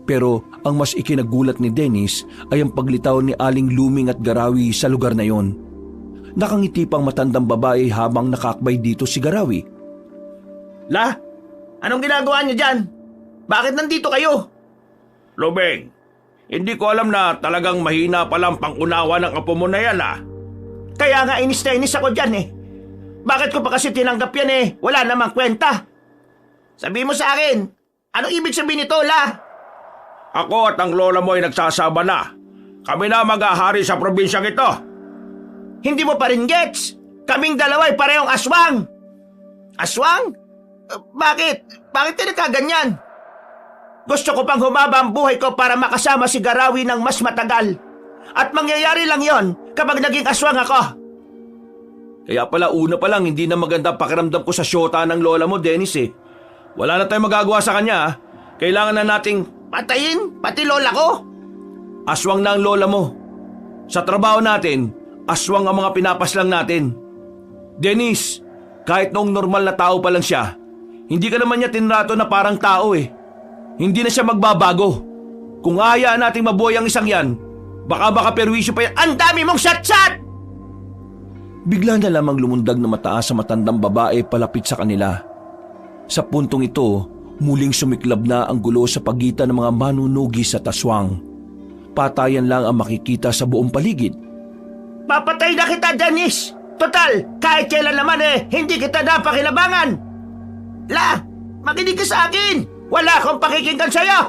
Pero ang mas ikinagulat ni Dennis ay ang paglitaw ni Aling Luming at Garawi sa lugar na yon. Nakangiti pang matandang babae habang nakakbay dito si Garawi. La, anong ginagawa niyo dyan? Bakit nandito kayo? Luming, hindi ko alam na talagang mahina palang pangunawa ng apo mo na yan Kaya nga inis na inis ako dyan Bakit ko pa kasi tinanggap yan Wala namang kwenta. Sabi mo sa akin, anong ibig sabihin nito, La? Ako at ang lola mo ay nagsasama na. Kami na mag-ahari sa probinsyang ito. Hindi mo pa rin gets. Kaming dalawa ay parehong aswang. Aswang? Bakit? Bakit tinakaganyan? Gusto ko pang humaba ang buhay ko para makasama si Garawi ng mas matagal. At mangyayari lang yon kapag naging aswang ako. Kaya pala una pa lang hindi na maganda pakiramdam ko sa syota ng lola mo, Dennis Wala na tayong magagawa sa kanya Kailangan na nating patayin pati lola ko. aswang na ang lola mo. Sa trabaho natin, aswang ang mga pinapaslang natin. Dennis, kahit noong normal na tao pa lang siya, hindi ka naman niya tinrato na parang tao Hindi na siya magbabago. Kung ahayaan nating mabuhay ang isang yan, baka perwisyo pa yan. Ang dami mong shot-shot! Bigla na lamang lumundag na mataas sa matandang babae palapit sa kanila. Sa puntong ito, muling sumiklab na ang gulo sa pagitan ng mga manunugis at aswang. Patayan lang ang makikita sa buong paligid. Papatay na kita, Dennis! Total, kahit kailan naman hindi kita napakinabangan! La, makinig ka sa akin! Wala akong pakikinggan sa'yo!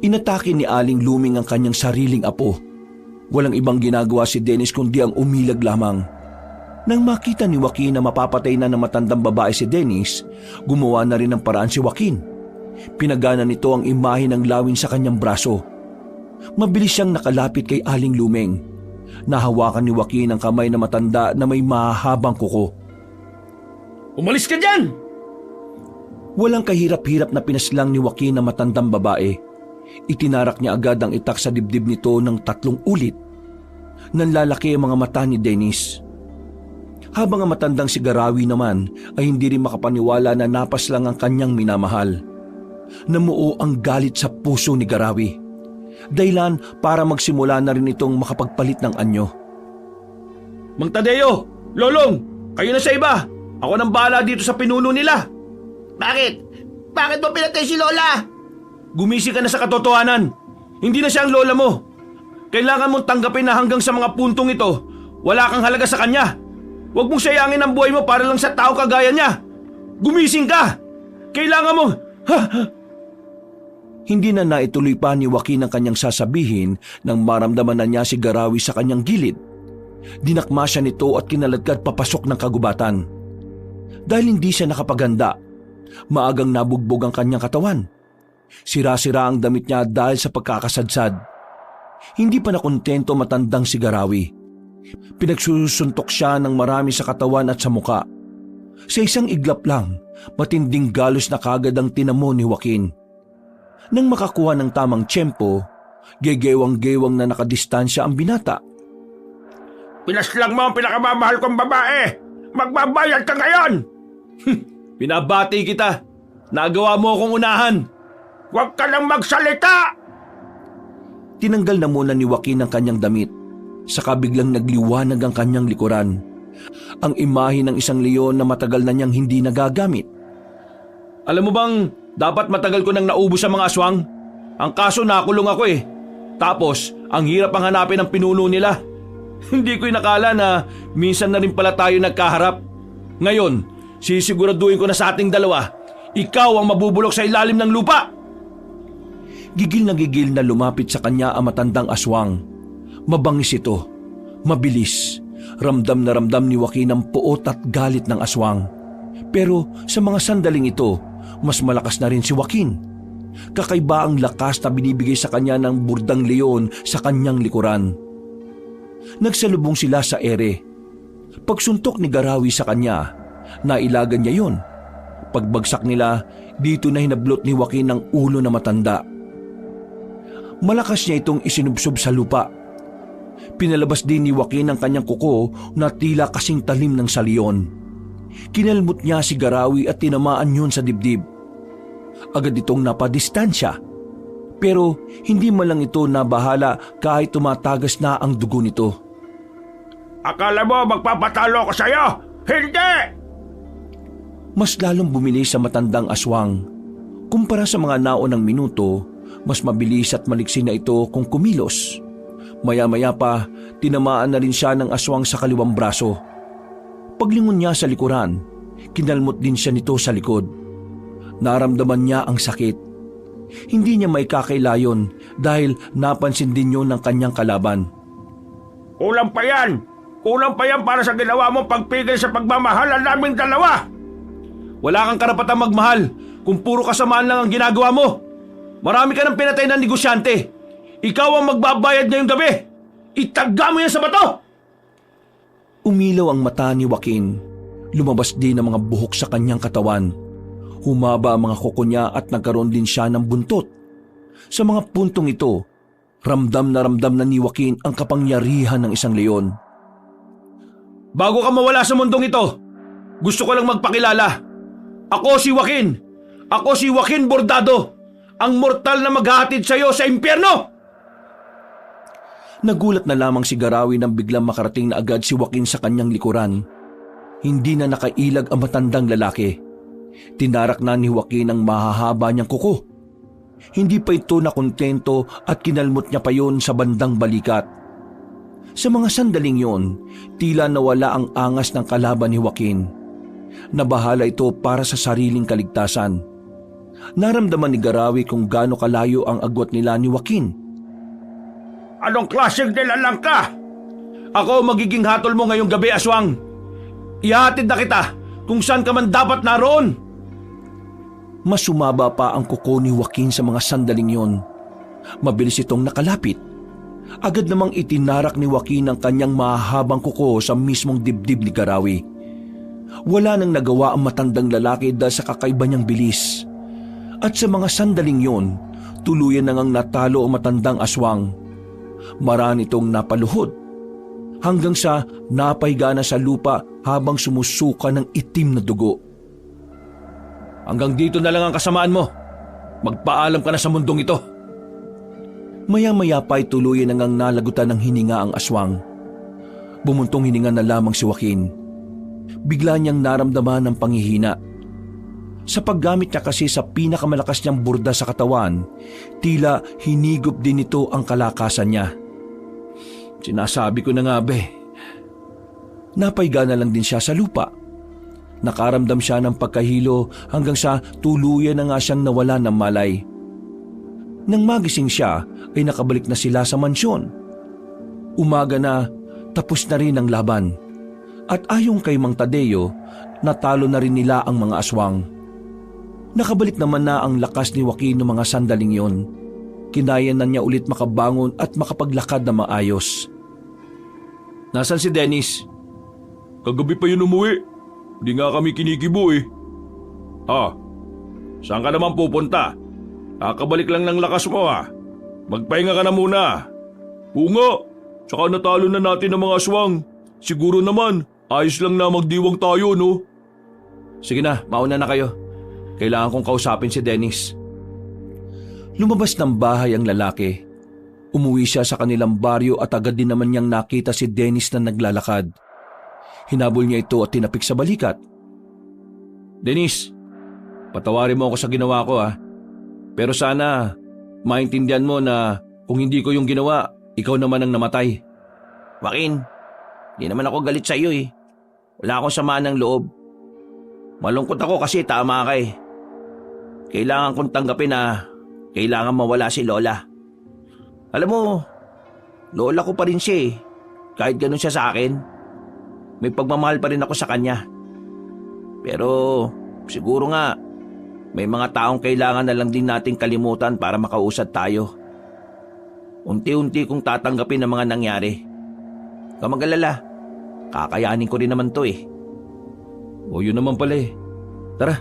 Inatake ni Aling Luming ang kanyang sariling apo. Walang ibang ginagawa si Dennis kundi ang umilag lamang. Nang makita ni Joaquin na mapapatay na ng matandang babae si Dennis, gumawa na rin ng paraan si Joaquin. Pinagana nito ang imahe ng lawin sa kanyang braso. Mabilis siyang nakalapit kay Aling Luming. Nahawakan ni Joaquin ang kamay na matanda na may mahahabang kuko. Umalis ka dyan! Walang kahirap-hirap na pinaslang ni Joaquin ang matandang babae. Itinarak niya agad ang itak sa dibdib nito ng 3 ulit. Nanlalaki ang mga mata ni Dennis. Habang ang matandang si Garawi naman ay hindi rin makapaniwala na napas lang ang kanyang minamahal. Namuo ang galit sa puso ni Garawi. Dahilan para magsimula na rin itong makapagpalit ng anyo. Mang Tadeo, Lolong, kayo na sa iba. Ako nang bahala dito sa pinuno nila. Bakit? Bakit mo pinatay si Lola? Gumisi ka na sa katotohanan. Hindi na siya ang lola mo. Kailangan mong tanggapin na hanggang sa mga puntong ito, wala kang halaga sa kanya. Huwag mong sayangin ang buhay mo para lang sa tao kagaya niya. Gumising ka! Kailangan mo... Hindi na naituloy pa ni Joaquin ang kanyang sasabihin nang maramdaman na niya si Garawi sa kanyang gilid. Dinakma siya nito at kinaladkad papasok ng kagubatan. Dahil hindi siya nakapaganda, maagang nabugbog ang kanyang katawan. Sira-sira ang damit niya dahil sa pagkakasadsad. Hindi pa nakontento matandang si Garawi. Pinagsusuntok siya ng marami sa katawan at sa muka. Sa isang iglap lang, matinding galos na kagad ang tinamo ni Joaquin. Nang makakuha ng tamang tiyempo, gegewang-gewang na nakadistansya ang binata. Pinaslang mo ang pinakamamahal kong babae! Magbabayad ka ngayon! Pinabati kita! Nagawa mo akong unahan! Huwag ka lang magsalita! Tinanggal na muna ni Joaquin ang kanyang damit. Saka biglang nagliwanag ang kanyang likuran. Ang imahe ng isang leon na matagal na niyang hindi nagagamit. Alam mo bang dapat matagal ko nang naubos sa mga aswang? Ang kaso nakulong ako Tapos, ang hirap ang hanapin ng pinuno nila. Hindi ko inakala na minsan na rin pala tayo nagkaharap. Ngayon, sisiguraduhin ko na sa ating dalawa, ikaw ang mabubulok sa ilalim ng lupa. Gigil na lumapit sa kanya ang matandang aswang. Mabangis ito, mabilis. Ramdam na ramdam ni Joaquin ang puot at galit ng aswang. Pero sa mga sandaling ito, mas malakas na rin si Joaquin. Kakaiba ang lakas na binibigay sa kanya ng burdang leon sa kanyang likuran. Nagsalubong sila sa ere. Pagsuntok ni Garawi sa kanya, nailagan niya yon. Pagbagsak nila, dito na hinablot ni Joaquin ang ulo na matanda. Malakas niya itong isinubsob sa lupa. Pinalabas din ni Joaquin ang kanyang kuko na tila kasing talim ng saliyon. Kinalmot niya si Garawi at tinamaan yun sa dibdib. Agad itong napadistansya. Pero hindi man lang ito nabahala kahit tumatagas na ang dugo nito. Akala mo magpapatalo ko sa'yo? Hindi! Mas lalong bumilis sa matandang aswang. Kumpara sa mga naunang minuto, mas mabilis at maliksi na ito kung kumilos. Maya-maya pa, tinamaan na rin siya ng aswang sa kaliwang braso. Paglingon niya sa likuran, kinalmot din siya nito sa likod. Naramdaman niya ang sakit. Hindi niya may kakailayon dahil napansin din yun ng kanyang kalaban. Kulang pa yan! Kulang pa yan para sa ginawa mong pagpigil sa pagmamahalan naming dalawa! Wala kang karapatang magmahal kung puro kasamaan lang ang ginagawa mo. Marami ka ng pinatay na negosyante. Ikaw ang magbabayad ngayong gabi. Itaga mo yan sa bato! Umilaw ang mata ni Joaquin. Lumabas din ang mga buhok sa kanyang katawan. Humaba ang mga kuko niya at nagkaroon din siya ng buntot. Sa mga puntong ito, ramdam na ni Joaquin ang kapangyarihan ng isang leon. Bago ka mawala sa mundong ito, gusto ko lang magpakilala. Ako si Joaquin. Ako si Joaquin Bordado, ang mortal na maghahatid sa iyo sa impyerno! Nagulat na lamang si Garawi nang biglang makarating na agad si Joaquin sa kanyang likuran. Hindi na nakailag ang matandang lalaki. Tinarak na ni Joaquin ang mahahaba niyang kuko. Hindi pa ito nakontento at kinalmot niya pa yon sa bandang balikat. Sa mga sandaling yon, tila nawala ang angas ng kalaban ni Joaquin. Nabahala ito para sa sariling kaligtasan. Naramdaman ni Garawi kung gaano kalayo ang agwat nila ni Joaquin. Anong klaseng nilalang ka? Ako magiging hatol mo ngayong gabi, aswang. Ihatid na kita kung saan ka man dapat naroon. Mas sumaba pa ang kuko ni Joaquin sa mga sandaling yon. Mabilis itong nakalapit. Agad namang itinarak ni Joaquin ang kanyang mahahabang kuko sa mismong dibdib ni Garawi. Wala nang nagawa ang matandang lalaki dahil sa kakaiba niyang bilis. At sa mga sandaling yon, tuluyan na ngang natalo ang matandang aswang. Marami itong napaluhod hanggang sa napahiga na sa lupa habang sumusuka ng itim na dugo. Hanggang dito na lang ang kasamaan mo. Magpaalam ka na sa mundong ito. Maya-maya pa ay tuluyan na ngang nalagutan ng hininga ang aswang. Bumuntong hininga na lamang si Joaquin. Bigla niyang naramdaman ng panghihina. Sa paggamit niya kasi sa pinakamalakas niyang burda sa katawan, tila hinigop din ito ang kalakasan niya. Sinasabi ko na nga be. Napahiga na lang din siya sa lupa. Nakaramdam siya ng pagkahilo hanggang sa tuluyan na nga siyang nawala ng malay. Nang magising siya ay nakabalik na sila sa mansyon. Umaga na, tapos na rin ang laban. At ayon kay Mang Tadeo, natalo na rin nila ang mga aswang. Nakabalik naman na ang lakas ni Joaquin ng mga sandaling yon. Kinaya na niya ulit makabangon at makapaglakad na maayos. Nasaan si Dennis? Kagabi pa yun umuwi. Hindi nga kami kinikibo eh. Saan ka naman pupunta? Kakabalik lang ng lakas mo Magpahinga ka na muna. Oo nga. Tsaka natalo na natin ang mga aswang. Siguro naman, ayos lang na magdiwang tayo, no? Sige na, mauna na kayo. Kailangan kong kausapin si Dennis. Lumabas ng bahay ang lalaki. Umuwi siya sa kanilang baryo at agad din naman niyang nakita si Dennis na naglalakad. Hinabol niya ito at tinapik sa balikat. Dennis, patawarin mo ako sa ginawa ko Pero sana maintindihan mo na kung hindi ko yung ginawa, ikaw naman ang namatay. Joaquin, di naman ako galit sa iyo Wala akong samaan ng loob. Malungkot ako kasi tama ka Kailangan kong tanggapin na kailangan mawala si Lola. Alam mo, Lola ko pa rin siya Kahit ganun siya sa akin, may pagmamahal pa rin ako sa kanya. Pero siguro nga, may mga taong kailangan na lang din nating kalimutan para makausad tayo. Unti-unti kong tatanggapin ang mga nangyari. Huwag kang mag-alala, kakayanin ko rin naman to O yun naman pala Tara,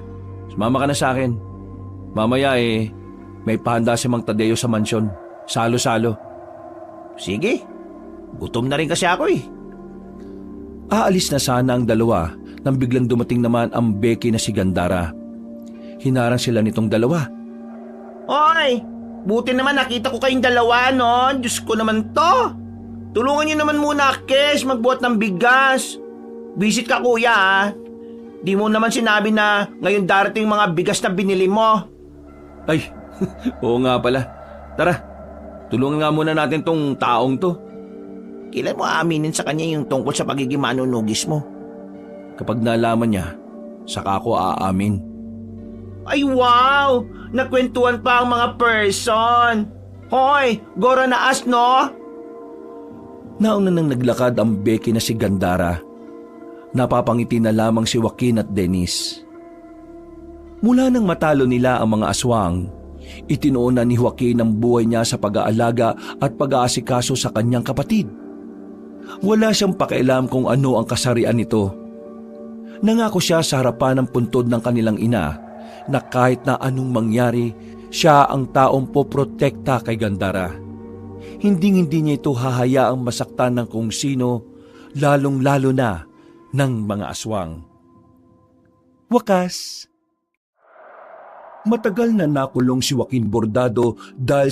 sumama ka na sa akin. Mamaya may pahanda si Mang Tadeo sa mansyon. Salo-salo. Sige, Gutom na rin kasi ako eh. Aalis na sana ang dalawa nang biglang dumating naman ang Becky na si Gandara. Hinarang sila nitong dalawa. Oy, buti naman nakita ko kayong dalawa, no? Diyos ko naman to. Tulungan niyo naman muna, Kes, magbuhat ng bigas. Visit ka, kuya, ha? Di mo naman sinabi na ngayon darating mga bigas na binili mo. Ay, oo nga pala. Tara, tulungan nga muna natin tong taong to. Kailan mo aaminin sa kanya yung tungkol sa pagiging manunugis mo? Kapag nalaman niya, saka ako aamin. Ay wow! Nagkwentuhan pa ang mga person. Hoy, gora na as, no? Nauna nang naglakad ang Becky na si Gandara. Napapangiti na lamang si Joaquin at Dennis. Mula nang matalo nila ang mga aswang, itinuon na ni Joaquin ang buhay niya sa pag-aalaga at pag-aasikaso sa kanyang kapatid. Wala siyang pakialam kung ano ang kasarian nito. Nangako siya sa harapan ng puntod ng kanilang ina na kahit na anong mangyari, siya ang taong poprotekta kay Gandara. Hindi niya ito hahayaang masaktan ng kung sino, lalong-lalo na ng mga aswang. Wakas. Matagal na nakulong si Joaquin Bordado dahil